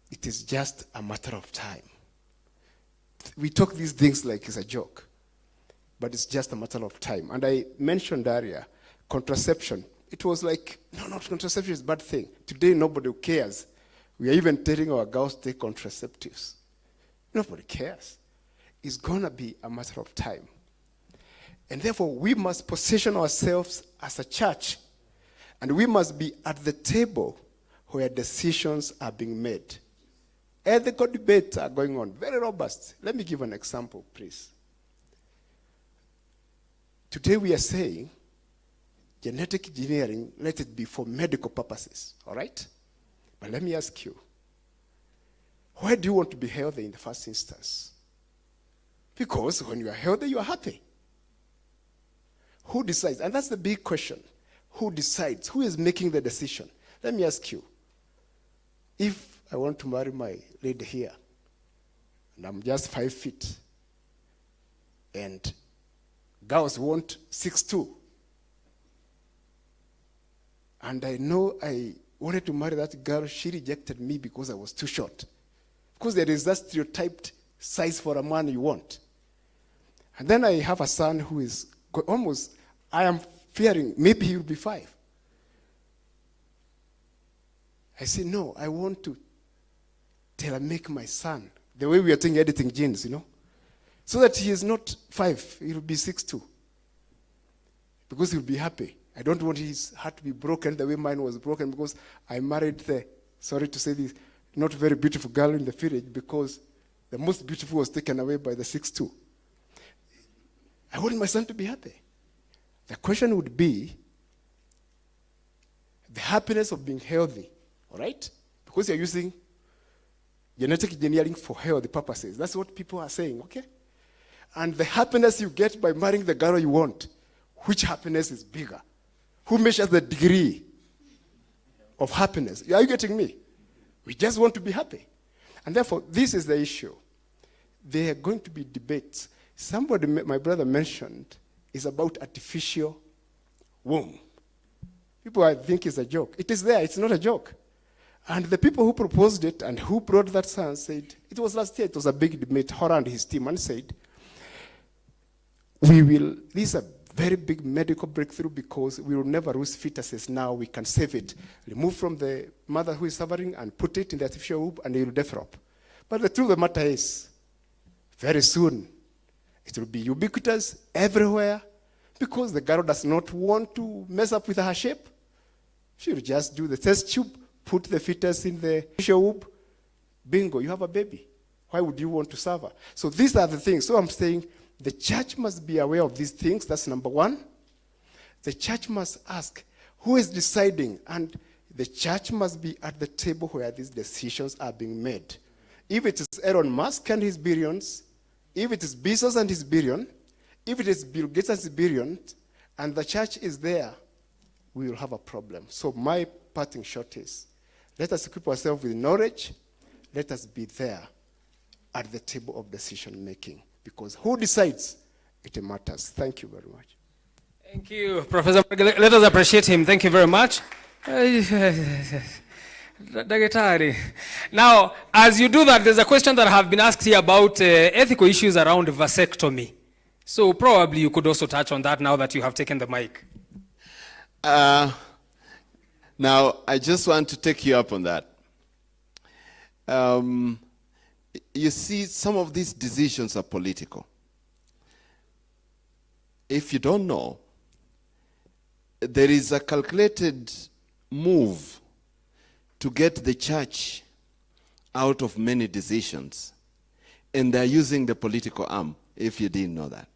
It is just a matter of time. We talk these things like it's a joke. but it's just a matter of time. And I mentioned earlier, contraception. It was like, no, not contraception is a bad thing. Today, nobody cares. We are even telling our girls to take contraceptives. Nobody cares. It's going to be a matter of time. And therefore, we must position ourselves as a church, and we must be at the table where decisions are being made. Ethical debates are going on, very robust. Let me give an example, please. Today we are saying genetic engineering, let it be for medical purposes, all right? But let me ask you, why do you want to be healthy in the first instance? Because when you are healthy, you are happy. Who decides? And that's the big question. Who decides? Who is making the decision? Let me ask you, if I want to marry my lady here, and I'm just 5 feet, and girls want 6'2", and I know I wanted to marry that girl, she rejected me because I was too short. Because there is that stereotyped size for a man you want. And then I have a son who is almost, I am fearing, maybe he will be 5. I say, no, I want to tailor-make my son, the way we are doing editing genes, so that he is not 5, he will be 6'2", because he will be happy. I don't want his heart to be broken the way mine was broken, because I married the, sorry to say this, not very beautiful girl in the village, because the most beautiful was taken away by the 6'2". I want my son to be happy. The question would be the happiness of being healthy, all right? Because you're using genetic engineering for healthy purposes. That's what people are saying, okay? And the happiness you get by marrying the girl you want, which happiness is bigger? Who measures the degree of happiness? Are you getting me? We just want to be happy. And therefore, this is the issue. There are going to be debates. Somebody, my brother mentioned, is about artificial womb. People I think it's a joke. It is there, it's not a joke. And the people who proposed it and who brought that science said, it was last year, it was a big debate, Horan and his team, and said, this is a very big medical breakthrough because we will never lose fetuses now, we can save it. Remove from the mother who is suffering and put it in the artificial womb and it will develop. But the truth of the matter is, very soon, it will be ubiquitous everywhere because the girl does not want to mess up with her shape. She will just do the test tube, put the fetus in the artificial womb, bingo, you have a baby. Why would you want to suffer? So these are the things. So I'm saying the church must be aware of these things. That's number one. The church must ask, who is deciding? And the church must be at the table where these decisions are being made. If it is Elon Musk and his billions, if it is Bezos and his billion, if it is Bill Gates and his billion, and the church is there, we will have a problem. So my parting shot is, let us equip ourselves with knowledge. Let us be there at the table of decision making. Because who decides, it matters. Thank you very much. Thank you, Professor. Let us appreciate him. Thank you very much. Dagetari. Now, as you do that, there's a question that have been asked here about ethical issues around vasectomy. So probably you could also touch on that now that you have taken the mic. Now, I just want to take you up on that. You see, some of these decisions are political. If you don't know, there is a calculated move to get the church out of many decisions. And they're using the political arm, if you didn't know that.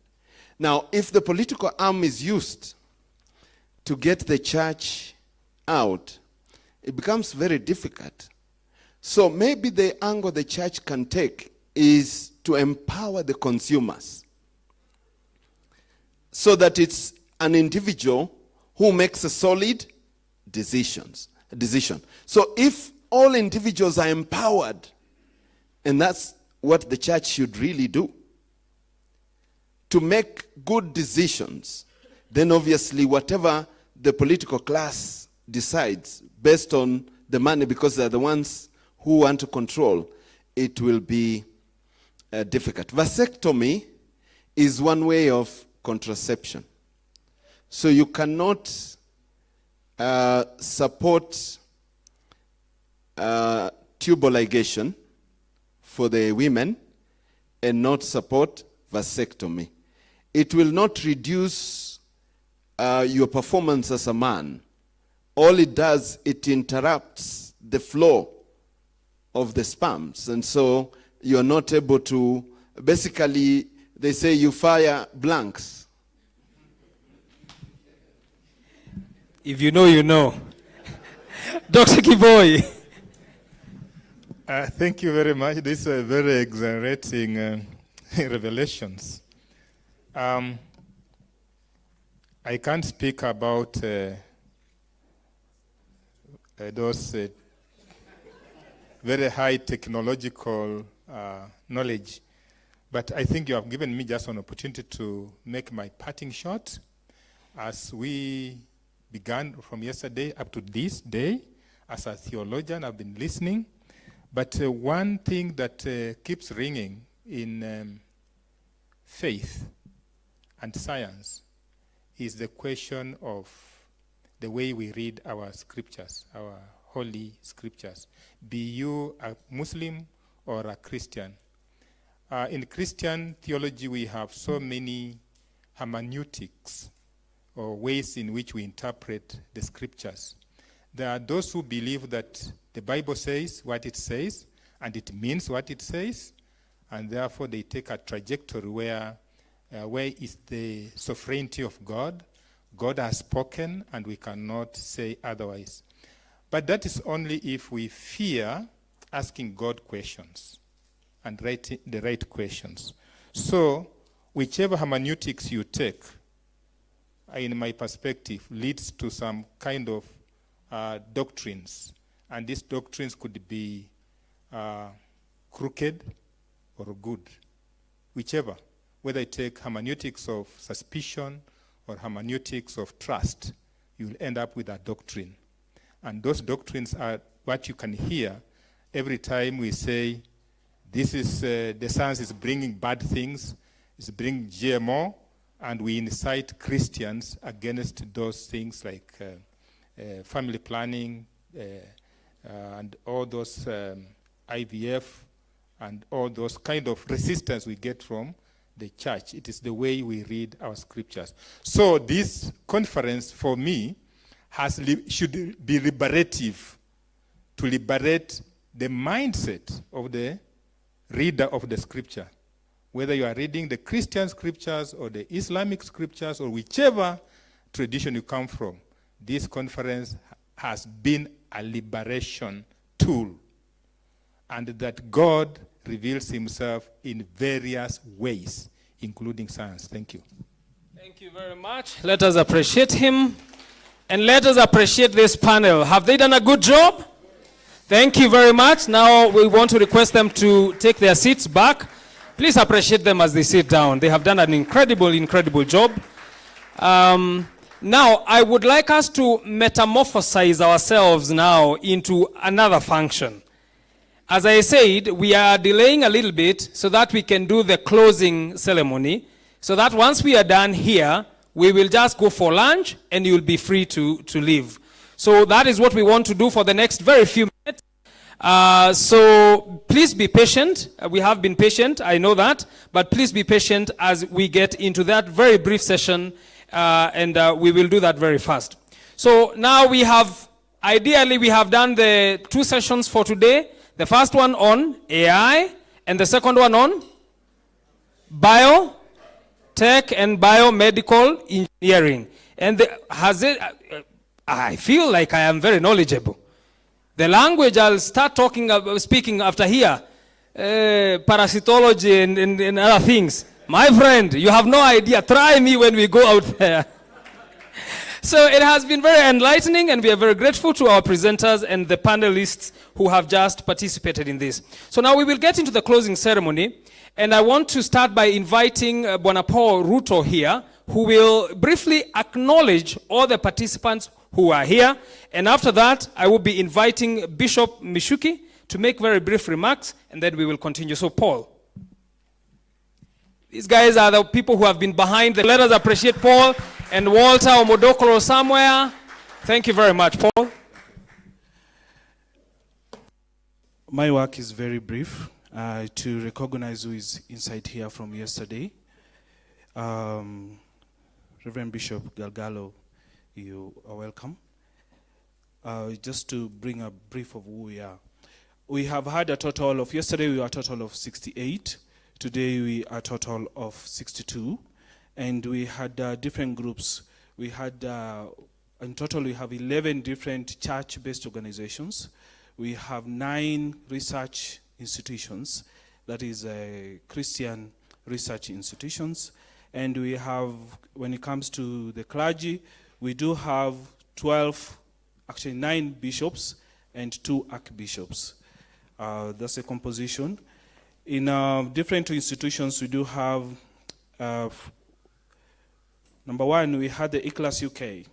Now, if the political arm is used to get the church out, it becomes very difficult. So maybe the angle the church can take is to empower the consumers so that it's an individual who makes a solid decision. So if all individuals are empowered, and that's what the church should really do, to make good decisions, then obviously whatever the political class decides based on the money, because they're the ones who want to control, it will be difficult. Vasectomy is one way of contraception. So you cannot support tubal ligation for the women and not support vasectomy. It will not reduce your performance as a man. All it does, it interrupts the flow of the sperms. And so you're not able to, basically, they say you fire blanks. If you know, you know. Dr. Kiboy. Thank you very much. These are very exhilarating revelations. I can't speak about those very high technological knowledge, but I think you have given me just an opportunity to make my parting shot. As we began from yesterday up to this day, as a theologian, I've been listening. But one thing that keeps ringing in faith and science is the question of the way we read our scriptures, our holy scriptures. Be you a Muslim or a Christian. In Christian theology, we have so many hermeneutics, or ways in which we interpret the scriptures. There are those who believe that the Bible says what it says, and it means what it says, and therefore they take a trajectory where is the sovereignty of God. God has spoken, and we cannot say otherwise. But that is only if we fear asking God questions and writing the right questions. So, whichever hermeneutics you take, in my perspective, leads to some kind of doctrines. And these doctrines could be crooked or good, whichever. Whether you take hermeneutics of suspicion or hermeneutics of trust, you'll end up with a doctrine. And those doctrines are what you can hear every time we say, this is, the science is bringing bad things, it's bringing GMO, and we incite Christians against those things like family planning and all those IVF and all those kind of resistance we get from the church. It is the way we read our scriptures. So this conference, for me, should be liberative, to liberate the mindset of the reader of the scripture. Whether you are reading the Christian scriptures or the Islamic scriptures or whichever tradition you come from, this conference has been a liberation tool, and that God reveals himself in various ways, including science. Thank you. Thank you very much. Let us appreciate him, and let us appreciate this panel. Have they done a good job? Thank you very much. Now we want to request them to take their seats back. Please appreciate them as they sit down. They have done an incredible job. Now, I would like us to metamorphosize ourselves now into another function. As I said, we are delaying a little bit so that we can do the closing ceremony, so that once we are done here, we will just go for lunch and you'll be free to leave. So that is what we want to do for the next very few minutes. So please be patient. We have been patient, I know that, but please be patient as we get into that very brief session, and we will do that very fast. So now ideally we have done the 2 sessions for today. The first one on AI, and the second one on biotech and biomedical engineering. And I feel like I am very knowledgeable. The language I'll start speaking after here, parasitology and other things. My friend, you have no idea. Try me when we go out there. So it has been very enlightening, and we are very grateful to our presenters and the panelists who have just participated in this. So now we will get into the closing ceremony, and I want to start by inviting Bwana Paul Ruto here, who will briefly acknowledge all the participants who are here. And after that, I will be inviting Bishop Mishuki to make very brief remarks, and then we will continue. So Paul. These guys are the people who have been behind the. Let us appreciate Paul and Walter Omodokolo somewhere. Thank you very much, Paul. My work is very brief to recognize who is inside here from yesterday. Reverend Bishop Galgalo, you are welcome. Just to bring a brief of who we are. We have had a total of, yesterday we were a total of 68. Today we are a total of 62. And we had different groups. We had, in total we have 11 different church-based organizations. We have 9 research institutions, that is Christian research institutions. And we have, when it comes to the clergy, we do have 9 bishops and 2 archbishops. That's a composition. In different institutions, we do have, number 1, we had the Eclas UK.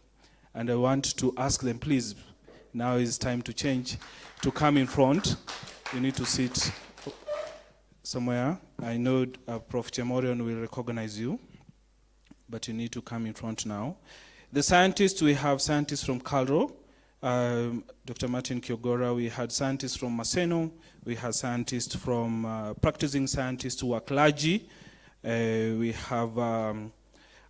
And I want to ask them, please, now is time to change, to come in front. You need to sit somewhere. I know Prof. Chemorion will recognize you, but you need to come in front now. The scientists, we have scientists from Calro, Dr. Martin Kiogora. We had scientists from Maseno. We had scientists from, practicing scientists who are clergy. We have a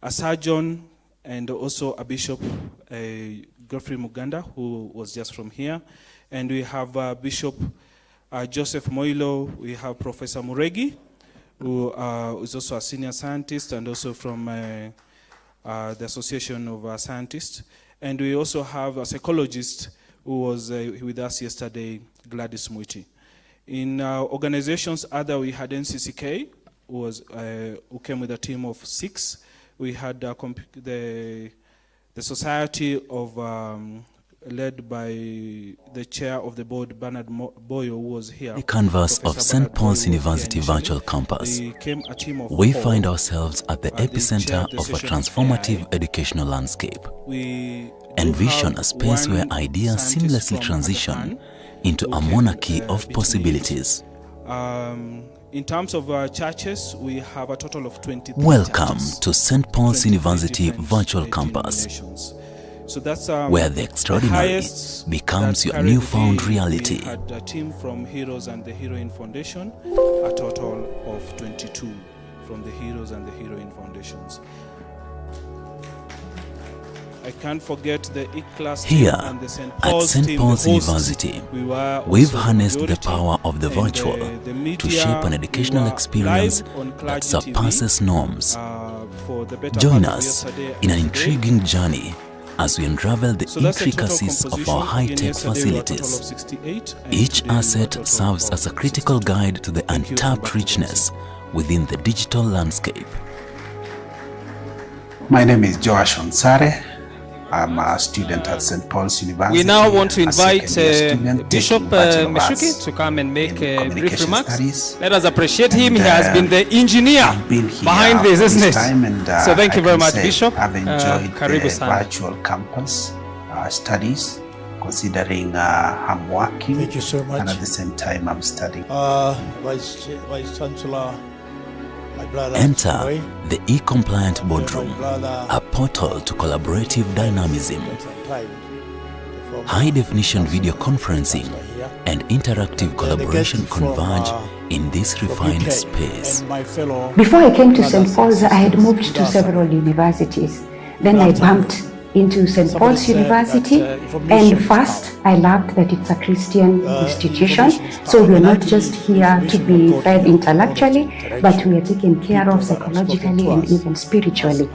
surgeon and also a bishop, Geoffrey Muganda, who was just from here. And we have Bishop Joseph Moilo. We have Professor Muregi, who is also a senior scientist and also from the Association of Scientists. And we also have a psychologist who was with us yesterday, Gladys Mwiti. In organizations, we had NCCK, who came with a team of 6. We had the Society of, led by the chair of the board, Bernard Boyo, who was here. The canvas of St. Paul's University Virtual Campus. We find ourselves at the epicenter of a transformative educational landscape. Envision a space where ideas seamlessly transition into a monarchy of possibilities. In terms of churches, we have a total of 23 Welcome churches, to St. Paul's 23 University different Virtual Campus, So that's where the extraordinary becomes your newfound reality. We had a team from Heroes and the Heroine Foundation, a total of 22 from the Heroes and the Heroine Foundations. I can't forget the Eclas Here, and the St. at Paul's St. team, Paul's the hosts. University, We were we've also harnessed the majority, power of the and, virtual the to media, shape an we educational were experience live on that Clergy surpasses TV, norms. for the better Join part of us yesterday in an and today. intriguing journey as we unravel the So that's the total intricacies of composition. our Again, high-tech yesterday we were a total of facilities. 68, and Each today we were a asset total serves of as a critical guide to the Thank you, untapped Ambassador. richness within the digital landscape. My name is Joash Onsare. I'm a student at St. Paul's University. We now want to invite Bishop Meshuki to come and make brief communication remarks. studies. Let us appreciate him. He has been the engineer behind this, isn't it? So thank you very much, Bishop. I've enjoyed Karibu the sana. virtual campus studies, considering I'm working. Thank you so much. And at the same time, I'm studying. Vice Chancellor, my brother. Enter Roy, the e-compliant boardroom, my brother, a portal to collaborative dynamism. time. High-definition video conferencing and interactive collaboration converge in this refined space. And my fellow Before I came to St. Paul's, I had moved to several universities. Then I bumped into St. Paul's University, and first I loved that it's a Christian institution, so we're not just here to be fed intellectually, but we are taken care of psychologically and even spiritually.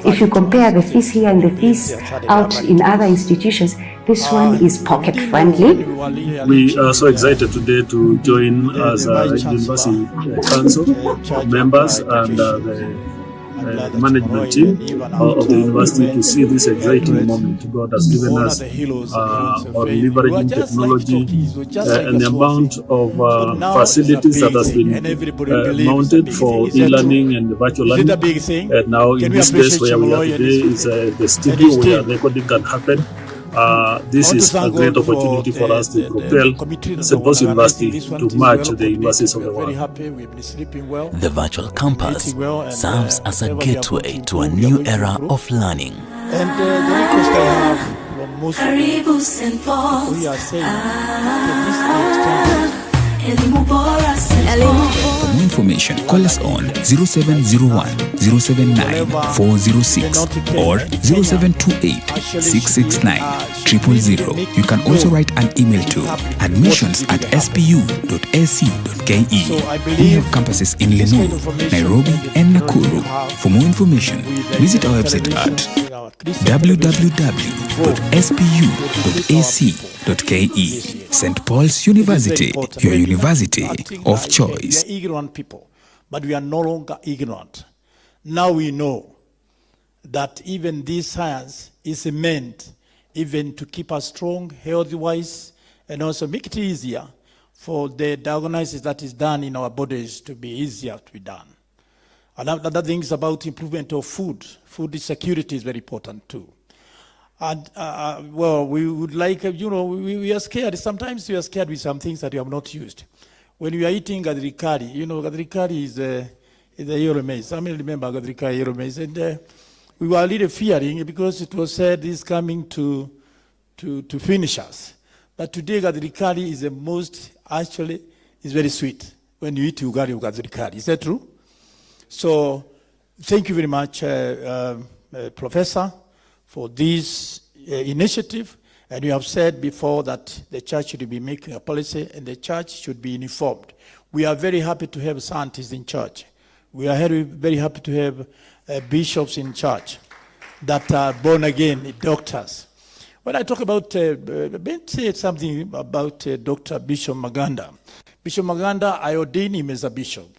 If you compare the fees here and the fees out in other institutions, this one is pocket friendly. We are so excited today to join as a University Council members and the management team of the university to see this exciting moment God has given us on leveraging technology and the amount of facilities that has been mounted for e-learning and virtual learning. And now in this space where we are today is the studio where recording can happen. this is a great opportunity for us to propel St. Paul's University to match the universities of the world. The virtual campus serves as a gateway to a new era of learning. And the request I have from most of we are saying For more information, call us on 0701 079 406 or 0728 669 000. You can also write an email to admissions@spu.ac.ke. We have campuses in Limuru, Nairobi, and Nakuru. For more information, visit our website at www.spu.ac.ke. St. Paul's University, your university of choice. We are ignorant people, but we are no longer ignorant. Now we know that even this science is meant even to keep us strong, health-wise, and also make it easier for the diagnosis that is done in our bodies to be easier to be done. Another thing is about improvement of food. Food security is very important too. And, well, we would like, we are scared. Sometimes we are scared with some things that we have not used. When we are eating gadrikari, gadrikari is a yellow maize. I remember gadrikari yellow maize. And we were a little fearing because it was said it's coming to finish us. But today gadrikari is is very sweet when you eat ugari of gadrikari. Is that true? So thank you very much, Professor, for this initiative. And you have said before that the church should be making a policy and the church should be informed. We are very happy to have scientists in church. We are very happy to have bishops in church that are born again, doctors. When I talk about, Ben said something about Dr. Bishop Maganda. Bishop Maganda, I ordained him as a bishop.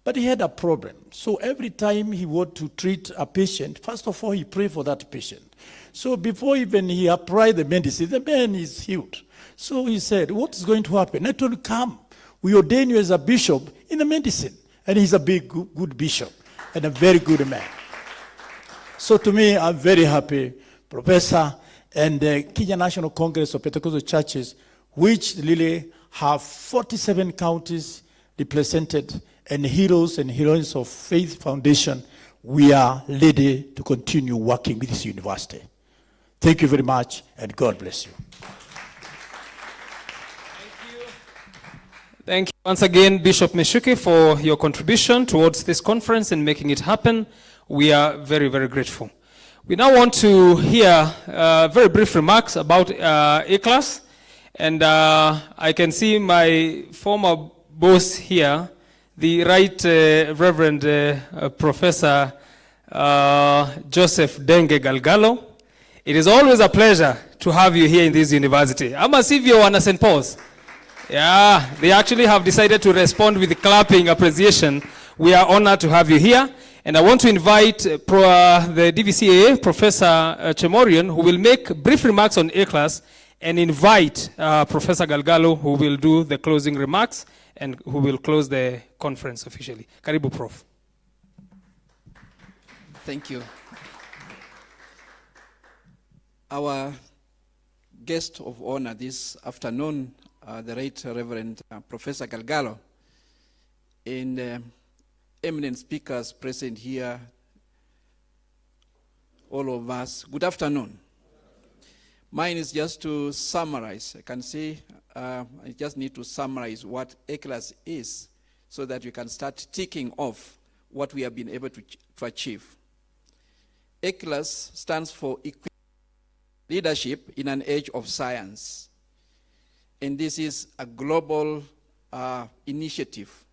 But he had a problem. So every time he wanted to treat a patient, first of all, he prayed for that patient. So before even he applied the medicine, the man is healed. So he said, what is going to happen? I told him, come. We ordain you as a bishop in the medicine. And he's a big, good bishop and a very good man. So to me, I'm very happy, Professor, and the Kenya National Congress of Pentecostal Churches, which really have 47 counties represented, and heroes and heroines of Faith Foundation, we are ready to continue working with this university. Thank you very much, and God bless you. Thank you once again, Bishop Meshuki, for your contribution towards this conference and making it happen. We are very, very grateful. We now want to hear very brief remarks about Eclas. And I can see my former boss here, the Right Reverend Professor Joseph Denge Galgalo. It is always a pleasure to have you here in this university. I'm as if you're one of St. Paul's. Yeah, they actually have decided to respond with clapping appreciation. We are honored to have you here. And I want to invite the DVCAA, Professor Chemorian, who will make brief remarks on Eclas, and invite Professor Galgalo, who will do the closing remarks and who will close the conference officially. Karibu, Prof. Thank you. Our guest of honor this afternoon, the Right Reverend Professor Galgalo, and eminent speakers present here, all of us, good afternoon. Mine is just to summarize. I can see I just need to summarize what Eclas is so that we can start ticking off what we have been able to achieve. Eclas stands for Leadership in an Age of Science. And this is a global initiative.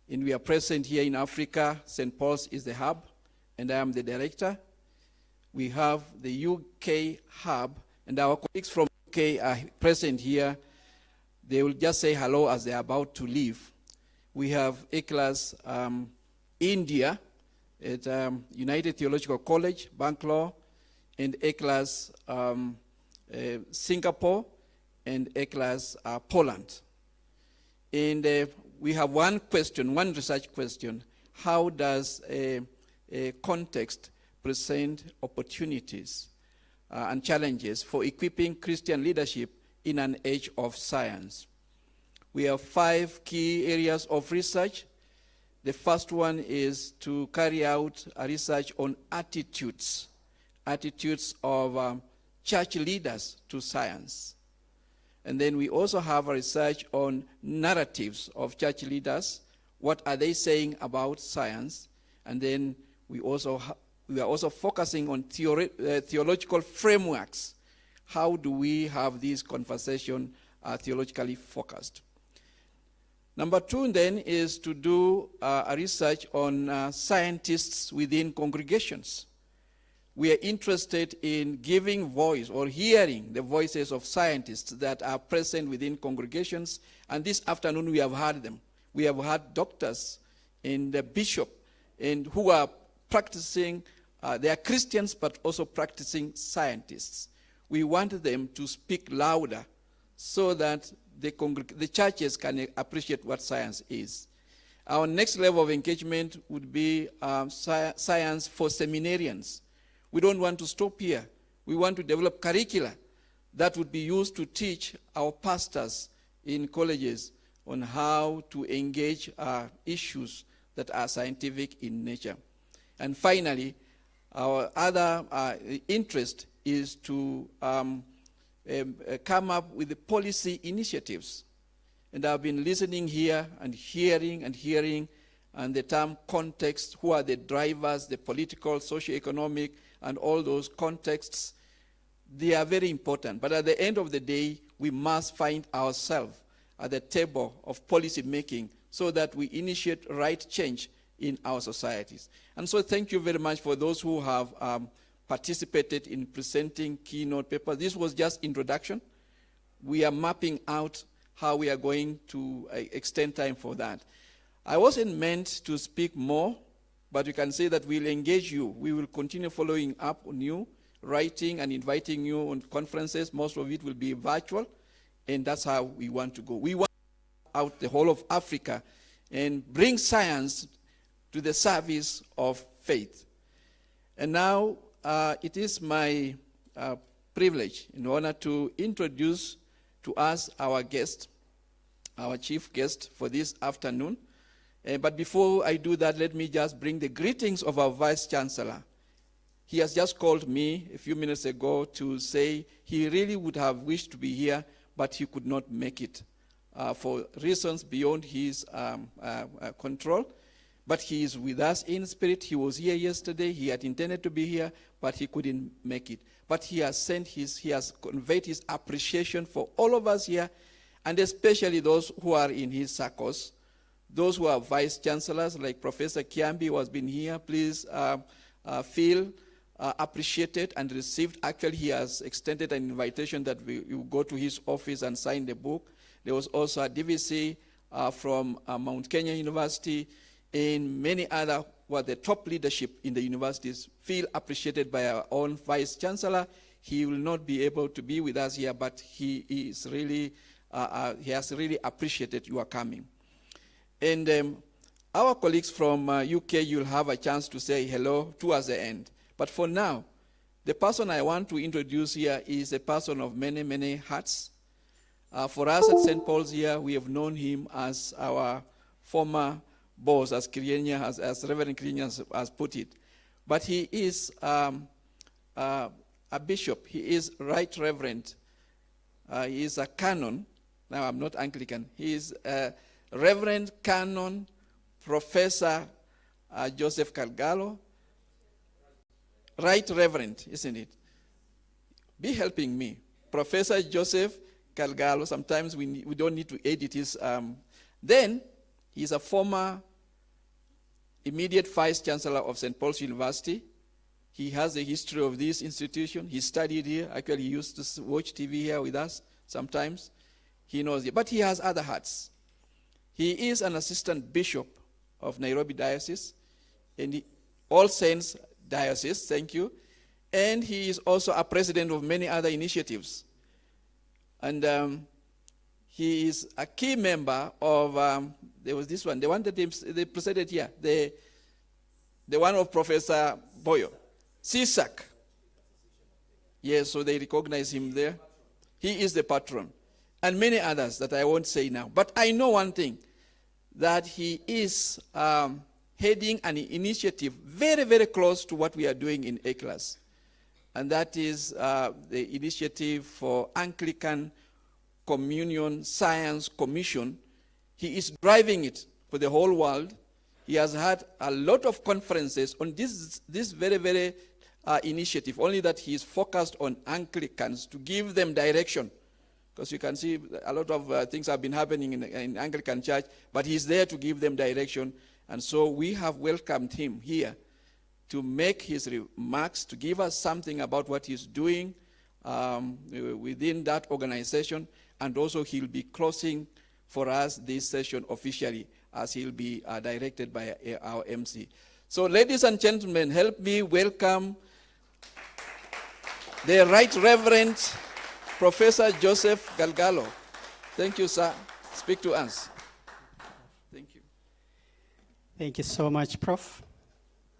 And we are present here in Africa. St. Paul's is the hub, and I am the director. We have the UK hub, and our colleagues from UK are present here. They will just say hello as they are about to leave. We have Eclas India at United Theological College, Bangalore, and Eclas Singapore, and Eclas Poland. And we have one question, one research question. How does a context present opportunities and challenges for equipping Christian leadership in an age of science. We have 5 key areas of research. The first one is to carry out a research on attitudes of church leaders to science. And then we also have a research on narratives of church leaders. What are they saying about science? And then we are also focusing on theological frameworks. How do we have this conversation theologically focused? Number 2 then is to do a research on scientists within congregations. We are interested in giving voice or hearing the voices of scientists that are present within congregations. And this afternoon we have heard them. We have heard doctors and the bishop and who are practicing, they are Christians but also practicing scientists. We want them to speak louder so that the churches can appreciate what science is. Our next level of engagement would be science for seminarians. We don't want to stop here. We want to develop curricula that would be used to teach our pastors in colleges on how to engage issues that are scientific in nature. And finally, our other interest is to come up with the policy initiatives. And I've been listening here and hearing and the term context, who are the drivers, the political, socio-economic, and all those contexts. They are very important. But at the end of the day, we must find ourselves at the table of policy making so that we initiate right change in our societies. And so thank you very much for those who have participated in presenting keynote papers. This was just introduction. We are mapping out how we are going to extend time for that. I wasn't meant to speak more, but you can say that we'll engage you. We will continue following up on you, writing and inviting you on conferences. Most of it will be virtual, and that's how we want to go. We want to out the whole of Africa and bring science to the service of faith. And now it is my privilege in honor to introduce to us our guest, our chief guest for this afternoon. But before I do that, let me just bring the greetings of our Vice Chancellor. He has just called me a few minutes ago to say he really would have wished to be here, but he could not make it for reasons beyond his control. But he is with us in spirit. He was here yesterday. He had intended to be here, but he couldn't make it. But he has conveyed his appreciation for all of us here, and especially those who are in his circles, those who are vice chancellors, like Professor Kiambi, who has been here. Please feel appreciated and received. Actually, he has extended an invitation that you go to his office and sign the book. There was also a DVC from Mount Kenya University, and many other were the top leadership in the universities. Feel appreciated by our own Vice Chancellor. He will not be able to be with us here, but he has really appreciated your coming. And our colleagues from UK, you'll have a chance to say hello towards the end. But for now, the person I want to introduce here is a person of many, many hats. For us at St. Paul's here, we have known him as our former boss, as Reverend Kirinya has put it. But he is a bishop. He is Right Reverend. He is a canon. Now, I'm not Anglican. He is a Reverend Canon Professor Joseph Kalgalo. Right Reverend, isn't it? Be helping me. Professor Joseph Kalgalo. Sometimes we don't need to edit his. Then, he's a former immediate Vice Chancellor of St. Paul's University. He has a history of this institution. He studied here. Actually, he used to watch TV here with us sometimes. He knows it. But he has other hats. He is an assistant bishop of Nairobi Diocese, and All Saints Diocese, thank you. And he is also a president of many other initiatives. And he is a key member of, there was this one, the one that they presented here, the one of Professor Boyo, CSAC. Yes, so they recognize him there. He is the patron. And many others that I won't say now. But I know one thing, that he is heading an initiative very, very close to what we are doing in Eclas. And that is the initiative for Anglican Communion Science Commission. He is driving it for the whole world. He has had a lot of conferences on this very, very initiative, only that he is focused on Anglicans to give them direction. Because you can see a lot of things have been happening in Anglican Church, but he's there to give them direction. And so we have welcomed him here to make his remarks, to give us something about what he's doing within that organization. And also he'll be closing for us this session officially, as he'll be directed by our MC. So ladies and gentlemen, help me welcome the Right Reverend Professor Joseph Galgalo. Thank you, sir. Speak to us. Thank you. Thank you so much, Prof.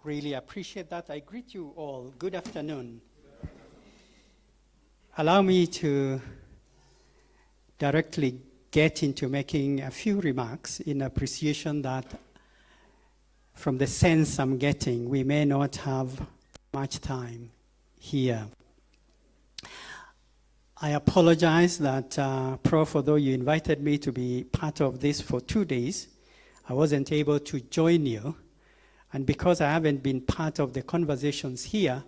Really appreciate that. I greet you all. Good afternoon. Allow me to directly get into making a few remarks in appreciation that from the sense I'm getting, we may not have much time here. I apologize that, Prof, although you invited me to be part of this for 2 days, I wasn't able to join you. And because I haven't been part of the conversations here,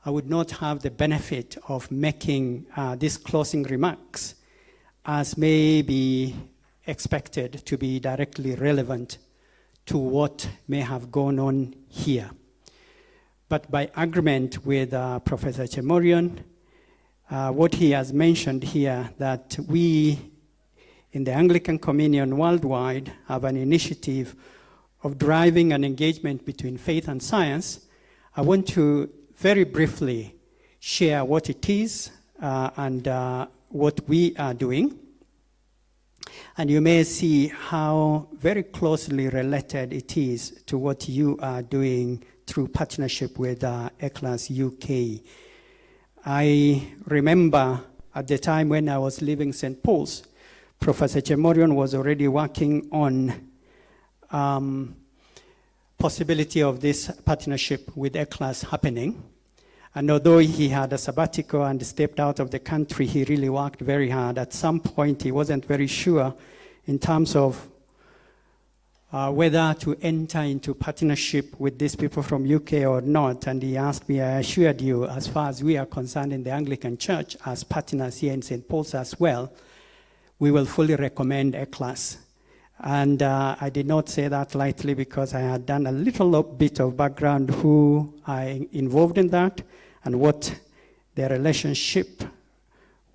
I would not have the benefit of making these closing remarks, as may be expected to be directly relevant to what may have gone on here. But by agreement with Professor Chemorion, what he has mentioned here, that we in the Anglican Communion worldwide have an initiative of driving an engagement between faith and science, I want to very briefly share what it is and what we are doing. And you may see how very closely related it is to what you are doing through partnership with Eclas UK. I remember at the time when I was leaving St. Paul's, Professor Chemorion was already working on possibility of this partnership with Eclas happening. And although he had a sabbatical and stepped out of the country, he really worked very hard. At some point, he wasn't very sure in terms of whether to enter into partnership with these people from UK or not. And he asked me, I assured you, as far as we are concerned in the Anglican Church, as partners here in St. Paul's as well, we will fully recommend Eclas. And I did not say that lightly, because I had done a little bit of background who are involved in that and what the relationship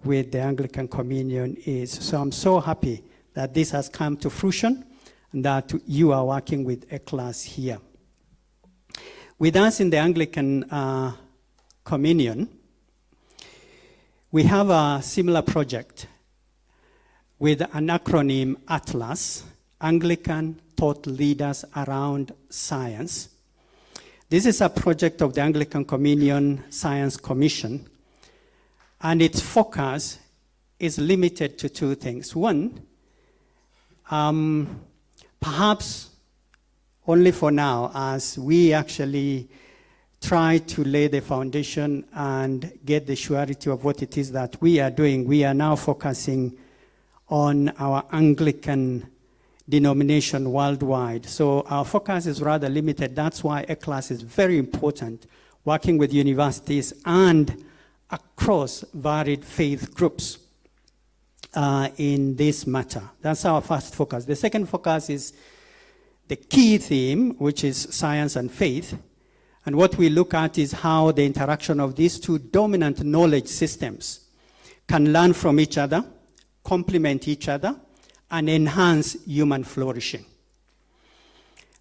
with the Anglican Communion is. So I'm so happy that this has come to fruition and that you are working with Eclas here. With us in the Anglican Communion, we have a similar project with an acronym ATLAS, Anglican Thought Leaders Around Science. This is a project of the Anglican Communion Science Commission, and its focus is limited to two things. One, perhaps only for now, as we actually try to lay the foundation and get the surety of what it is that we are doing, we are now focusing on our Anglican denomination worldwide. So our focus is rather limited. That's why Eclas is very important, working with universities and across varied faith groups in this matter. That's our first focus. The second focus is the key theme, which is science and faith. And what we look at is how the interaction of these two dominant knowledge systems can learn from each other, complement each other, and enhance human flourishing.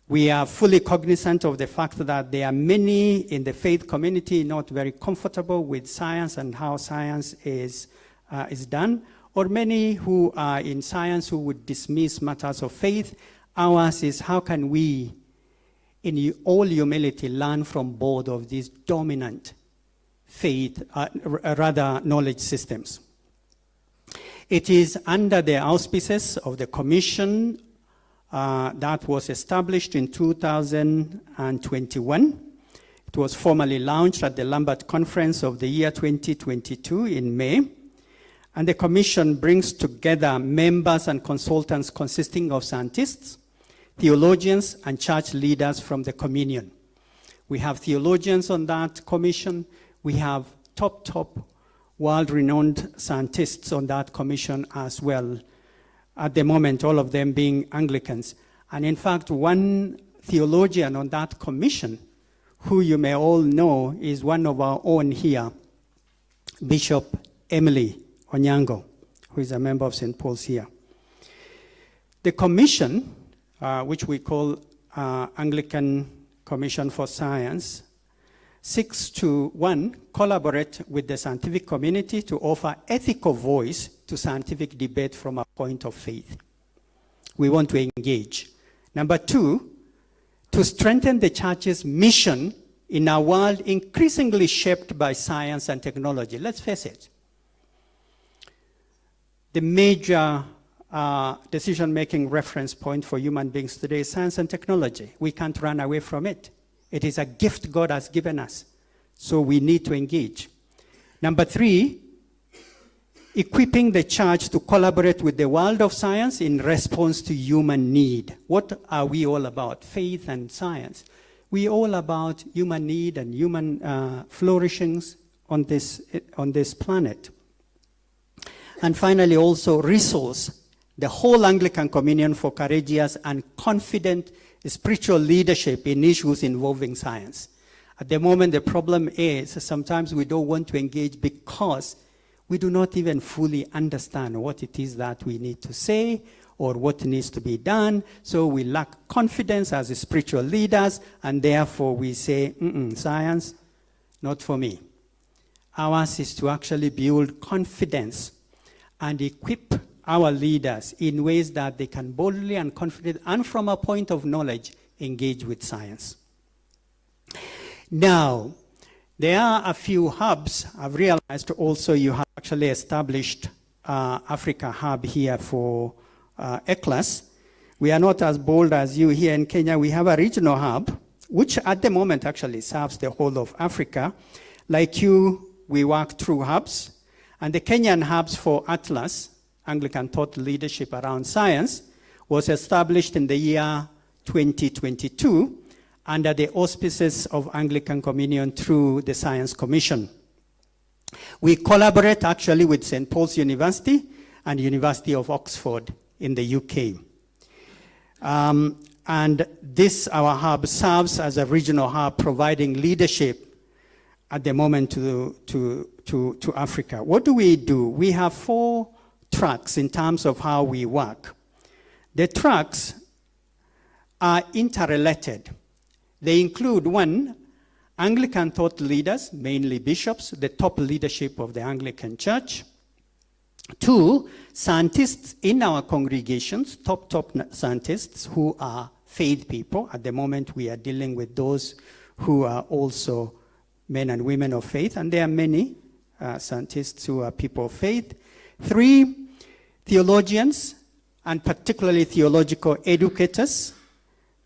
We are fully cognizant of the fact that there are many in the faith community not very comfortable with science and how science is done, or many who are in science who would dismiss matters of faith. Ours is how can we, in all humility, learn from both of these dominant faith, rather knowledge systems. It is under the auspices of the commission that was established in 2021. It was formally launched at the Lambert Conference of the year 2022 in May. And the commission brings together members and consultants consisting of scientists, theologians, and church leaders from the communion. We have theologians on that commission. We have top world-renowned scientists on that commission as well. At the moment, all of them being Anglicans. And in fact, one theologian on that commission, who you may all know, is one of our own here, Bishop Emily Onyango, who is a member of St. Paul's here. The commission, which we call Anglican Commission for Science, seeks to, one, collaborate with the scientific community to offer ethical voice to scientific debate from a point of faith. We want to engage. Number two, to strengthen the church's mission in a world increasingly shaped by science and technology. Let's face it. The major decision-making reference point for human beings today is science and technology. We can't run away from it. It is a gift God has given us, so we need to engage. Number three, equipping the church to collaborate with the world of science in response to human need. What are we all about? Faith and science. We're all about human need and human flourishings on this planet. And finally, also resource the whole Anglican Communion for courageous and confident spiritual leadership in issues involving science. At the moment, the problem is sometimes we don't want to engage because we do not even fully understand what it is that we need to say or what needs to be done. So we lack confidence as spiritual leaders, and therefore we say, science, not for me. Ours is to actually build confidence and equip our leaders in ways that they can boldly and confidently, and from a point of knowledge, engage with science. Now, there are a few hubs. I've realized also you have actually established Africa hub here for Eclas. We are not as bold as you here in Kenya. We have a regional hub, which at the moment actually serves the whole of Africa. Like you, we work through hubs. And the Kenyan hubs for Atlas, Anglican Thought Leadership Around Science, was established in the year 2022 under the auspices of Anglican Communion through the Science Commission. We collaborate actually with St. Paul's University and University of Oxford in the UK. And this, our hub, serves as a regional hub providing leadership at the moment to Africa. What do? We have 4 tracks in terms of how we work. The tracks are interrelated. They include, 1, Anglican thought leaders, mainly bishops, the top leadership of the Anglican Church. 2, scientists in our congregations, top scientists who are faith people. At the moment, we are dealing with those who are also men and women of faith, and there are many scientists who are people of faith. 3, theologians, and particularly theological educators.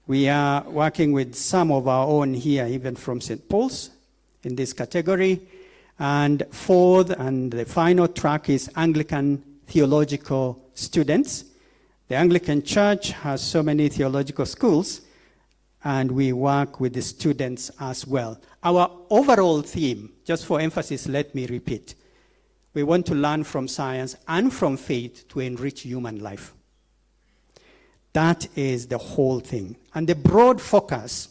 We are working with some of our own here, even from St. Paul's, in this category. And 4th, and the final track, is Anglican theological students. The Anglican Church has so many theological schools, and we work with the students as well. Our overall theme, just for emphasis, let me repeat. We want to learn from science and from faith to enrich human life. That is the whole thing. And the broad focus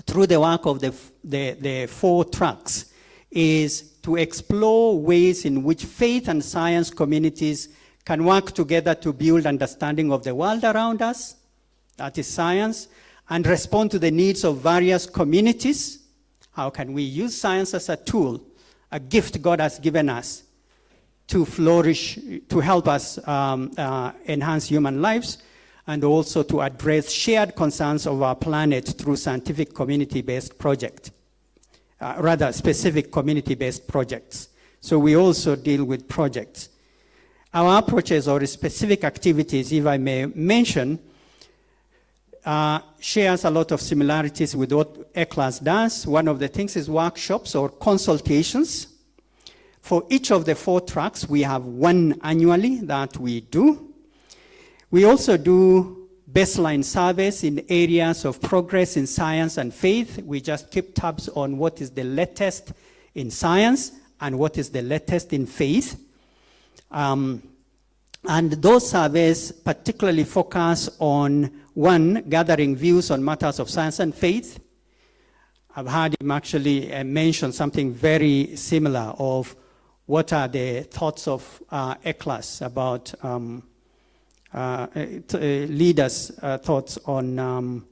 through the work of the 4 tracks is to explore ways in which faith and science communities can work together to build understanding of the world around us, that is science, and respond to the needs of various communities. How can we use science as a tool, a gift God has given us to flourish, to help us enhance human lives, and also to address shared concerns of our planet through scientific community-based project. rather specific community-based projects. So we also deal with projects. Our approaches or specific activities, if I may mention, shares a lot of similarities with what Eclas does. One of the things is workshops or consultations. For each of the 4 tracks, we have one annually that we do. We also do baseline surveys in areas of progress in science and faith. We just keep tabs on what is the latest in science and what is the latest in faith. And those surveys particularly focus on, one, gathering views on matters of science and faith. I've heard him actually mention something very similar of what are the thoughts of Eclas about leaders' thoughts on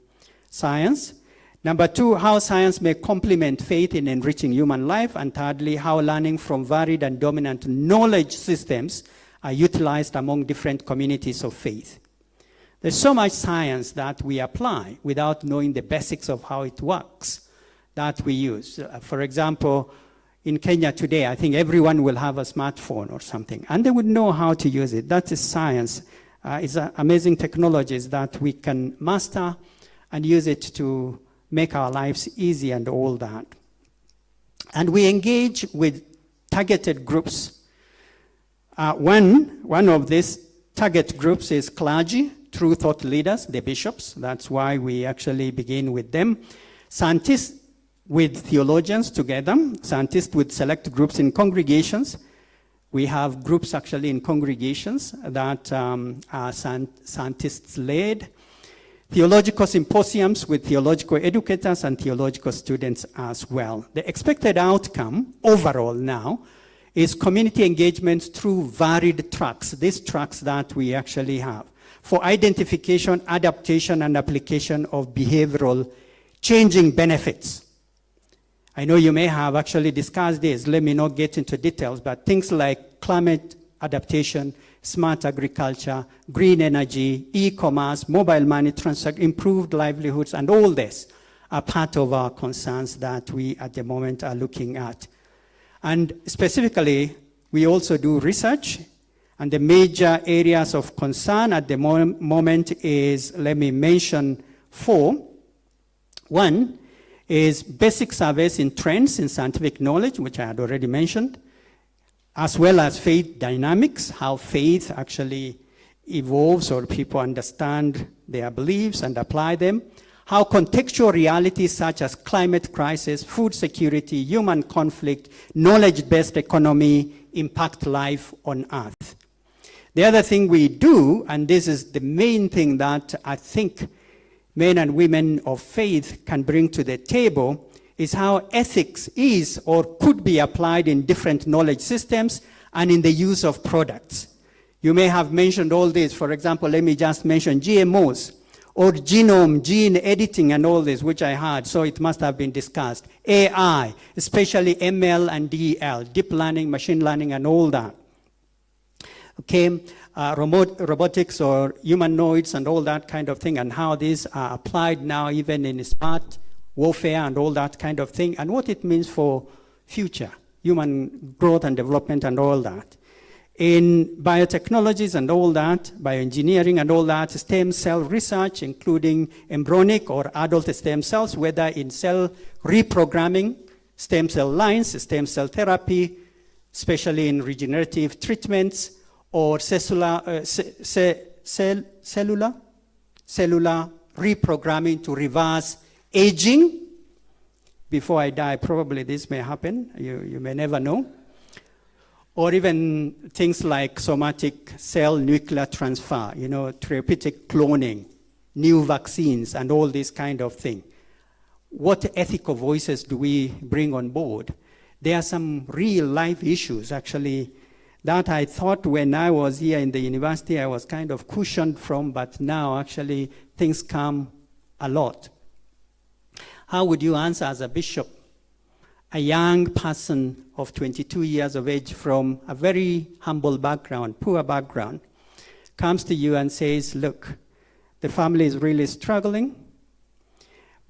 science. Number 2, how science may complement faith in enriching human life. And thirdly, how learning from varied and dominant knowledge systems are utilized among different communities of faith. There's so much science that we apply without knowing the basics of how it works that we use. For example, in Kenya today, I think everyone will have a smartphone or something, and they would know how to use it. That is science. It's amazing technologies that we can master and use it to make our lives easy and all that. And we engage with targeted groups. One of these target groups is clergy, true thought leaders, the bishops. That's why we actually begin with them. Scientists with theologians together, scientists with select groups in congregations. We have groups actually in congregations that are scientists-led. Theological symposiums with theological educators and theological students as well. The expected outcome overall now is community engagement through varied tracks, these tracks that we actually have, for identification, adaptation, and application of behavioral changing benefits. I know you may have actually discussed this. Let me not get into details, but things like climate adaptation, smart agriculture, green energy, e-commerce, mobile money transfer, improved livelihoods, and all this are part of our concerns that we at the moment are looking at. And specifically, we also do research, and the major areas of concern at the moment is, let me mention 4. 1 is basic surveys in trends in scientific knowledge, which I had already mentioned, as well as faith dynamics, how faith actually evolves or people understand their beliefs and apply them, how contextual realities such as climate crisis, food security, human conflict, knowledge-based economy impact life on Earth. The other thing we do, and this is the main thing that I think men and women of faith can bring to the table, is how ethics is or could be applied in different knowledge systems and in the use of products. You may have mentioned all this. For example, let me just mention GMOs or gene editing and all this, which I heard, so it must have been discussed. AI, especially ML and DL, deep learning, machine learning, and all that. Okay. Robotics or humanoids and all that kind of thing, and how these are applied now even in smart warfare and all that kind of thing, and what it means for future human growth and development and all that. In biotechnologies and all that, bioengineering and all that, stem cell research, including embryonic or adult stem cells, whether in cell reprogramming, stem cell lines, stem cell therapy, especially in regenerative treatments, or cellular reprogramming to reverse aging. Before I die, probably this may happen. You may never know. Or even things like somatic cell nuclear transfer, therapeutic cloning, new vaccines, and all this kind of thing. What ethical voices do we bring on board? There are some real life issues, actually, that I thought when I was here in the university I was kind of cushioned from, but now actually things come a lot. How would you answer as a bishop? A young person of 22 years of age from a very humble background, poor background, comes to you and says, look, the family is really struggling,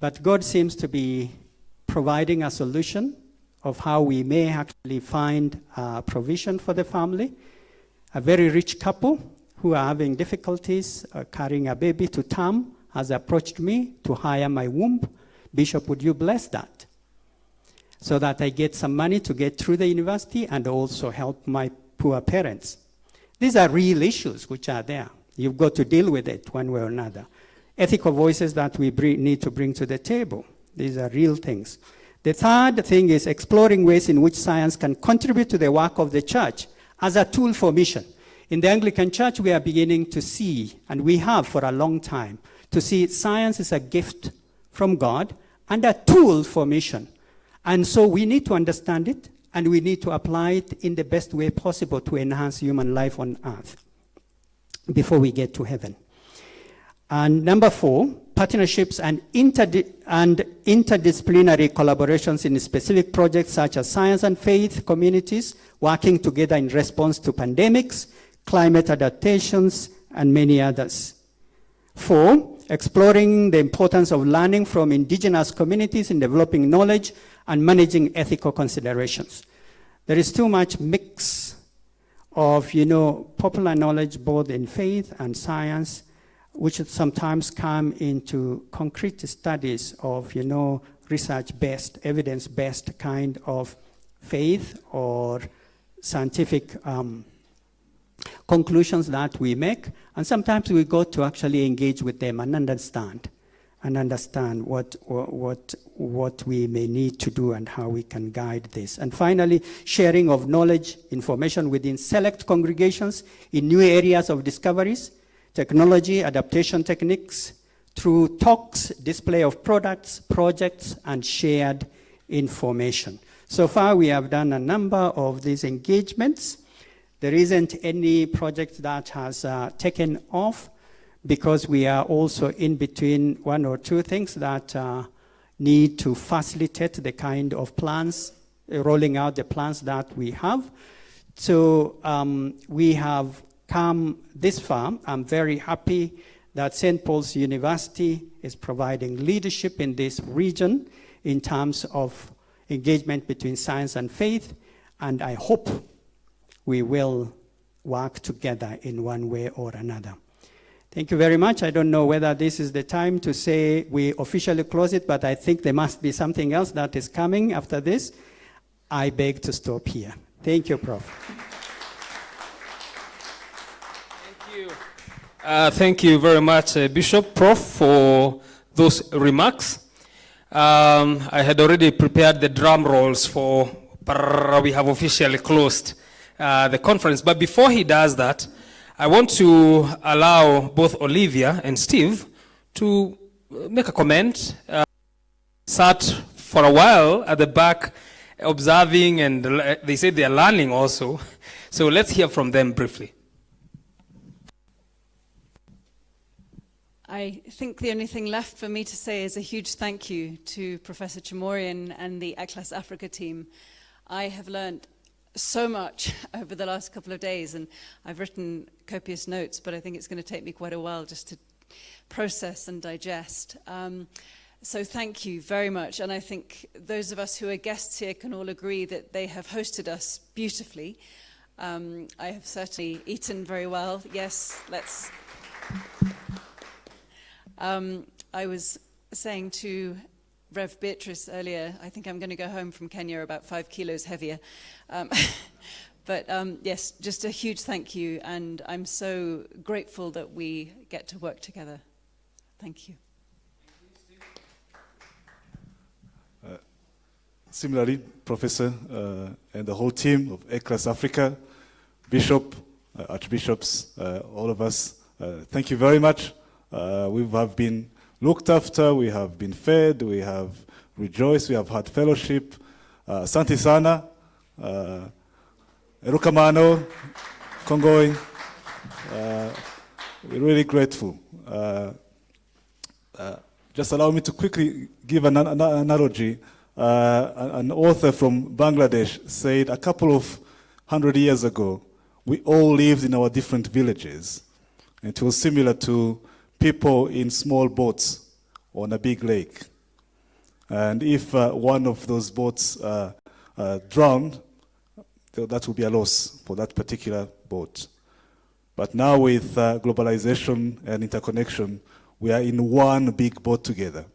but God seems to be providing a solution of how we may actually find provision for the family. A very rich couple who are having difficulties carrying a baby to term has approached me to hire my womb. Bishop, would you bless that? So that I get some money to get through the university and also help my poor parents. These are real issues which are there. You've got to deal with it one way or another. Ethical voices that we need to bring to the table. These are real things. The third thing is exploring ways in which science can contribute to the work of the church as a tool for mission. In the Anglican Church, we are beginning to see, and we have for a long time, to see science is a gift from God and a tool for mission. And so we need to understand it, and we need to apply it in the best way possible to enhance human life on earth before we get to heaven. And number 4, partnerships and interdisciplinary collaborations in specific projects such as science and faith communities working together in response to pandemics, climate adaptations, and many others. 4, exploring the importance of learning from indigenous communities in developing knowledge and managing ethical considerations. There is too much mix of, popular knowledge both in faith and science, which sometimes come into concrete studies of, research-based, evidence-based kind of faith or scientific conclusions that we make. And sometimes we go to actually engage with them and understand what we may need to do and how we can guide this. And finally, sharing of knowledge, information within select congregations in new areas of discoveries, technology, adaptation techniques, through talks, display of products, projects, and shared information. So far, we have done a number of these engagements. There isn't any project that has taken off because we are also in between one or two things that need to facilitate the kind of plans, rolling out the plans that we have. So we have come this far. I'm very happy that St. Paul's University is providing leadership in this region in terms of engagement between science and faith, and I hope we will work together in one way or another. Thank you very much. I don't know whether this is the time to say we officially close it, but I think there must be something else that is coming after this. I beg to stop here. Thank you, Prof. Thank you very much, Bishop, Prof, for those remarks. I had already prepared the drum rolls for we have officially closed the conference. But before he does that, I want to allow both Olivia and Steve to make a comment. Sat for a while at the back observing, and they said they are learning also. So let's hear from them briefly. I think the only thing left for me to say is a huge thank you to Professor Chamorian and the Eclas Africa team. I have learned so much over the last couple of days, and I've written copious notes, but I think it's going to take me quite a while just to process and digest. So thank you very much, and I think those of us who are guests here can all agree that they have hosted us beautifully. I have certainly eaten very well. Yes, let's... I was saying to Rev Beatrice earlier, I think I'm going to go home from Kenya about 5 kilos heavier. But yes, just a huge thank you, and I'm so grateful that we get to work together. Thank you. Similarly, Professor and the whole team of Eclas Africa, Bishop, Archbishops, all of us, thank you very much. We have been looked after, we have been fed, we have rejoiced, we have had fellowship. Asante sana, Erukamano, Kongoi. We're really grateful. Just allow me to quickly give an analogy. An author from Bangladesh said a couple of 100 years ago, we all lived in our different villages. And it was similar to people in small boats on a big lake. And if one of those boats drowned, that would be a loss for that particular boat. But now with globalization and interconnection, we are in one big boat together.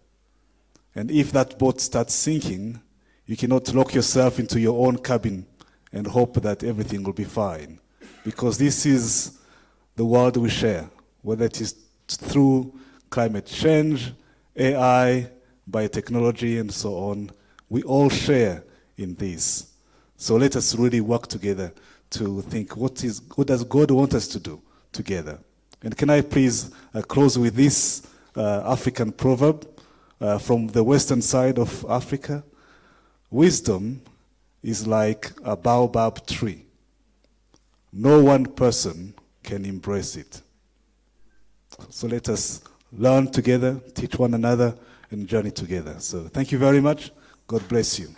And if that boat starts sinking, you cannot lock yourself into your own cabin and hope that everything will be fine. Because this is the world we share, whether it is through climate change, AI, biotechnology, and so on. We all share in this. So let us really work together to think, what does God want us to do together? And can I please close with this African proverb from the western side of Africa? Wisdom is like a baobab tree. No one person can embrace it. So let us learn together, teach one another, and journey together. So thank you very much. God bless you.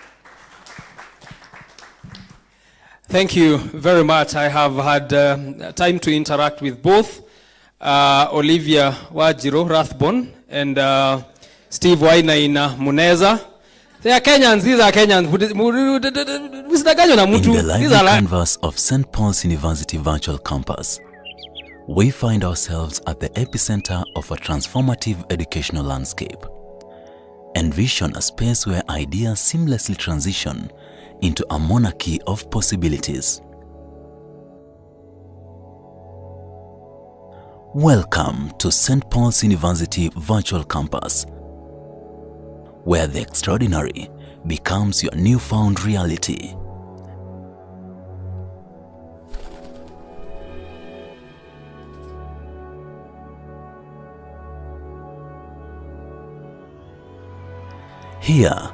Thank you very much. I have had time to interact with both Olivia Wajiro Rathbone and Steve Wainaina Muneza. They are Kenyans. These are Kenyans. In the lively canvas of St. Paul's University Virtual Campus, we find ourselves at the epicenter of a transformative educational landscape. Envision a space where ideas seamlessly transition into a monarchy of possibilities. Welcome to St. Paul's University Virtual Campus, where the extraordinary becomes your newfound reality. Here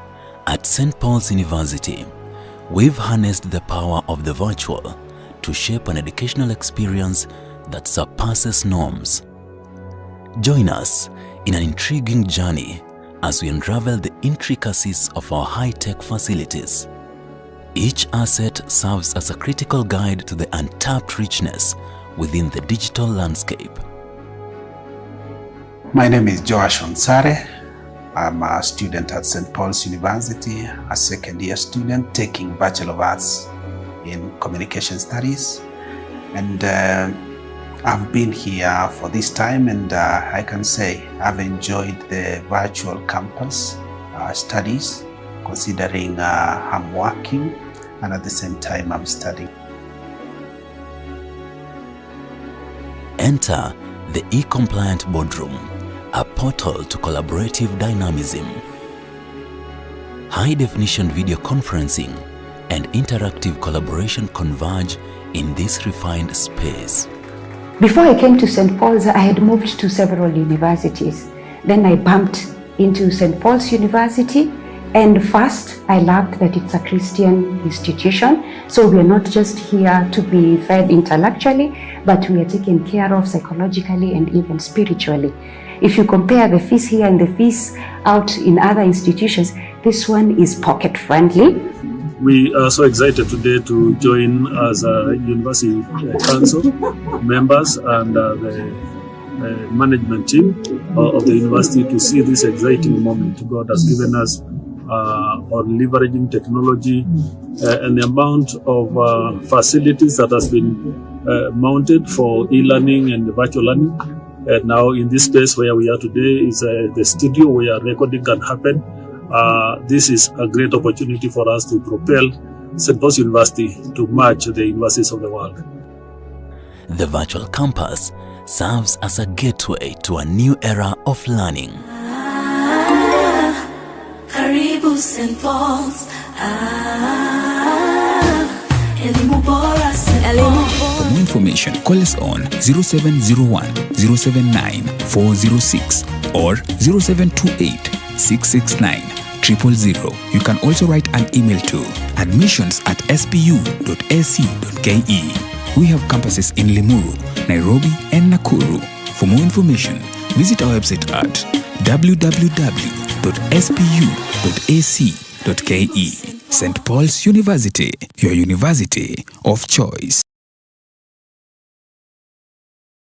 at St. Paul's University, we've harnessed the power of the virtual to shape an educational experience that surpasses norms. Join us in an intriguing journey as we unravel the intricacies of our high-tech facilities. Each asset serves as a critical guide to the untapped richness within the digital landscape. My name is Joash Onsare. I'm a student at St. Paul's University, a second-year student taking Bachelor of Arts in Communication Studies. And I've been here for this time, and I can say I've enjoyed the virtual campus studies, considering I'm working and at the same time I'm studying. Enter the e-compliant boardroom, a portal to collaborative dynamism. High-definition video conferencing and interactive collaboration converge in this refined space. Before I came to St. Paul's, I had moved to several universities. Then I bumped into St. Paul's University, and first I loved that it's a Christian institution. So we are not just here to be fed intellectually, but we are taken care of psychologically and even spiritually. If you compare the fees here and the fees out in other institutions, this one is pocket friendly. We are so excited today to join as a University Council members and the management team of the university to see this exciting moment God has given us on leveraging technology and the amount of facilities that has been mounted for e-learning and virtual learning. And now in this space where we are today is the studio where recording can happen. This is a great opportunity for us to propel St. Paul's University to match the universities of the world. The virtual campus serves as a gateway to a new era of learning. Karibu St. Paul's. Elimu bora St. Paul's. For more information, call us on 0701 079 406 or 0728 669 000. You can also write an email to admissions@spu.ac.ke. We have campuses in Limuru, Nairobi, and Nakuru. For more information, visit our website at www.spu.ac.ke. St. Paul's University, your university of choice.